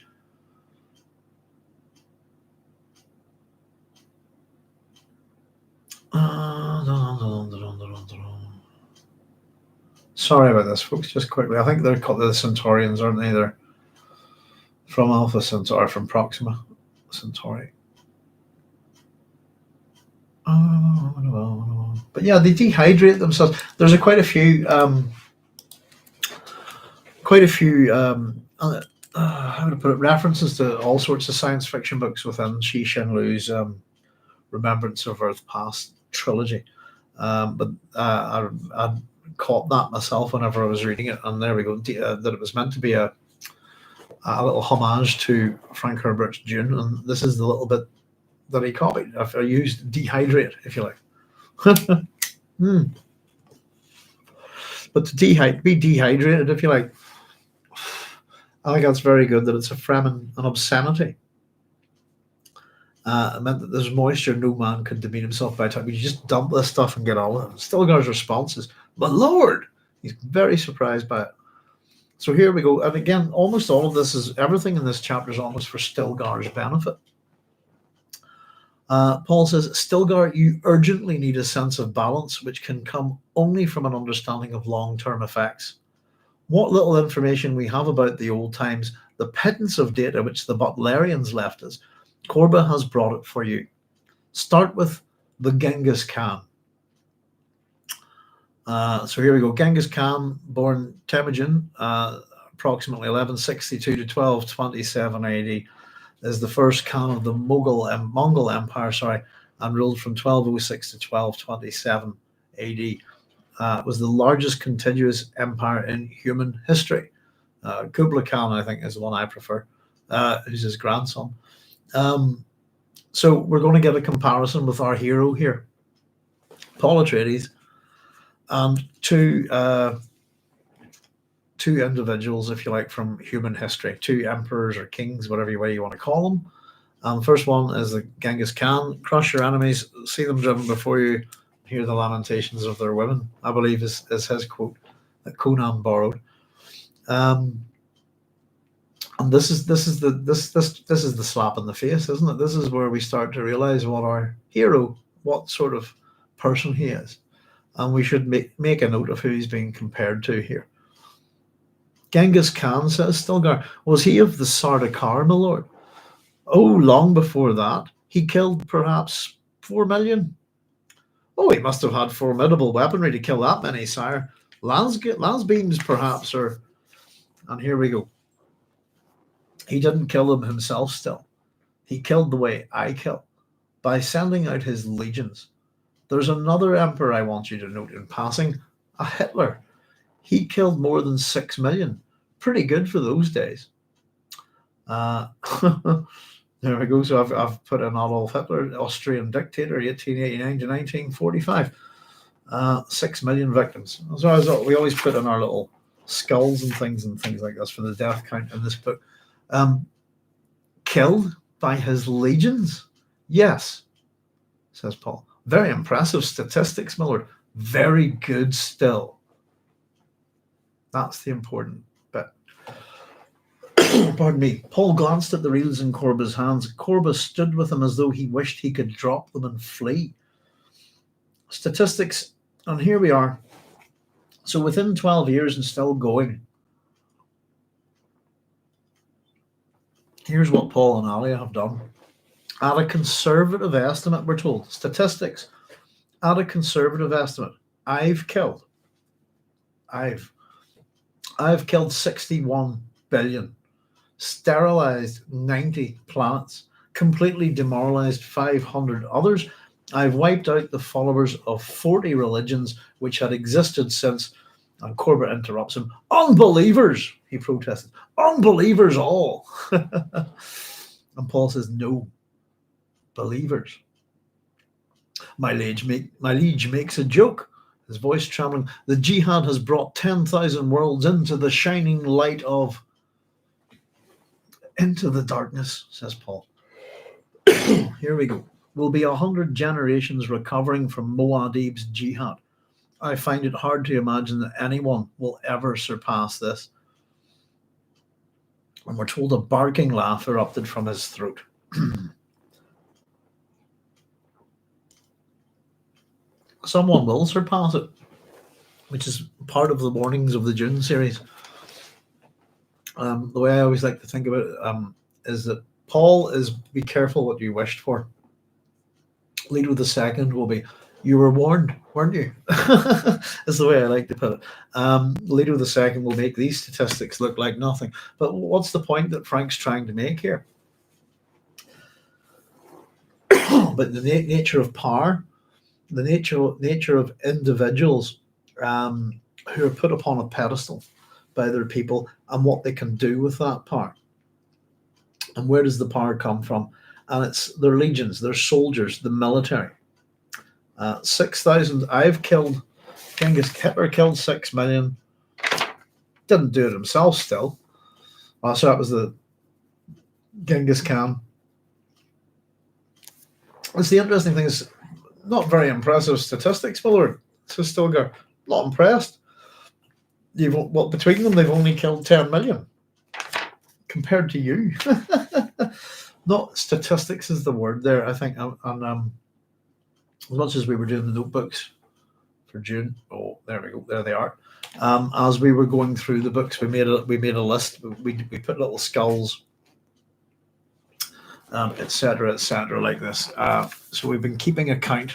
Sorry about this, folks. Just quickly, I think they're called the Centaurians, aren't they? They're from Alpha Centauri, from Proxima Centauri. But yeah, they dehydrate themselves. There's quite a few. How to put it? References to all sorts of science fiction books within Shishin Lu's Remembrance of Earth Past trilogy. But I caught that myself whenever I was reading it, and there we go. That it was meant to be a little homage to Frank Herbert's Dune, and this is the little bit that he copied. I used dehydrate, if you like. But to be dehydrated, if you like, I think that's very good. That it's a Fremen, an obscenity. It meant that there's moisture no man could demean himself by touching. You just dump this stuff and get on with it. Stilgar's response is, "My lord!" He's very surprised by it. So here we go. And again, almost all of this is, everything in this chapter is almost for Stilgar's benefit. Paul says, Stilgar, you urgently need a sense of balance, which can come only from an understanding of long-term effects. What little information we have about the old times, the pittance of data which the Butlerians left us, Korba has brought it for you. Start with the Genghis Khan. So here we go. Genghis Khan, born Temujin, approximately 1162 to 1227 AD, is the first Khan of the Mongol Empire, and ruled from 1206 to 1227 AD. It was the largest contiguous empire in human history. Kublai Khan, I think, is the one I prefer, who's his grandson. So we're going to get a comparison with our hero here, Paul Atreides, and two individuals, if you like, from human history, 2 emperors or kings, whatever way you want to call them. The first one is the Genghis Khan. Crush your enemies, see them driven before you, hear the lamentations of their women, I believe is his quote that Conan borrowed. And this is the slap in the face, isn't it? This is where we start to realize what our hero, what sort of person he is. And we should make a note of who he's being compared to here. Genghis Khan, says Stilgar, was he of the Sardaukar, my lord? Oh, long before that. He killed perhaps 4 million. Oh, he must have had formidable weaponry to kill that many, sire. Lance beams, perhaps, or... And here we go. He didn't kill them himself still. He killed the way I kill, by sending out his legions. There's another emperor I want you to note in passing, a Hitler. He killed more than 6 million. Pretty good for those days. There we go. So I've put in Adolf Hitler, Austrian dictator, 1889 to 1945. 6 million victims. So we always put in our little skulls and things like this for the death count in this book. Killed by his legions? Yes, says Paul. Very impressive statistics, Millard. Very good still. That's the important bit. Pardon me. Paul glanced at the reels in Korba's hands. Korba stood with him as though he wished he could drop them and flee. Statistics, and here we are. So within 12 years and still going, here's what Paul and Alia have done. At a conservative estimate, we're told, statistics, at a conservative estimate, I've killed 61 billion, sterilized 90 planets, completely demoralized 500 others. I've wiped out the followers of 40 religions which had existed since, and Korba interrupts him, unbelievers, he protested, unbelievers all. And Paul says, no, believers. My liege makes a joke, his voice trembling. The jihad has brought 10,000 worlds into the shining light of, into the darkness, says Paul. Here we go. Will be 100 generations recovering from Muad'Dib's jihad. I find it hard to imagine that anyone will ever surpass this. And we're told a barking laugh erupted from his throat. Someone will surpass it, which is part of the warnings of the Dune series. The way I always like to think about it is that Paul is, be careful what you wished for. Leto II will be, you were warned, weren't you? Is the way I like to put it. Leto II will make these statistics look like nothing. But what's the point that Frank's trying to make here? But the nature of power, the nature of individuals who are put upon a pedestal by their people, and what they can do with that power. And where does the power come from? And it's their legions, their soldiers, the military. 6,000. I've killed. Hitler killed 6 million. Didn't do it himself still. So that was the Genghis Khan. It's the interesting thing is not very impressive statistics, Millard. So Stilgar, not impressed. Between them they've only killed 10 million compared to you. Not statistics is the word there, I think. And as much as we were doing the notebooks for June, oh, there we go, there they are. As we were going through the books, we made a list. We put little skulls, etc., like this. So we've been keeping a count,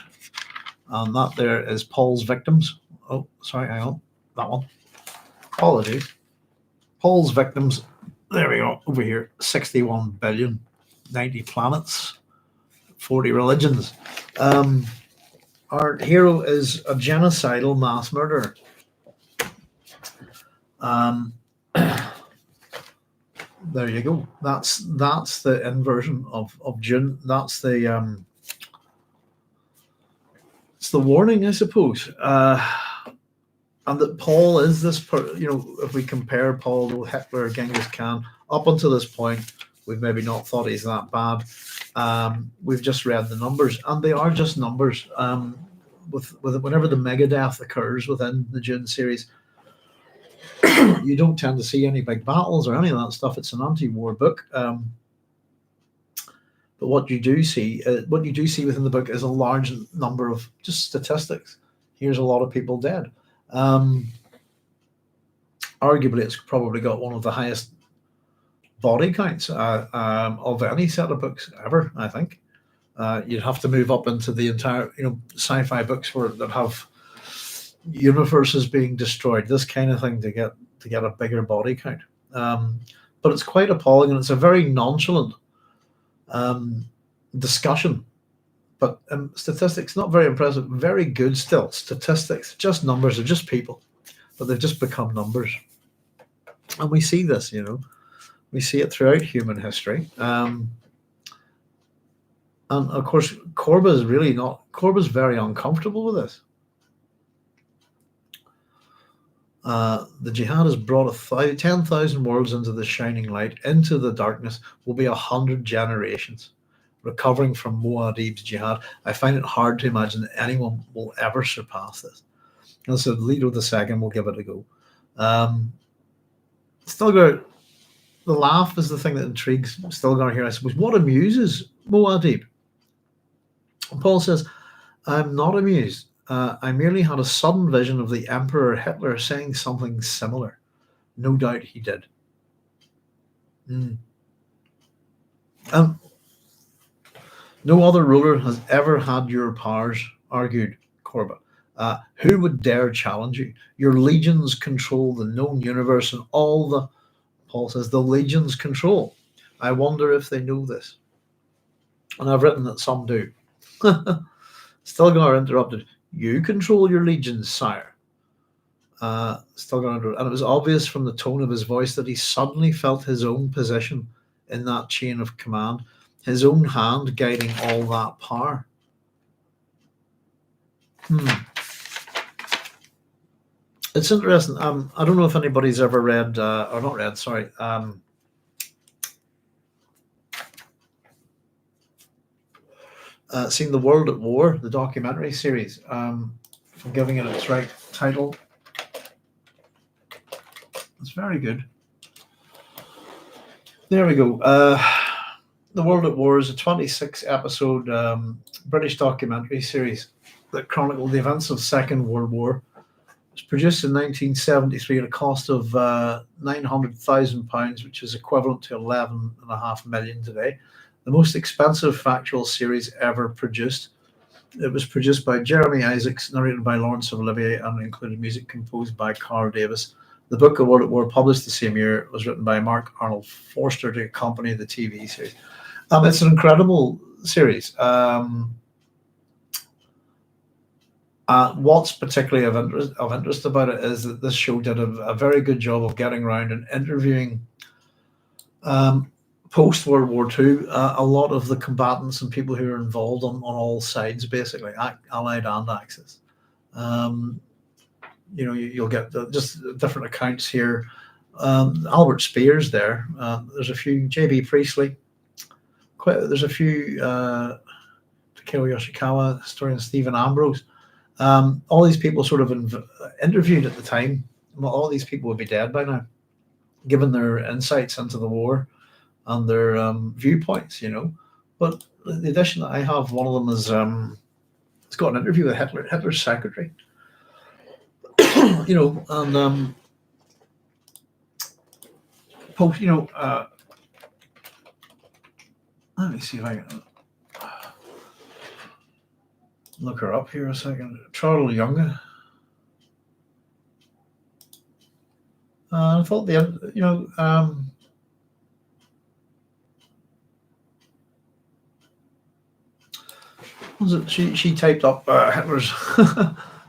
and that there is Paul's victims. Oh, sorry, hang on, that one. Apologies. Paul's victims. There we go. Over here, 61 billion, 90 planets, 40 religions. Our hero is a genocidal mass murderer. There you go. That's the inversion of Dune. That's the it's the warning, I suppose. And that Paul is this, if we compare Paul to Hitler, Genghis Khan, up until this point, we've maybe not thought he's that bad. We've just read the numbers, and they are just numbers. With whenever the megadeath occurs within the Dune series, you don't tend to see any big battles or any of that stuff. It's an anti-war book. But what you do see within the book is a large number of just statistics. Here's a lot of people dead. Arguably, it's probably got one of the highest body counts of any set of books ever, I think. You'd have to move up into the entire, sci-fi books that have universes being destroyed, this kind of thing, to get a bigger body count. But it's quite appalling, and it's a very nonchalant discussion. But statistics, not very impressive. Very good still. Statistics, just numbers, are just people. but they've just become numbers. And we see this, we see it throughout human history. And of course, Korba's very uncomfortable with this. The jihad has brought 10,000 worlds into the shining light. Into the darkness will be 100 generations. Recovering from Muad'Dib's jihad, I find it hard to imagine that anyone will ever surpass this. And so Leto II will give it a go. Stilgar, the laugh is the thing that intrigues Stilgar here, I suppose. What amuses Muad'Dib? Paul says, I'm not amused. I merely had a sudden vision of the Emperor Hitler saying something similar. No doubt he did. No other ruler has ever had your powers, argued Korba. Who would dare challenge you? Your legions control the known universe and Paul says, the legions control. I wonder if they know this. And I've written that some do. Stilgar interrupted. You control your legions, sire. Stilgar interrupted. And it was obvious from the tone of his voice that he suddenly felt his own position in that chain of command, his own hand guiding all that power. It's interesting. I don't know if anybody's ever read, or not read, sorry. Seen The World at War, the documentary series. If I'm giving it its right title. It's very good. There we go. The World at War is a 26-episode British documentary series that chronicled the events of Second World War. It was produced in 1973 at a cost of £900,000, which is equivalent to 11.5 million today. The most expensive factual series ever produced. It was produced by Jeremy Isaacs, narrated by Laurence Olivier, and included music composed by Carl Davis. The book, The World at War, published the same year, was written by Mark Arnold Forster to accompany the TV series. It's an incredible series. What's particularly of interest about it is that this show did a very good job of getting around and interviewing post-World War II a lot of the combatants and people who are involved on all sides, basically, Allied and Axis. You'll get just different accounts here. Albert Speer's there. There's a few, J.B. Priestley. There's a few, Takeo Yoshikawa, historian Stephen Ambrose. All these people sort of interviewed at the time. Well, all these people would be dead by now, given their insights into the war and their viewpoints, But the edition that I have, one of them is, it's got an interview with Hitler's secretary. And post, let me see if I can look her up here a second. Charles Younger. I thought was it she typed up Hitler's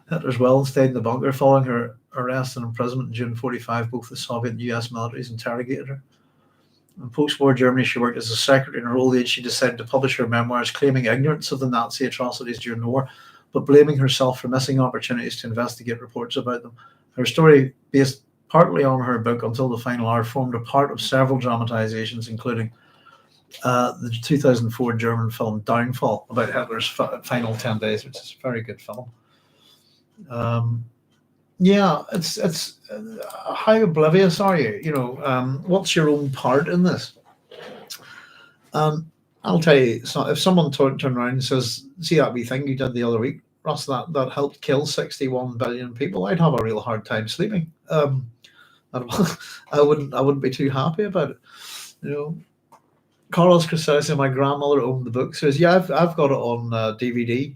Hitler's will and stayed in the bunker following her arrest and imprisonment in June 1945. Both the Soviet and US militaries interrogated her. In post-war Germany, she worked as a secretary. In her old age, she decided to publish her memoirs, claiming ignorance of the Nazi atrocities during the war, but blaming herself for missing opportunities to investigate reports about them. Her story, based partly on her book Until the Final Hour, formed a part of several dramatizations, including the 2004 German film Downfall about Hitler's final 10 days, which is a very good film. It's how oblivious are you? What's your own part in this? I'll tell you, if someone turned around and says, "See that wee thing you did the other week, Ross, that helped kill 61 billion people," I'd have a real hard time sleeping. I wouldn't be too happy about it. Carlos Cressy, my grandmother owned the book, says, "Yeah, I've got it on DVD."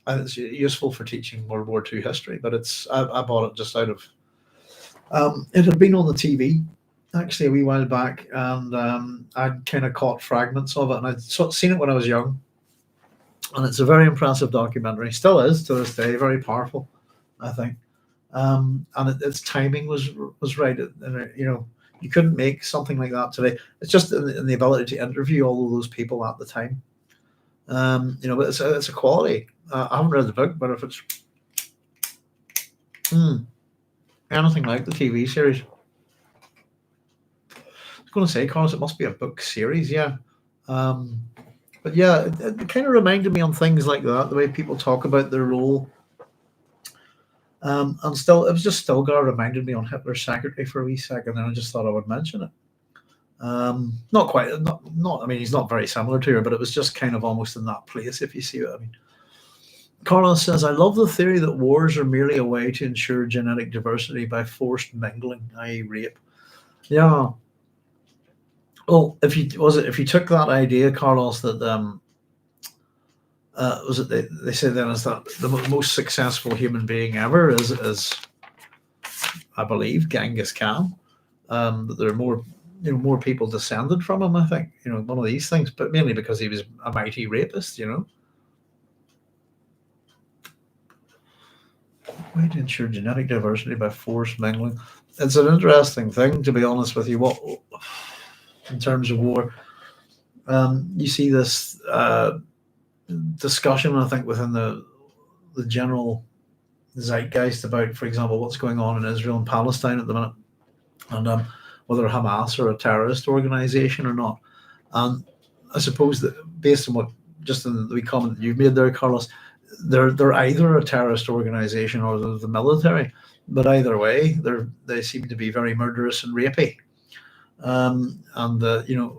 And it's useful for teaching World War II history, but I bought it just out of. It had been on the TV actually a wee while back, and I'd kind of caught fragments of it, and I'd seen it when I was young. And it's a very impressive documentary, still is to this day, very powerful, I think. and its timing was right. And you couldn't make something like that today. It's just in the ability to interview all of those people at the time. But it's a quality. I haven't read the book, but if it's anything like the TV series, I was going to say, Carlos, it must be a book series, yeah. But yeah, it kind of reminded me on things like that, the way people talk about their role. And still, it was just Stilgar reminded me on Hitler's secretary for a wee second, and I just thought I would mention it. Not quite, not. I mean, he's not very similar to her, but it was just kind of almost in that place, if you see what I mean. Carlos says, "I love the theory that wars are merely a way to ensure genetic diversity by forced mingling, i.e., rape." Yeah. Well, if you took that idea, Carlos, that was it they said then is that the most successful human being ever is I believe Genghis Khan. That there are more people descended from him. I think one of these things, but mainly because he was a mighty rapist. Way to ensure genetic diversity by forced mingling. It's an interesting thing, to be honest with you. What in terms of war, you see this discussion, I think, within the general zeitgeist about, for example, what's going on in Israel and Palestine at the minute, and whether Hamas are a terrorist organization or not. And I suppose that based on what just in the wee comment that you've made there, Carlos, they're either a terrorist organization or they're the military. But either way, they seem to be very murderous and rapey. And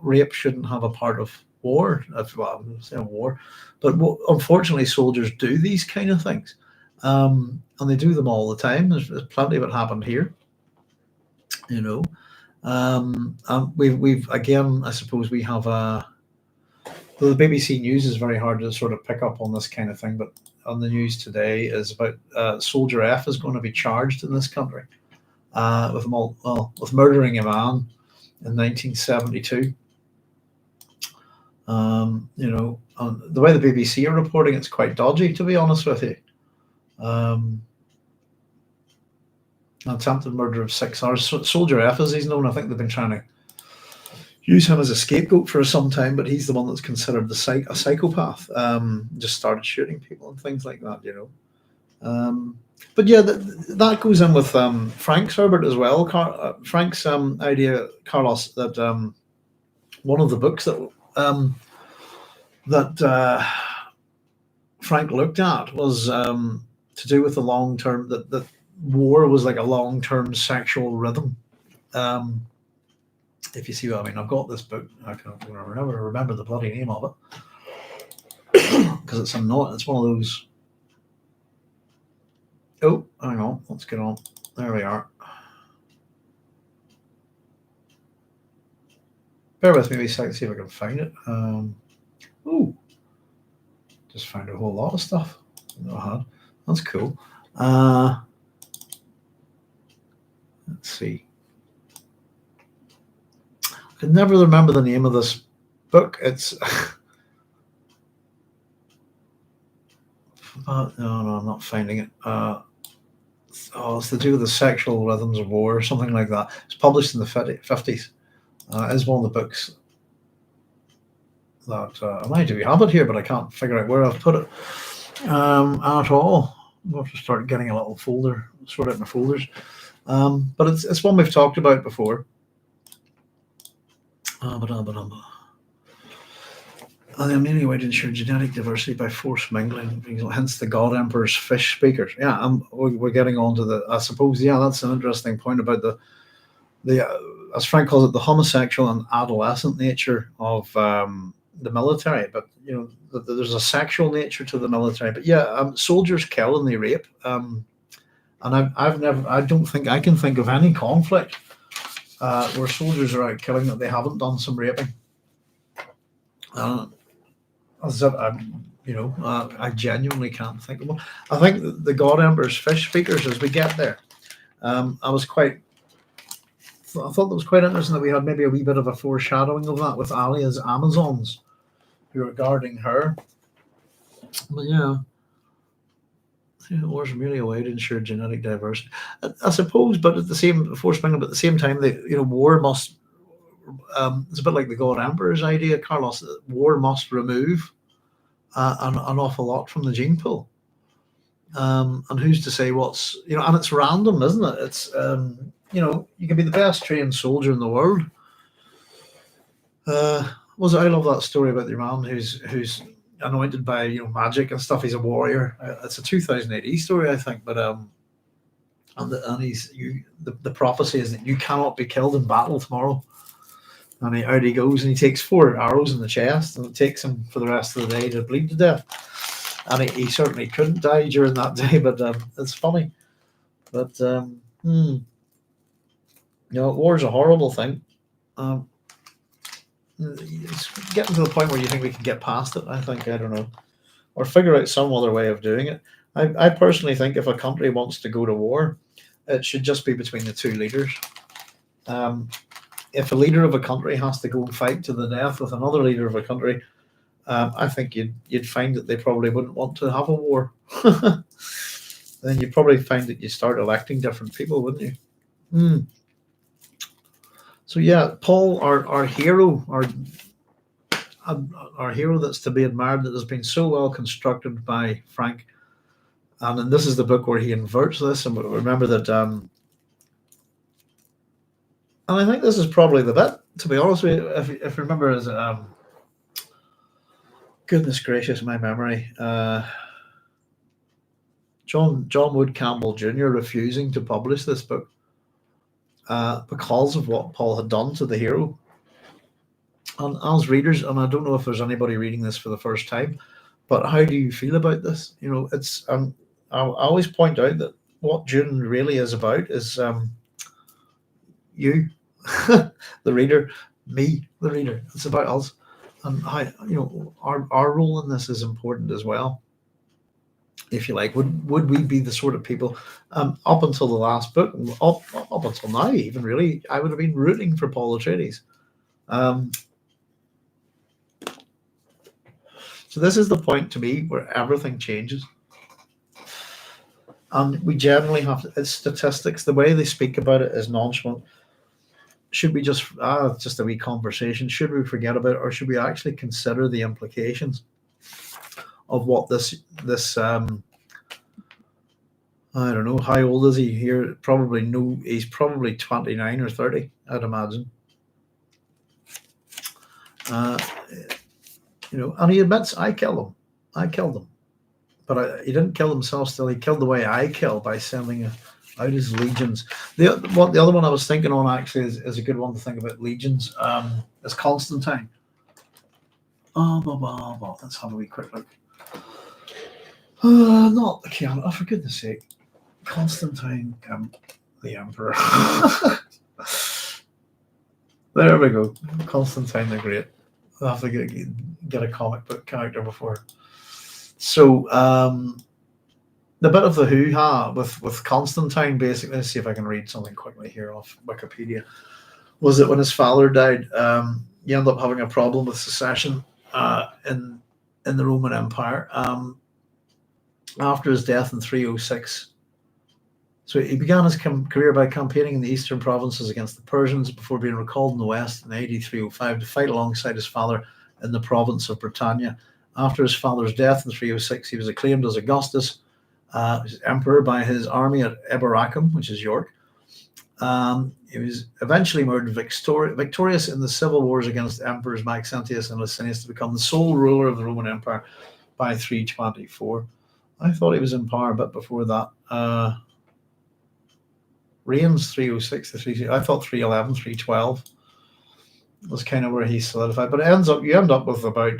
rape shouldn't have a part of war. Well, I'm saying war, but unfortunately, soldiers do these kind of things, and they do them all the time. There's plenty of it happened here. And we've again, I suppose we have the BBC News is very hard to sort of pick up on this kind of thing, but on the news today is about Soldier F is going to be charged in this country with murdering a man in 1972. The way the BBC are reporting, it's quite dodgy, to be honest with you. Attempted murder of 6 hours. Soldier F, as he's known, I think they've been trying to use him as a scapegoat for some time, but he's the one that's considered a psychopath. Just started shooting people and things like that, But yeah, that goes in with Frank's Herbert as well. Frank's idea, Carlos, that one of the books that Frank looked at was to do with the long-term, that war was like a long-term sexual rhythm. If you see what I mean, I've got this book. I can't remember the bloody name of it because it's one of those. Oh, hang on, let's get on. There we are. Bear with me a second, see if I can find it. Just found a whole lot of stuff. That's cool. Let's see. I can never remember the name of this book. It's no, I'm not finding it. It's to do with the sexual rhythms of war or something like that. It's published in the 50s. It's one of the books that I do have it here, but I can't figure out where I've put it at all. I'm going to start getting a little folder, sort out my folders. But it's one we've talked about before. And the only way to ensure genetic diversity by forced mingling, hence the God Emperor's fish speakers. Yeah, we're getting on to I suppose, yeah, that's an interesting point about the as Frank calls it, the homosexual and adolescent nature of the military. But there's a sexual nature to the military. But yeah, soldiers kill and they rape. And I don't think I can think of any conflict where soldiers are out killing that they haven't done some raping. I genuinely can't think of one. I think the God Emperor's fish speakers, as we get there, I thought that was quite interesting that we had maybe a wee bit of a foreshadowing of that with Alia's Amazons who are guarding her. But yeah, Wars are merely a way to ensure genetic diversity. I suppose, but at the same before springing, but at the same time, war must. It's a bit like the God Emperor's idea, Carlos. War must remove an awful lot from the gene pool. And who's to say what's and it's random, isn't it? It's you can be the best trained soldier in the world. I love that story about the man who's anointed by magic and stuff. He's a warrior. It's a 2000 AD story, I think, but the prophecy is that you cannot be killed in battle tomorrow. And out he goes, and he takes 4 arrows in the chest, and it takes him for the rest of the day to bleed to death. And he certainly couldn't die during that day, but it's funny. But war's a horrible thing. It's getting to the point where you think we can get past it. I don't know, or figure out some other way of doing it. I personally think if a country wants to go to war, it should just be between the 2 leaders. If a leader of a country has to go and fight to the death with another leader of a country, I think you'd find that they probably wouldn't want to have a war. Then you'd probably find that you start electing different people, wouldn't you? So yeah, Paul, our hero, our hero that's to be admired, that has been so well constructed by Frank, and this is the book where he inverts this. And remember that. And I think this is probably the bit, to be honest with you, if you remember, as goodness gracious, my memory. John Wood Campbell Jr. refusing to publish this book because of what Paul had done to the hero. And as readers, and I don't know if there's anybody reading this for the first time, but how do you feel about this? It's I always point out that what Dune really is about is you, the reader, me, the reader. It's about us, and how our role in this is important as well. If you like, would we be the sort of people up until the last book, up until now, even really, I would have been rooting for Paul Atreides. So this is the point to me where everything changes. And we generally have it's statistics. The way they speak about it is nonchalant. Should we just a wee conversation? Should we forget about it, or should we actually consider the implications of what this I don't know, how old is he here? He's probably 29 or 30, I'd imagine. And he admits, I killed him. But he didn't kill himself still. He killed the way I kill, by sending out his legions. The other one I was thinking on actually is a good one to think about legions. Is Constantine. Let's have a wee quick look. Not the Keanu. Oh, for goodness sake. Constantine, the Emperor. There we go. Constantine the Great. I'll have to get a comic book character before. So the bit of the hoo-ha with Constantine, basically, let's see if I can read something quickly here off Wikipedia, was that when his father died, he ended up having a problem with secession in the Roman Empire. After his death in 306, so he began his career by campaigning in the eastern provinces against the Persians before being recalled in the west in AD 305 to fight alongside his father in the province of Britannia. After his father's death in 306, he was acclaimed as Augustus, emperor, by his army at Eboracum, which is York. He was eventually made victorious in the civil wars against emperors Maxentius and Licinius to become the sole ruler of the Roman Empire by 324. I thought he was in power a bit before that. Reigns 306 to 3. I thought 311, 312 was kind of where he solidified. But you end up with about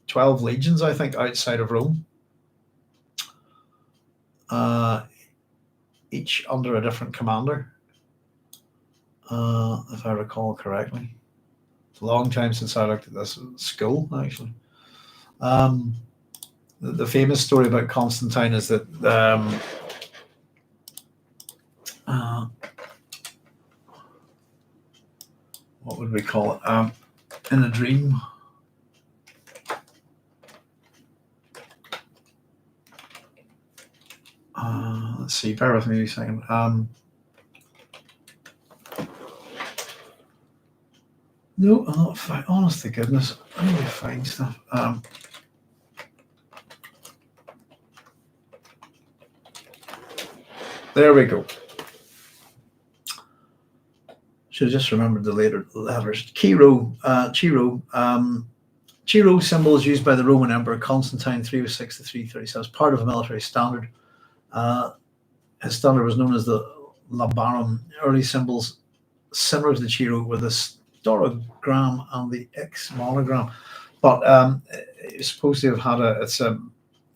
12 legions, I think, outside of Rome, each under a different commander, if I recall correctly. It's a long time since I looked at this at school, actually. The famous story about Constantine is that what would we call it? In a dream. see. Bear with me a second. No, I'm not fine. Honest to goodness, I need to find stuff. There we go. Should have just remembered the later letters. Chiro. Chiro symbol is used by the Roman Emperor Constantine 306 to 337 as part of a military standard. His standard was known as the Labarum. Early symbols similar to the Chiro were the Storogram and the X monogram, but it's supposed to have had it's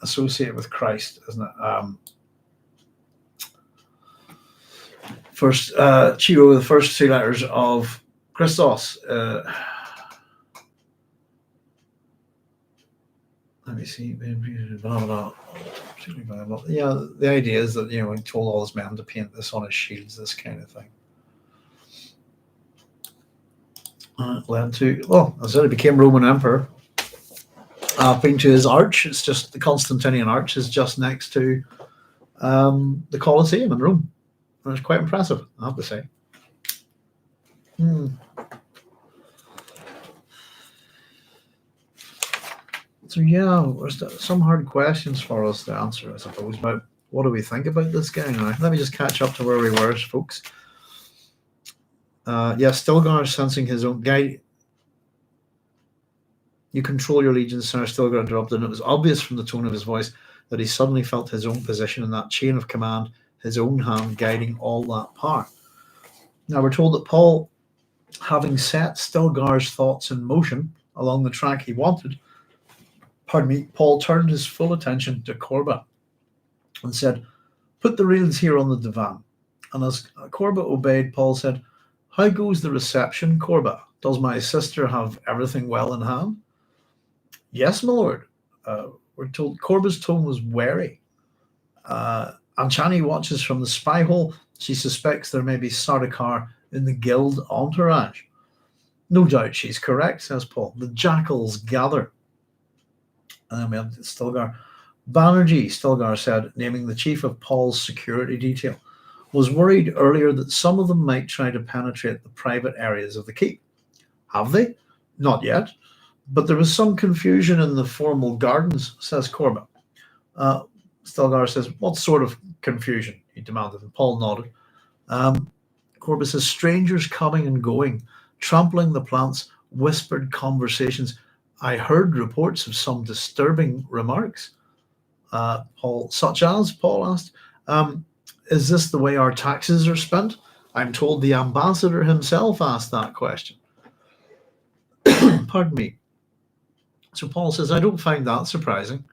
associated with Christ, isn't it? First Chiro, the first two letters of Christos. Let me see. Blah, blah, blah. Yeah, the idea is that, he told all his men to paint this on his shields, this kind of thing. Led to, as I said, he became Roman Emperor. I've been to his arch. It's just the Constantinian arch is just next to the Colosseum in Rome. And it's quite impressive, I have to say. So there's some hard questions for us to answer, I suppose, about what do we think about this guy now. Let me just catch up to where we were, folks. Stilgar sensing his own guy. You control your legions, Sir. Stilgar interrupted, and it was obvious from the tone of his voice that he suddenly felt his own position in that chain of command, his own hand guiding all that power. Now we're told that Paul, having set Stilgar's thoughts in motion along the track he wanted, Paul turned his full attention to Korba and said, "Put the reins here on the divan." And as Korba obeyed, Paul said, "How goes the reception, Korba? Does my sister have everything well in hand?" "Yes, my lord." We're told Korba's tone was wary. Anchani watches from the spy hole. She suspects there may be Sardaukar in the guild entourage. "No doubt she's correct," says Paul. "The jackals gather." And then we have Stilgar. "Banerjee," Stilgar said, naming the chief of Paul's security detail, "was worried earlier that some of them might try to penetrate the private areas of the keep." "Have they?" "Not yet, but there was some confusion in the formal gardens," says Korba. Stilgar says, "What sort of confusion?" he demanded, and Paul nodded. Korba says, "Strangers coming and going, trampling the plants, whispered conversations. I heard reports of some disturbing remarks." Such as, Paul asked, "Is this the way our taxes are spent? I'm told the ambassador himself asked that question." Pardon me. So Paul says, "I don't find that surprising.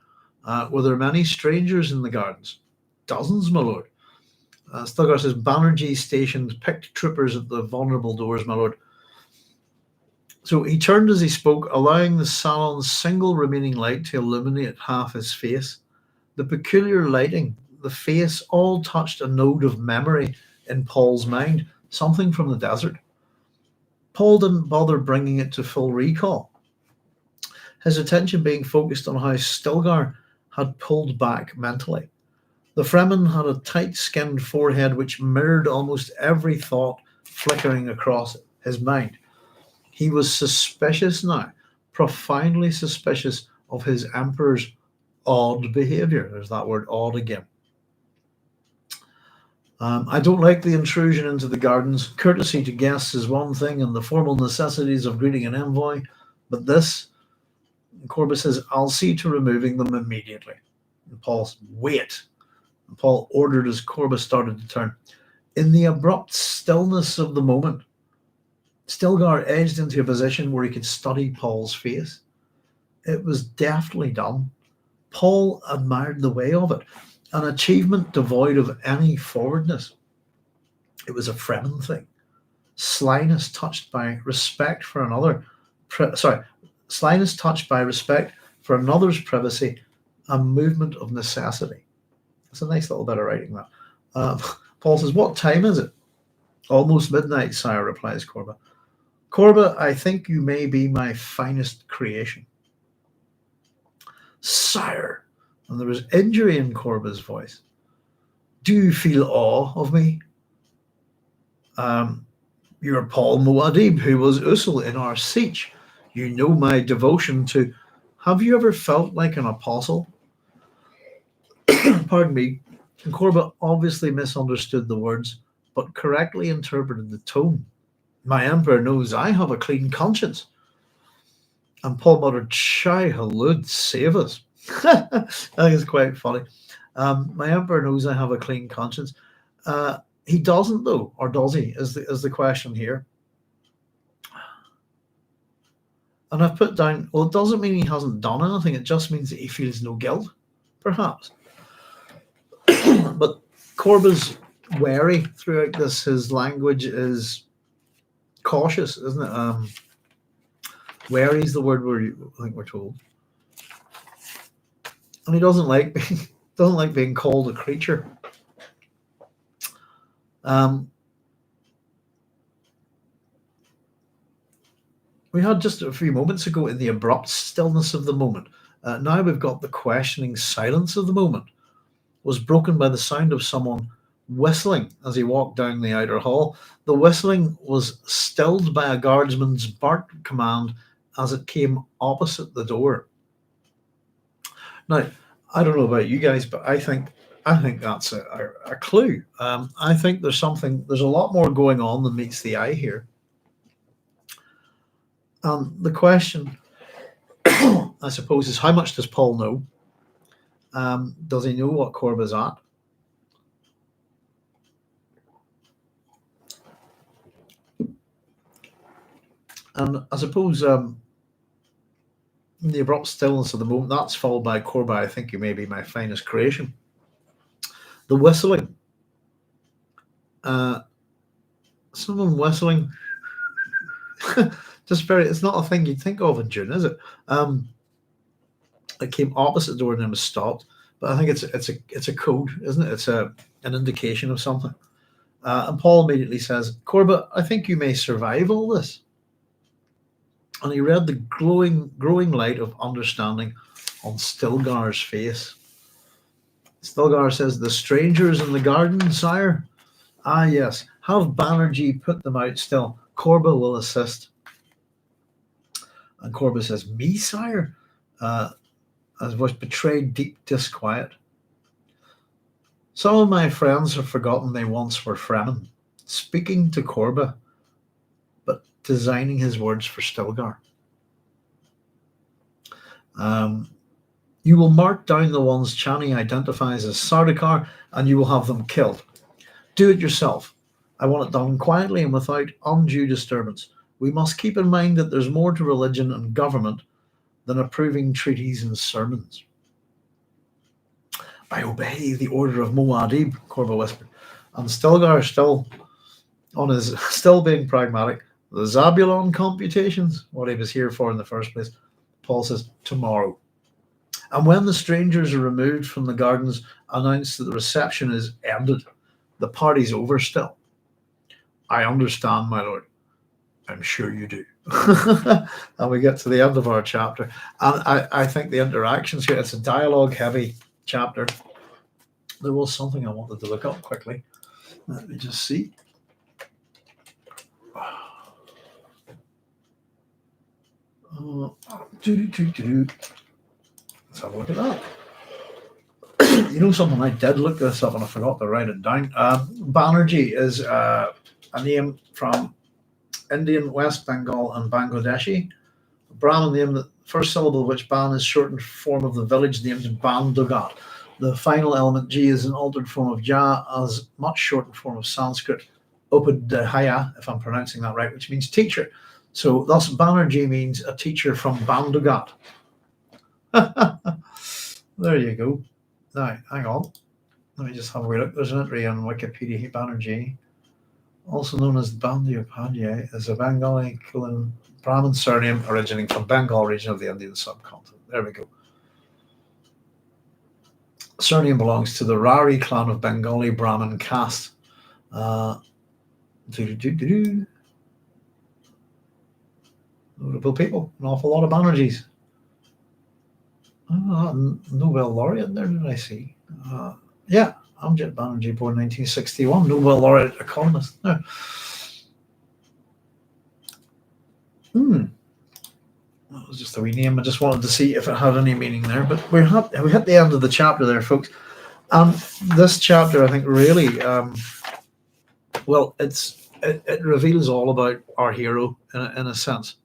Were there many strangers in the gardens?" "Dozens, my lord." Stilgar says, "Banerjee stationed picked troopers at the vulnerable doors, my lord." So he turned as he spoke, allowing the salon's single remaining light to illuminate half his face. The peculiar lighting, the face, all touched a node of memory in Paul's mind, something from the desert. Paul didn't bother bringing it to full recall, his attention being focused on how Stilgar had pulled back mentally. The Fremen had a tight-skinned forehead which mirrored almost every thought flickering across his mind. He was suspicious now, profoundly suspicious of his emperor's odd behavior. There's that word, odd, again. "I don't like the intrusion into the gardens. Courtesy to guests is one thing, and the formal necessities of greeting an envoy. But this," Korba says, "I'll see to removing them immediately." And Paul says, "Wait." And Paul ordered as Korba started to turn. In the abrupt stillness of the moment, Stilgar edged into a position where he could study Paul's face. It was deftly done. Paul admired the way of it, an achievement devoid of any forwardness. It was a Fremen thing. Slyness touched by respect for slyness touched by respect for another's privacy, a movement of necessity. It's a nice little bit of writing, that. Paul says, "What time is it?" "Almost midnight, sire," replies Korba. "Korba, I think you may be my finest creation." "Sire," and there was injury in Korba's voice. Do you feel awe of me? You're Paul Muad'Dib, who was Usul in our siege. You know my devotion to. Have you ever felt like an apostle? Pardon me. Korba obviously misunderstood the words, but correctly interpreted the tone. My emperor knows I have a clean conscience. And Paul muttered, Shai Halud, save us. I think it's quite funny. My emperor knows I have a clean conscience. He doesn't, though, or does he? Is the question here. And I've put down, well, it doesn't mean he hasn't done anything. It just means that he feels no guilt, perhaps. But Korba's wary throughout this. His language is cautious, isn't it? Wary is the word I think we're told. And he doesn't like being called a creature. We had just a few moments ago in the abrupt stillness of the moment. Now we've got the questioning silence of the moment, was broken by the sound of someone whistling as he walked down the outer hall. The whistling was stilled by a guardsman's barked command as it came opposite the door. Now, I don't know about you guys, but I think that's a clue. I think there's a lot more going on than meets the eye here. The question, I suppose, is how much does Paul know? Does he know what Korba's at? And I suppose in the abrupt stillness of the moment, that's followed by Korba, I think you may be my finest creation. The whistling. Someone whistling. It's not a thing you'd think of in Dune, is it? It came opposite the door and then was stopped. But I think it's a code, isn't it? It's an indication of something. And Paul immediately says, Korba, I think you may survive all this. And he read the growing light of understanding on Stilgar's face. Stilgar says, the strangers in the garden, sire? Ah, yes. Have Banerjee put them out still. Korba will assist. And Korba says, me, sire? As voice betrayed deep disquiet. Some of my friends have forgotten they once were Fremen, speaking to Korba, but designing his words for Stilgar. You will mark down the ones Chani identifies as Sardaukar, and you will have them killed. Do it yourself. I want it done quietly and without undue disturbance. We must keep in mind that there's more to religion and government than approving treaties and sermons. I obey the order of Muad'Dib, Korba whispered. And Stilgar still being pragmatic. The Zabulon computations, what he was here for in the first place. Paul says, tomorrow. And when the strangers are removed from the gardens, announce that the reception is ended. The party's over still. I understand, my lord. I'm sure you do. And we get to the end of our chapter. And I think the interactions here, it's a dialogue-heavy chapter. There was something I wanted to look up quickly. Let me just see. Let's have a look at that. You know something, I did look this up and I forgot to write it down. Banerjee is a name from Indian, West Bengal and Bangladeshi. A Brahmin name, the first syllable of which Ban is shortened form of the village named Bandugat. The final element G is an altered form of Ja, as much shortened form of Sanskrit Upadhyaya, if I'm pronouncing that right, which means teacher. So thus Banerjee means a teacher from Bandugat. There you go. Now, hang on. Let me just have a wee look. There's an entry on Wikipedia. Banerjee, also known as Bandyopadhyay, is a Bengali Kulan Brahmin surname originating from Bengal region of the Indian subcontinent. There we go. Surname belongs to the Rari clan of Bengali Brahmin caste. Notable people, an awful lot of Banerjees. Nobel laureate there, did I see? Yeah, Amjad Banerjee, born 1961, Nobel laureate economist. Now, that was just a wee name. I just wanted to see if it had any meaning there. But we hit the end of the chapter there, folks. This chapter, I think, really, well, it reveals all about our hero in a sense.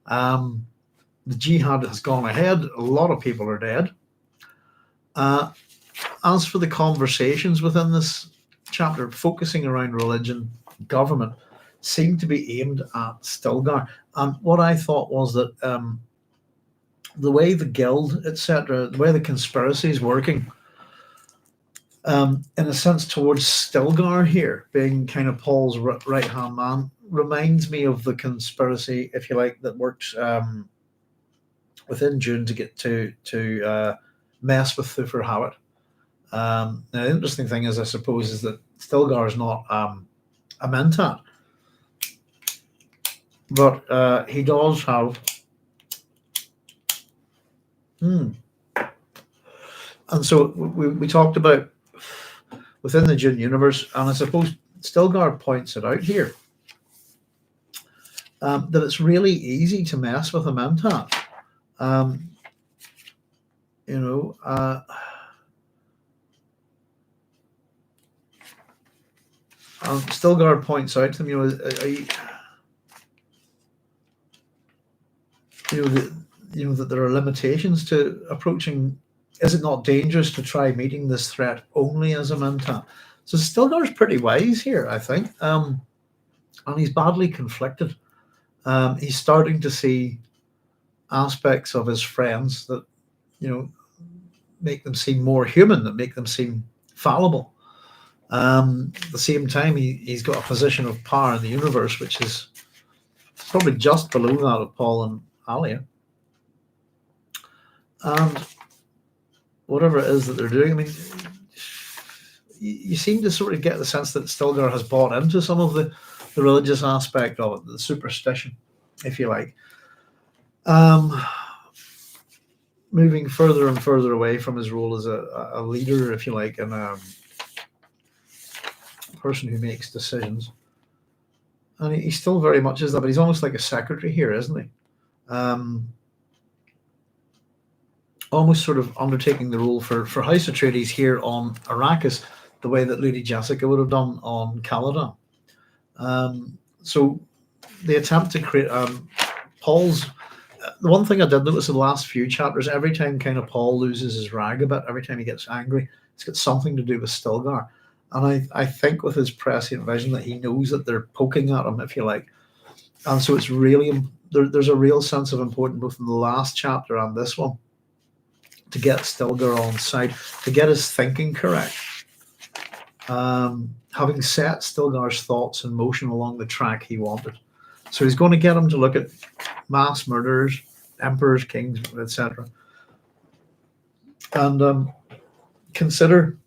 The jihad has gone ahead. A lot of people are dead. As for the conversations within this chapter, focusing around religion, government, seemed to be aimed at Stilgar. And what I thought was that the way the guild, etc., the way the conspiracy is working, in a sense, towards Stilgar here, being kind of Paul's right-hand man, reminds me of the conspiracy, if you like, that works within Dune to get to mess with Thufir Hawat. Now, the interesting thing is, I suppose, is that Stilgar is not a mentat, but he does have. And so we talked about within the Dune universe, and I suppose Stilgar points it out here, that it's really easy to mess with a mentat. Stilgar points out to them, that there are limitations to approaching. Is it not dangerous to try meeting this threat only as a mentat? So Stilgar's pretty wise here, I think, and he's badly conflicted. He's starting to see aspects of his friends that, make them seem more human, that make them seem fallible. At the same time, he's got a position of power in the universe, which is probably just below that of Paul and Alia. And whatever it is that they're doing, I mean, you seem to sort of get the sense that Stilgar has bought into some of the religious aspect of it, the superstition, if you like. Moving further and further away from his role as a leader, if you like, and a person who makes decisions. And he still very much is that, but he's almost like a secretary here, isn't he? Almost sort of undertaking the role for House Atreides here on Arrakis, the way that Lady Jessica would have done on Caladan. So the attempt to create Paul's. The one thing I did notice in the last few chapters, every time kind of Paul loses his rag a bit, every time he gets angry, it's got something to do with Stilgar. And I think with his prescient vision that he knows that they're poking at him, if you like. And so it's really, there's a real sense of importance both in the last chapter and this one to get Stilgar on side, to get his thinking correct. Having set Stilgar's thoughts in motion along the track he wanted. So he's going to get him to look at mass murderers, emperors, kings, etc. And consider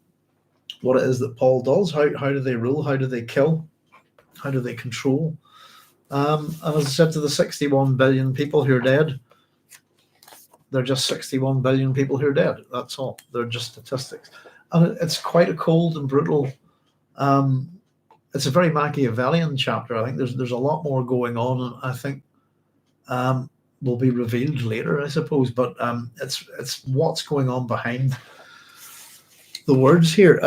what it is that Paul does. How do they rule? How do they kill? How do they control? And as I said, to the 61 billion people who are dead, they're just 61 billion people who are dead. That's all. They're just statistics. And it's quite a cold and brutal. It's a very Machiavellian chapter. I think there's a lot more going on, and I think will be revealed later, I suppose. But it's what's going on behind the words here.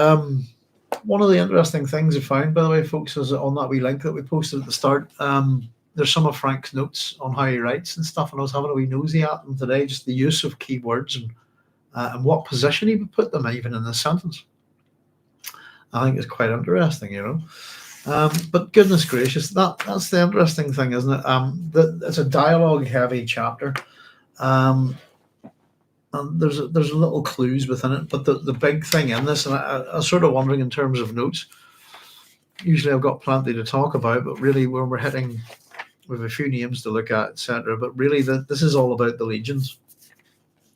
One of the interesting things I found, by the way, folks, is on that wee link that we posted at the start. There's some of Frank's notes on how he writes and stuff, and I was having a wee nosy at them today, just the use of keywords and what position he would put them even in this sentence. I think it's quite interesting, But goodness gracious, that's the interesting thing, isn't it? It's a dialogue-heavy chapter, and there's little clues within it. But the big thing in this, and I was sort of wondering in terms of notes. Usually, I've got plenty to talk about, but really, when we're hitting with a few names to look at, etc. But really, this is all about the legions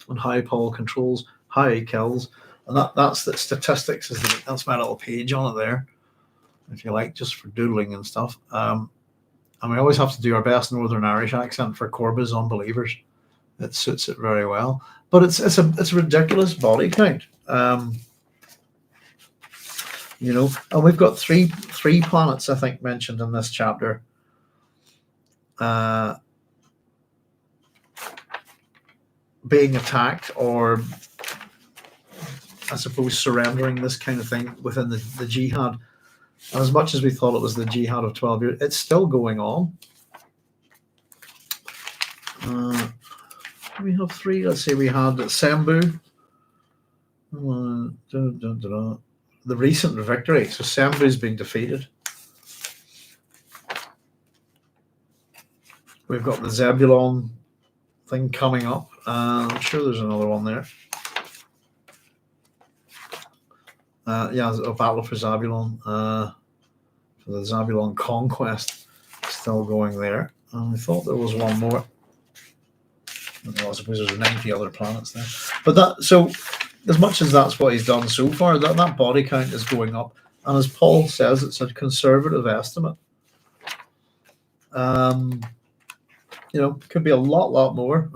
and how Paul controls, how he kills, and that's the statistics. That's my little page on it there, if you like, just for doodling and stuff. And we always have to do our best Northern Irish accent for Korba's unbelievers. It suits it very well. But it's a ridiculous body count. And we've got three planets, I think, mentioned in this chapter. Being attacked, or I suppose surrendering, this kind of thing within the jihad. And as much as we thought it was the jihad of 12 years, it's still going on. We have three. Let's see, we had Sembu. The recent victory. So Sembu's been defeated. We've got the Zebulon thing coming up. I'm sure there's another one there. A battle for Zebulon. For the Zebulon conquest, still going there. I thought there was one more. Well, I suppose there's 90 other planets there. But so as much as that's what he's done so far, that body count is going up. And as Paul says, it's a conservative estimate. Could be a lot more.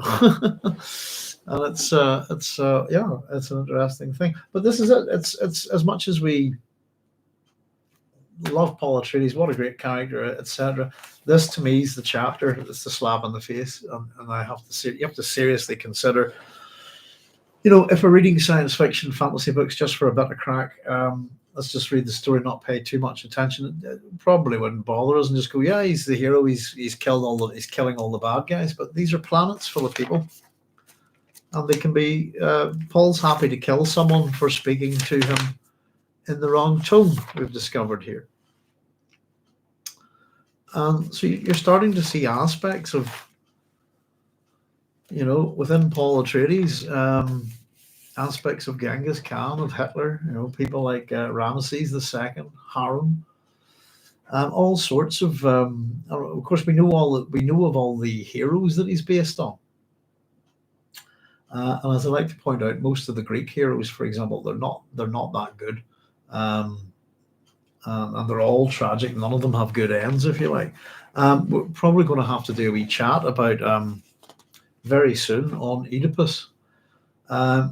And it's an interesting thing. But this is it. It's as much as we love Paul Atreides, what a great character, etc. This to me is the chapter. It's the slap in the face, and you have to seriously consider. If we're reading science fiction, fantasy books just for a bit of crack, let's just read the story, not pay too much attention. It probably wouldn't bother us, and just go, yeah, he's the hero. He's killing all the bad guys. But these are planets full of people, and they can be. Paul's happy to kill someone for speaking to him in the wrong tone, we've discovered here. So you're starting to see aspects of, within Paul Atreides, aspects of Genghis Khan, of Hitler, people like Ramesses II, Harem, all sorts of. Of course, we know of all the heroes that he's based on. And as I like to point out, most of the Greek heroes, for example, they're not that good. And they're all tragic. None of them have good ends, if you like. We're probably going to have to do a wee chat about very soon on Oedipus,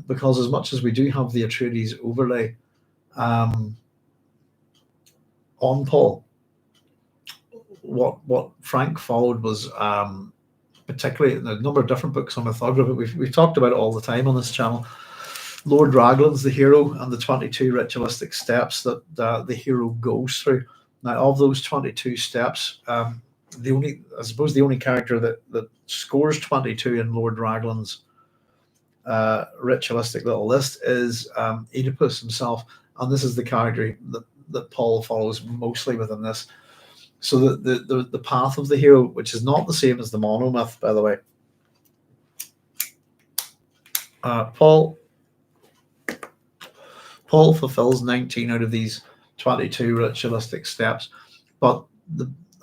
because as much as we do have the Atreides overlay on Paul, what Frank followed was particularly in a number of different books on mythography. We've talked about it all the time on this channel. Lord Raglan's the hero, and the 22 ritualistic steps that the hero goes through. Now, of those 22 steps, the only character that scores 22 in Lord Raglan's ritualistic little list is Oedipus himself, and this is the character that Paul follows mostly within this. So the path of the hero, which is not the same as the monomyth, by the way. Paul fulfills 19 out of these 22 ritualistic steps, but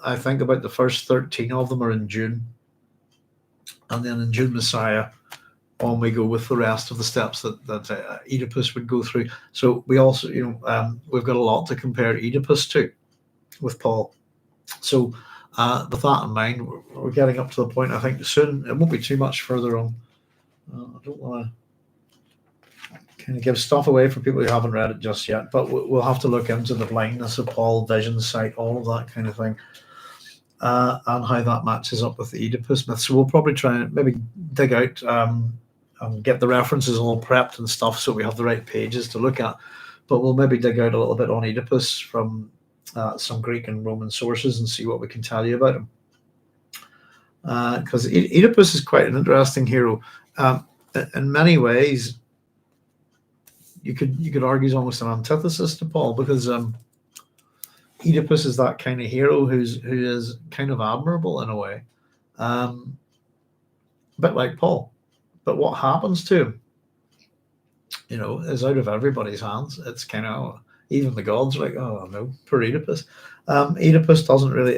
I think about the first 13 of them are in Dune, and then in Dune Messiah, on we go with the rest of the steps that Oedipus would go through. So we also, we've got a lot to compare Oedipus to with Paul. So with that in mind, we're getting up to the point, I think soon, it won't be too much further on. I don't want to kind of give stuff away for people who haven't read it just yet, but we'll have to look into the blindness of Paul, vision, sight, all of that kind of thing, and how that matches up with the Oedipus myth. So we'll probably try and maybe dig out and get the references all prepped and stuff so we have the right pages to look at, but we'll maybe dig out a little bit on Oedipus from some Greek and Roman sources and see what we can tell you about him, because Oedipus is quite an interesting hero. In many ways, you could argue he's almost an antithesis to Paul, because Oedipus is that kind of hero who is kind of admirable in a way, a bit like Paul. But what happens to him, is out of everybody's hands. It's kind of, even the gods are like, oh no, poor Oedipus. Oedipus doesn't really.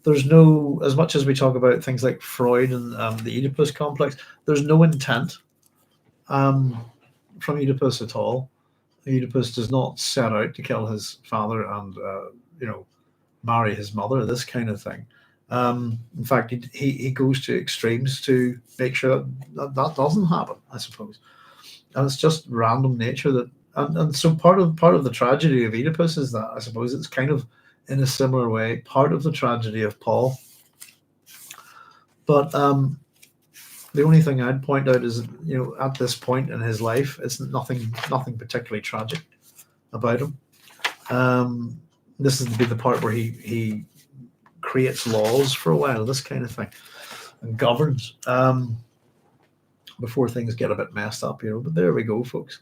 There's no, as much as we talk about things like Freud and the Oedipus complex, there's no intent from Oedipus at all. Oedipus does not set out to kill his father and marry his mother, this kind of thing. In fact, he goes to extremes to make sure that doesn't happen, I suppose. And it's just random nature that And so part of the tragedy of Oedipus is that I suppose it's kind of in a similar way part of the tragedy of Paul. But the only thing I'd point out is, at this point in his life, it's nothing particularly tragic about him. This is to be the part where he creates laws for a while, this kind of thing, and governs before things get a bit messed up, But there we go, folks.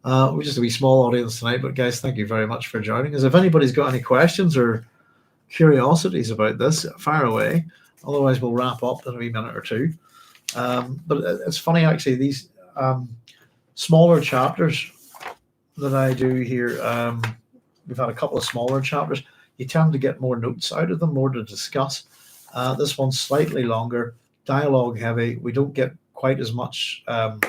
We're just a wee small audience tonight, but guys, thank you very much for joining us. If anybody's got any questions or curiosities about this, fire away. Otherwise, we'll wrap up in a wee minute or two. But it's funny, actually, these smaller chapters that I do here, we've had a couple of smaller chapters. You tend to get more notes out of them, more to discuss. This one's slightly longer, dialogue heavy. We don't get quite as much, all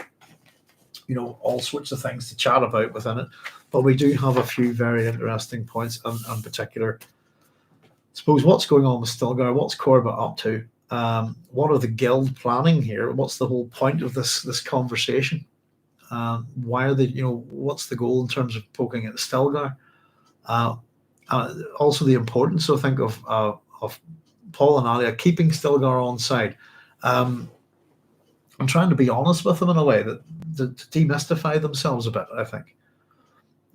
sorts of things to chat about within it. But we do have a few very interesting points, in particular. I suppose what's going on with Stilgar? What's Korba up to? What are the guild planning here? What's the whole point of this conversation? Why are they? What's the goal in terms of poking at Stilgar? Also, the importance, I think, of Paul and Alia keeping Stilgar on side. I'm trying to be honest with them in a way that to demystify themselves a bit. I think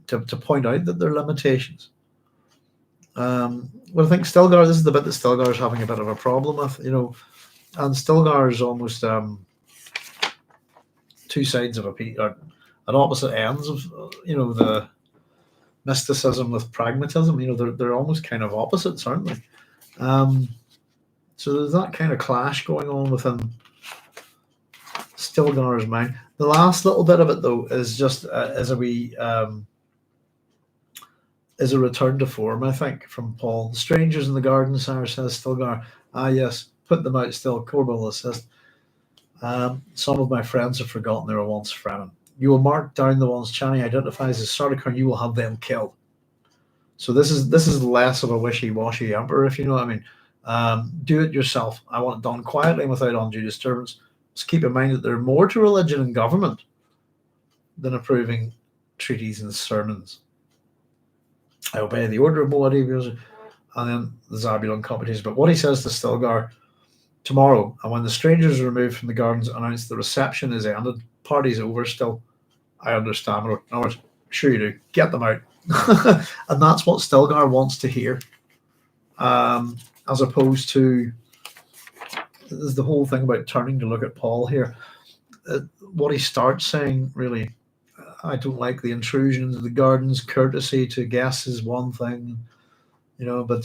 to point out that there are limitations. Well, I think Stilgar, this is the bit that Stilgar is having a bit of a problem with, and Stilgar is almost two sides of at opposite ends of, the mysticism with pragmatism. They're almost kind of opposites, aren't they? So there's that kind of clash going on within Stilgar's mind. The last little bit of it, though, is just as a wee. Is a return to form, I think, from Paul. Strangers in the garden, sire, says Stilgar. Ah, yes, put them out still. Korba will assist. Some of my friends have forgotten they were once friends. You will mark down the ones Chani identifies as Sardaukar, and you will have them killed. So this is less of a wishy-washy emperor, if you know what I mean. Do it yourself. I want it done quietly and without undue disturbance. Just keep in mind that there are more to religion and government than approving treaties and sermons. I obey the order of Muad'Dib, and then the Zabulon competition. But what he says to Stilgar, tomorrow, and when the strangers are removed from the gardens, announce the reception is ended. Party's over still. I understand. In other words, sure you do. Get them out. And that's what Stilgar wants to hear. As opposed to, there's the whole thing about turning to look at Paul here. What he starts saying, really, I don't like the intrusion into the gardens. Courtesy to guests is one thing, but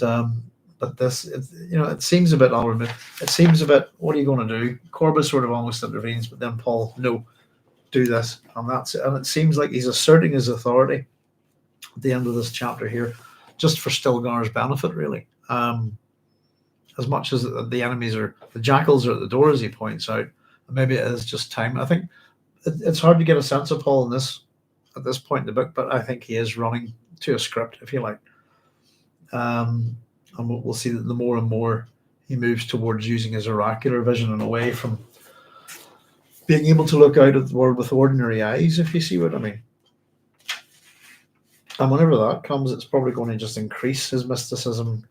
this, it seems a bit unremitted. It seems a bit, what are you going to do? Korba sort of almost intervenes, but then Paul, no, do this, and that's it. And it seems like he's asserting his authority at the end of this chapter here, just for Stilgar's benefit, really. As much as the enemies the jackals are at the door, as he points out, maybe it is just time. I think it's hard to get a sense of Paul at this point in the book, but I think he is running to a script, if you like. And we'll see that the more and more he moves towards using his oracular vision and away from being able to look out at the world with ordinary eyes, if you see what I mean. And whenever that comes, it's probably going to just increase his mysticism.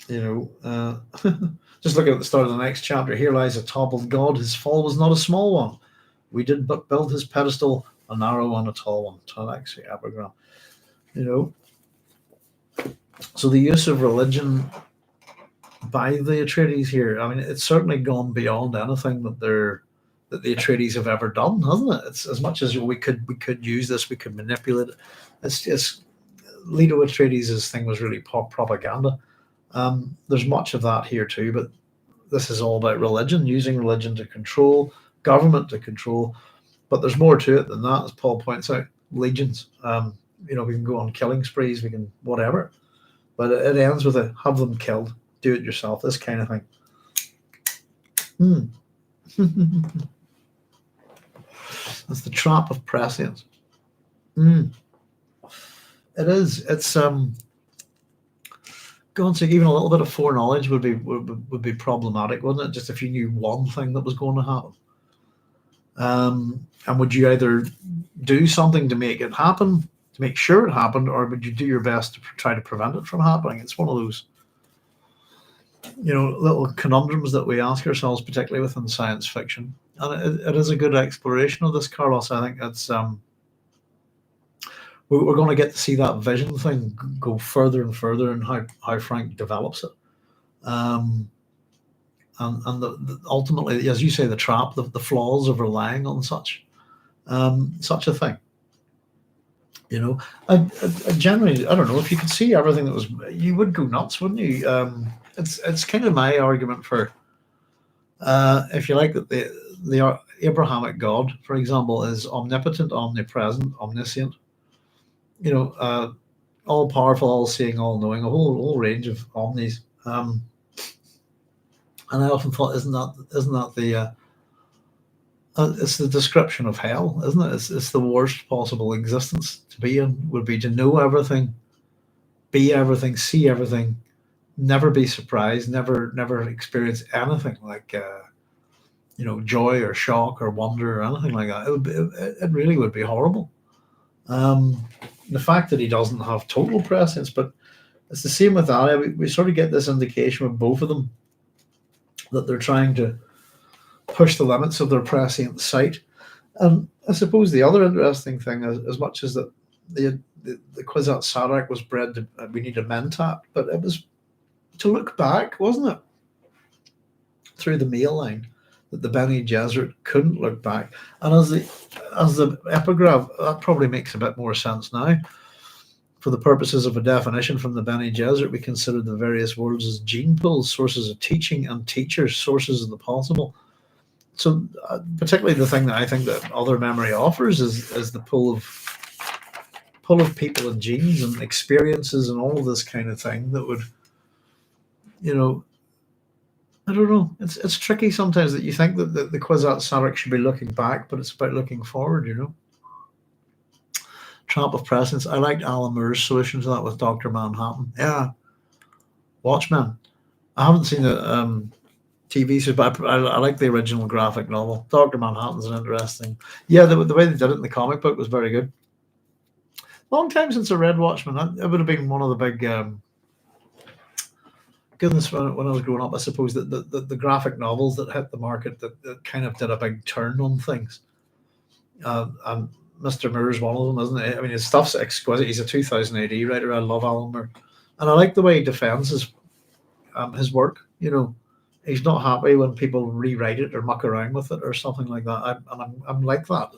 Just looking at the start of the next chapter, here lies a toppled god. His fall was not a small one. We did but build his pedestal, a narrow one, a tall one. Actually, epigram. So the use of religion by the Atreides here, I mean, it's certainly gone beyond anything that the Atreides have ever done, hasn't it? It's as much as we could use this, we could manipulate it. It's Leto Atreides' thing was really propaganda. There's much of that here too, but this is all about religion, using religion to control, government to control. But there's more to it than that, as Paul points out. Legions. We can go on killing sprees, we can whatever. But it ends with have them killed, do it yourself, this kind of thing. That's the trap of prescience. It is. It's going to even a little bit of foreknowledge would be problematic, wouldn't it? Just if you knew one thing that was going to happen. And would you either do something to make it happen, to make sure it happened, or would you do your best to try to prevent it from happening? It's one of those, little conundrums that we ask ourselves, particularly within science fiction. And it is a good exploration of this, Carlos. I think it's we're going to get to see that vision thing go further and further, and how Frank develops it. And ultimately, as you say, the trap, the flaws of relying on such a thing. I generally, I don't know, if you could see everything that was, you would go nuts, wouldn't you? It's kind of my argument for, if you like, that the Abrahamic God, for example, is omnipotent, omnipresent, omniscient. All powerful, all seeing, all knowing, a whole range of omnis. And I often thought, isn't that the it's the description of hell, isn't it? It's the worst possible existence to be in, would be to know everything, be everything, see everything, never be surprised, never experience anything like joy or shock or wonder or anything like that. It really would be horrible. The fact that he doesn't have total prescience, but it's the same with Alia. We sort of get this indication with both of them that they're trying to push the limits of their prescient sight. And I suppose the other interesting thing, as much as that the Kwisatz Haderach was bred to, we need a mentat, but it was to look back, wasn't it? Through the male line, that the Bene Gesserit couldn't look back. And as the epigraph, that probably makes a bit more sense now. For the purposes of a definition from the Bene Gesserit, we consider the various worlds as gene pools, sources of teaching, and teachers, sources of the possible. So, particularly the thing that I think that other memory offers is the pull of people and genes and experiences and all of this kind of thing that would, I don't know. It's tricky sometimes that you think that the Kwisatz Haderach should be looking back, but it's about looking forward. Trap of prescience. I liked Alan Moore's solution to that with Dr. Manhattan. Yeah. Watchmen. I haven't seen the TV series, but I like the original graphic novel. Dr. Manhattan's an interesting. Yeah, the way they did it in the comic book was very good. Long time since I read Watchmen. It would have been one of the big. Goodness, when I was growing up, I suppose that the graphic novels that hit the market that kind of did a big turn on things. And Mr. Moore's one of them, isn't it? I mean, his stuff's exquisite. He's a 2000 AD writer. I love Alan Moore, and I like the way he defends his work. He's not happy when people rewrite it or muck around with it or something like that. I'm like that.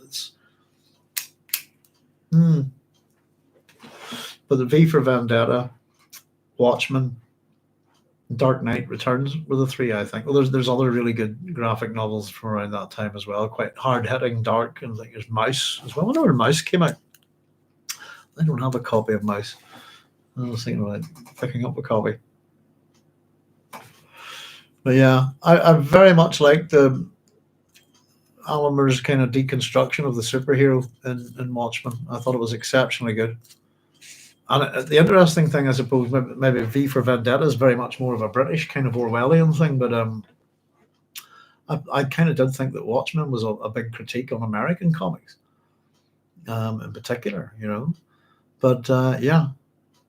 But the V for Vendetta, Watchmen, Dark Knight Returns were the three, I think. Well, there's other really good graphic novels from around that time as well, quite hard-hitting, dark, and I think there's Mouse as well. I wonder when Mouse came out. I don't have a copy of Mouse. I was thinking about picking up a copy. But yeah, I very much liked the Alan Moore's kind of deconstruction of the superhero in Watchmen. I thought it was exceptionally good. And the interesting thing, I suppose, maybe V for Vendetta is very much more of a British kind of Orwellian thing, but I kind of did think that Watchmen was a big critique on American comics, in particular, But yeah,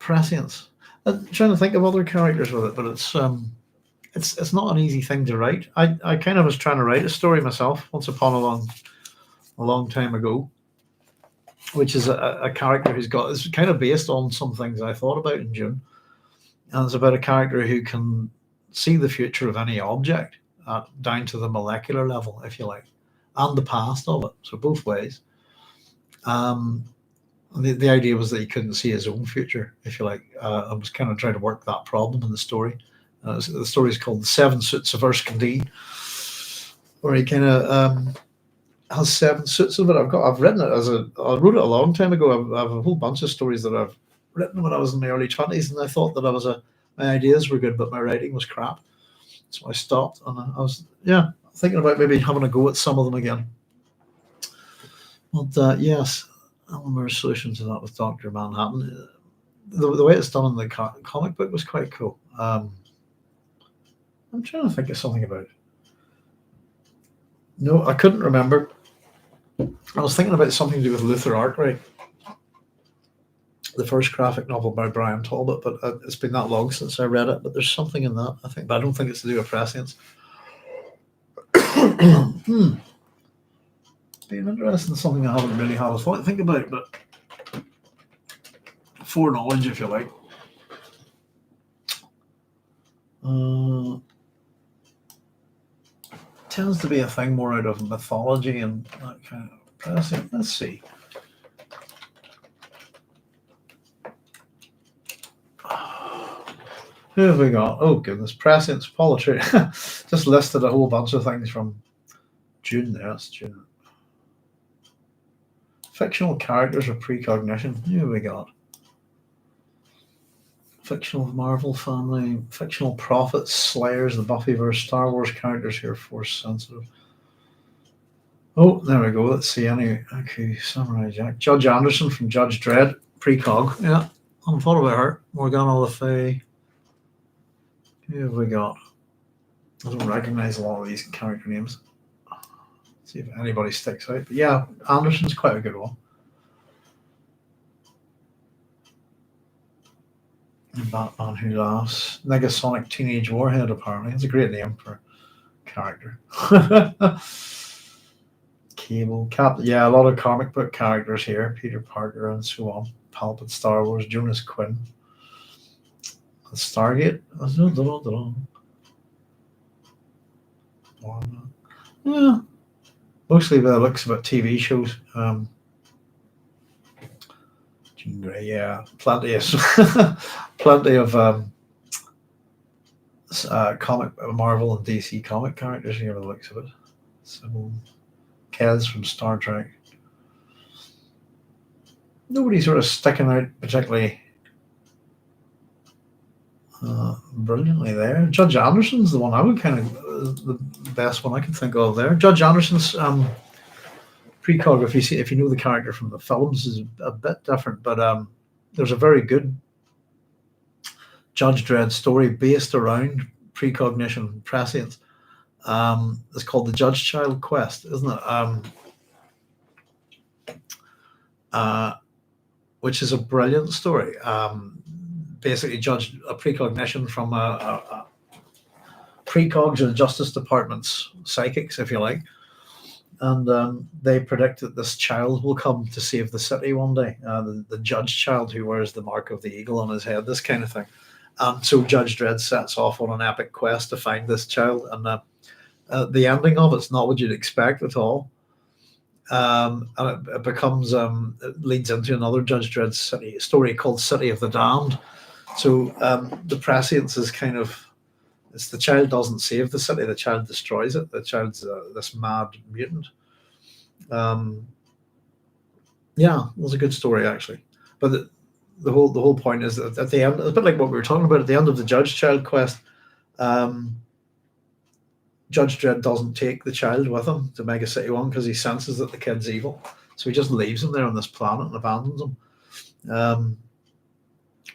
prescience. I'm trying to think of other characters with it, but it's not an easy thing to write. I kind of was trying to write a story myself once upon a long time ago, which is a character it's kind of based on some things I thought about in Dune. And it's about a character who can see the future of any object down to the molecular level, if you like, and the past of it. So both ways. The idea was that he couldn't see his own future, if you like. I was kind of trying to work that problem in the story. The story is called The Seven Suits of Erskine Dean, where he kind of has 7 suits of it. I've written it I wrote it a long time ago. I have a whole bunch of stories that I've written when I was in my early 20s, and I thought that my ideas were good, but my writing was crap. So I stopped, and I was thinking about maybe having a go at some of them again. But yes, Alan Moore's solution to that with Dr. Manhattan, the way it's done in the comic book was quite cool. I'm trying to think of something about it. No, I couldn't remember. I was thinking about something to do with Luther Arkwright, the first graphic novel by Brian Talbot, but it's been that long since I read it. But there's something in that, I think, but I don't think it's to do with prescience. Being interested in something I haven't really had a thought think about, but foreknowledge, if you like. Tends to be a thing more out of mythology and that kind of prescience. Let's see. Who have we got? Oh goodness, prescience, Paul Atreides. Just listed a whole bunch of things from Dune there. That's Dune. Fictional characters of precognition. Who have we got? Fictional Marvel family, fictional prophets, slayers, the Buffyverse, Star Wars characters here, force sensitive. Oh, there we go. Let's see. Okay, Samurai Jack. Judge Anderson from Judge Dredd, precog. Yeah, I haven't thought about her. Morgana Le Fay. Who have we got? I don't recognize a lot of these character names. Let's see if anybody sticks out. But yeah, Anderson's quite a good one. Batman Who Laughs. Negasonic Teenage Warhead, apparently. It's a great name for a character. Cable. Yeah, a lot of comic book characters here. Peter Parker and so on. Palpate, Star Wars, Jonas Quinn. Stargate. Yeah. Mostly by the looks of it, TV shows. Jean Grey, yeah. Plenty of comic Marvel and DC comic characters here by the looks of it. So Kez from Star Trek. Nobody sort of sticking out particularly brilliantly there. Judge Anderson's the one I would kind of the best one I can think of there. Judge Anderson's precog, if you know the character from the films, is a bit different, but there's a very good Judge Dredd story based around precognition, prescience. It's called the Judge Child Quest, isn't it? Which is a brilliant story. Basically, judged a precognition from a precogs of the Justice Department's psychics, if you like, and they predict that this child will come to save the city one day. The judge child who wears the mark of the eagle on his head, this kind of thing. And so Judge Dredd sets off on an epic quest to find this child, and the ending of it's not what you'd expect at all. And it becomes it leads into another Judge Dredd story called City of the Damned. So the prescience is kind of, it's the child doesn't save the city, the child destroys it. The child's this mad mutant. Yeah, it was a good story actually. But the whole point is that at the end, a bit like what we were talking about at the end of the Judge Child quest, Judge Dredd doesn't take the child with him to Mega City 1 because he senses that the kid's evil. So he just leaves him there on this planet and abandons him.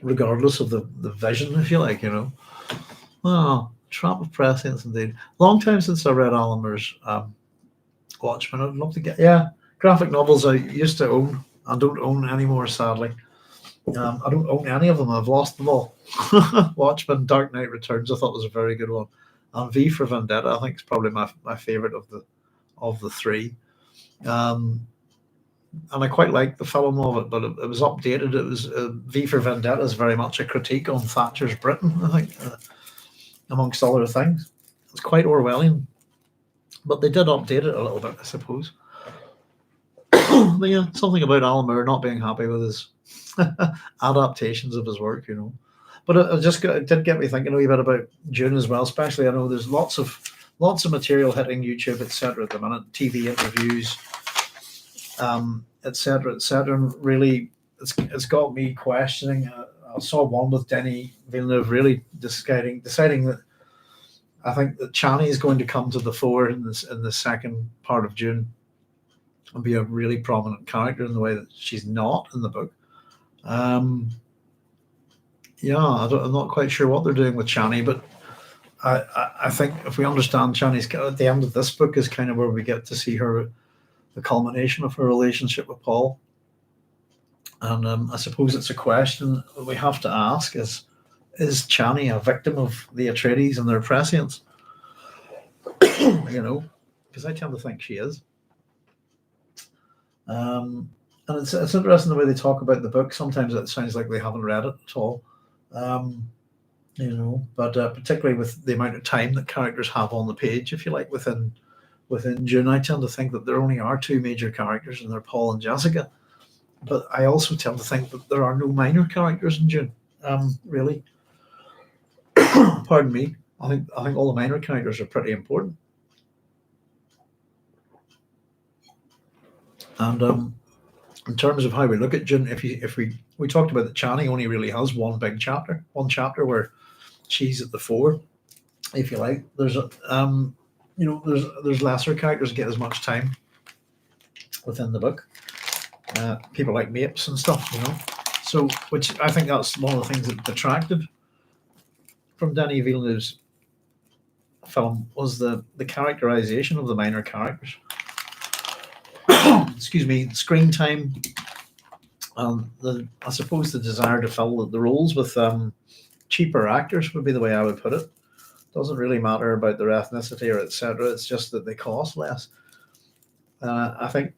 Regardless of the vision, if you like, you know. Oh, trap of prescience indeed. Long time since I read Alan Moore's Watchmen. I'd love to get, graphic novels I used to own. I don't own anymore, sadly. I don't own any of them. I've lost them all. Watchmen, Dark Knight Returns, I thought was a very good one. And V for Vendetta, I think is probably my favorite of the three. And I quite liked the film of it, but it was updated. It was V for Vendetta is very much a critique on Thatcher's Britain, I think, amongst other things. It's quite Orwellian, but they did update it a little bit, I suppose. But yeah, something about Alan Moore not being happy with his adaptations of his work, you know. But it did get me thinking a wee bit about Dune as well. Especially, I know there's lots of material hitting YouTube, etc. at the minute, TV interviews, etc. And really, it's got me questioning. I saw one with Denis Villeneuve really deciding that I think that Chani is going to come to the fore in the second part of Dune and be a really prominent character in the way that she's not in the book. I'm not quite sure what they're doing with Chani, but I think if we understand Chani's at the end of this book is kind of where we get to see her the culmination of her relationship with Paul. And I suppose it's a question we have to ask: is Chani a victim of the Atreides and their prescience? Because I tend to think she is. And it's interesting the way they talk about the book. Sometimes it sounds like they haven't read it at all. But particularly with the amount of time that characters have on the page, if you like, within Dune, I tend to think that there only are two major characters, and they're Paul and Jessica. But I also tend to think that there are no minor characters in Dune, really. Pardon me. I think all the minor characters are pretty important. And in terms of how we look at Dune, if we talked about that Chani only really has one chapter where she's at the fore, if you like. There's there's lesser characters that get as much time within the book. People like Mapes and stuff, So, which I think that's one of the things that detracted from Denis Villeneuve's film was the characterization of the minor characters. Excuse me, screen time. I suppose the desire to fill the roles with cheaper actors would be the way I would put it. Doesn't really matter about their ethnicity or etc. It's just that they cost less. I think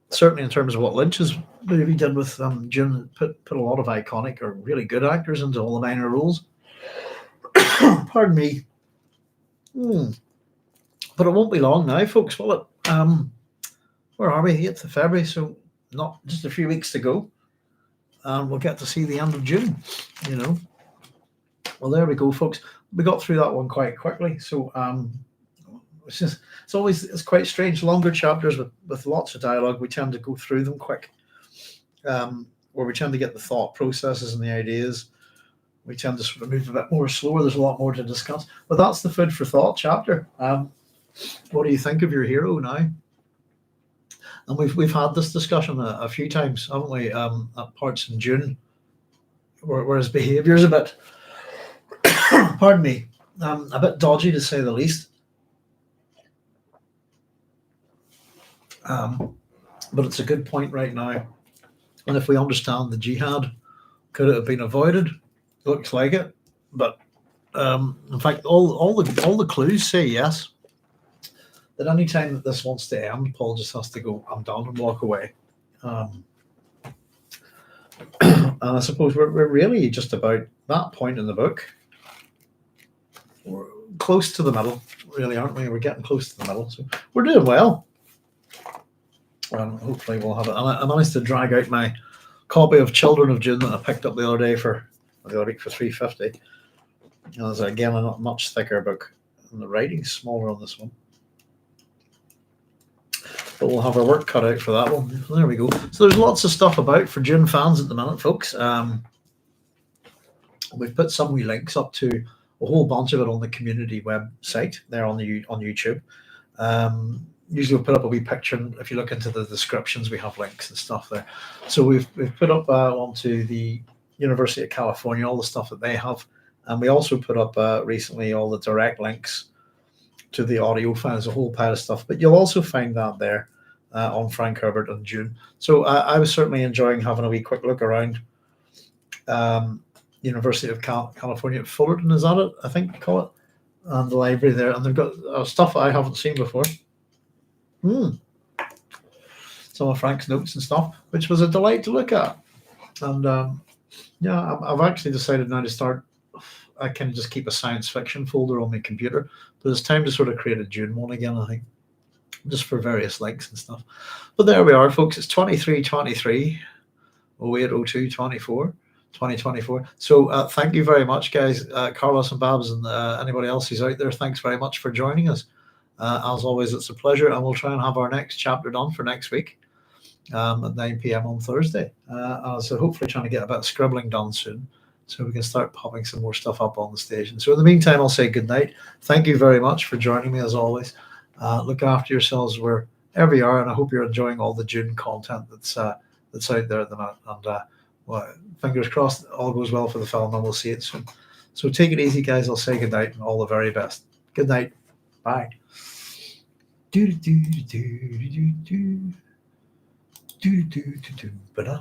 certainly in terms of what Lynch's movie did with Dune, put a lot of iconic or really good actors into all the minor roles. Pardon me. But it won't be long now, folks, will it? Where are we? 8th of February, so not just a few weeks to go. And we'll get to see the end of June, Well, there we go, folks. We got through that one quite quickly. So it's quite strange. Longer chapters with lots of dialogue, we tend to go through them quick. Where we tend to get the thought processes and the ideas. We tend to sort of move a bit more slower. There's a lot more to discuss. But that's the food for thought chapter. What do you think of your hero now? And we've had this discussion a few times, haven't we? At parts in Dune, where his behaviour is a bit, pardon me, a bit dodgy to say the least. But it's a good point right now. And if we understand the jihad, could it have been avoided? Looks like it. But in fact, all the clues say yes. That any time that this wants to end, Paul just has to go, I'm done, and walk away. And I suppose we're really just about that point in the book. We're close to the middle, really, aren't we? We're getting close to the middle. So we're doing well. And hopefully we'll have it. And I managed to drag out my copy of Children of Dune that I picked up the other week for $3.50. And it's again a much thicker book. And the writing's smaller on this one. But we'll have our work cut out for that one. There we go. So there's lots of stuff about for Dune fans at the minute, folks. We've put some wee links up to a whole bunch of it on the community website there on YouTube. Usually we'll put up a wee picture, and if you look into the descriptions, we have links and stuff there. So we've put up onto the University of California all the stuff that they have, and we also put up recently all the direct links to the audio files, a whole pile of stuff. But you'll also find that there on Frank Herbert and Dune. So I was certainly enjoying having a wee quick look around University of California at Fullerton, is that it? I think they call it. And the library there. And they've got stuff I haven't seen before. Some of Frank's notes and stuff, which was a delight to look at. And I've actually decided now to start. I can just keep a science fiction folder on my computer, but it's time to sort of create a Dune one again, I think, just for various links and stuff. But there we are, folks. It's 23/23, 08/02/24, 2024. So thank you very much, guys. Carlos and Babs and anybody else who's out there, thanks very much for joining us. As always, it's a pleasure, and we'll try and have our next chapter done for next week at 9 p.m. on Thursday. So hopefully trying to get a bit of scribbling done soon, so we can start popping some more stuff up on the station. So in the meantime, I'll say good night. Thank you very much for joining me, as always. Look after yourselves wherever you are, and I hope you're enjoying all the Dune content that's out there at the minute. And well, fingers crossed, all goes well for the film, and we'll see it soon. So take it easy, guys. I'll say good night and all the very best. Good night. Bye. Do do do do do do do do do do do.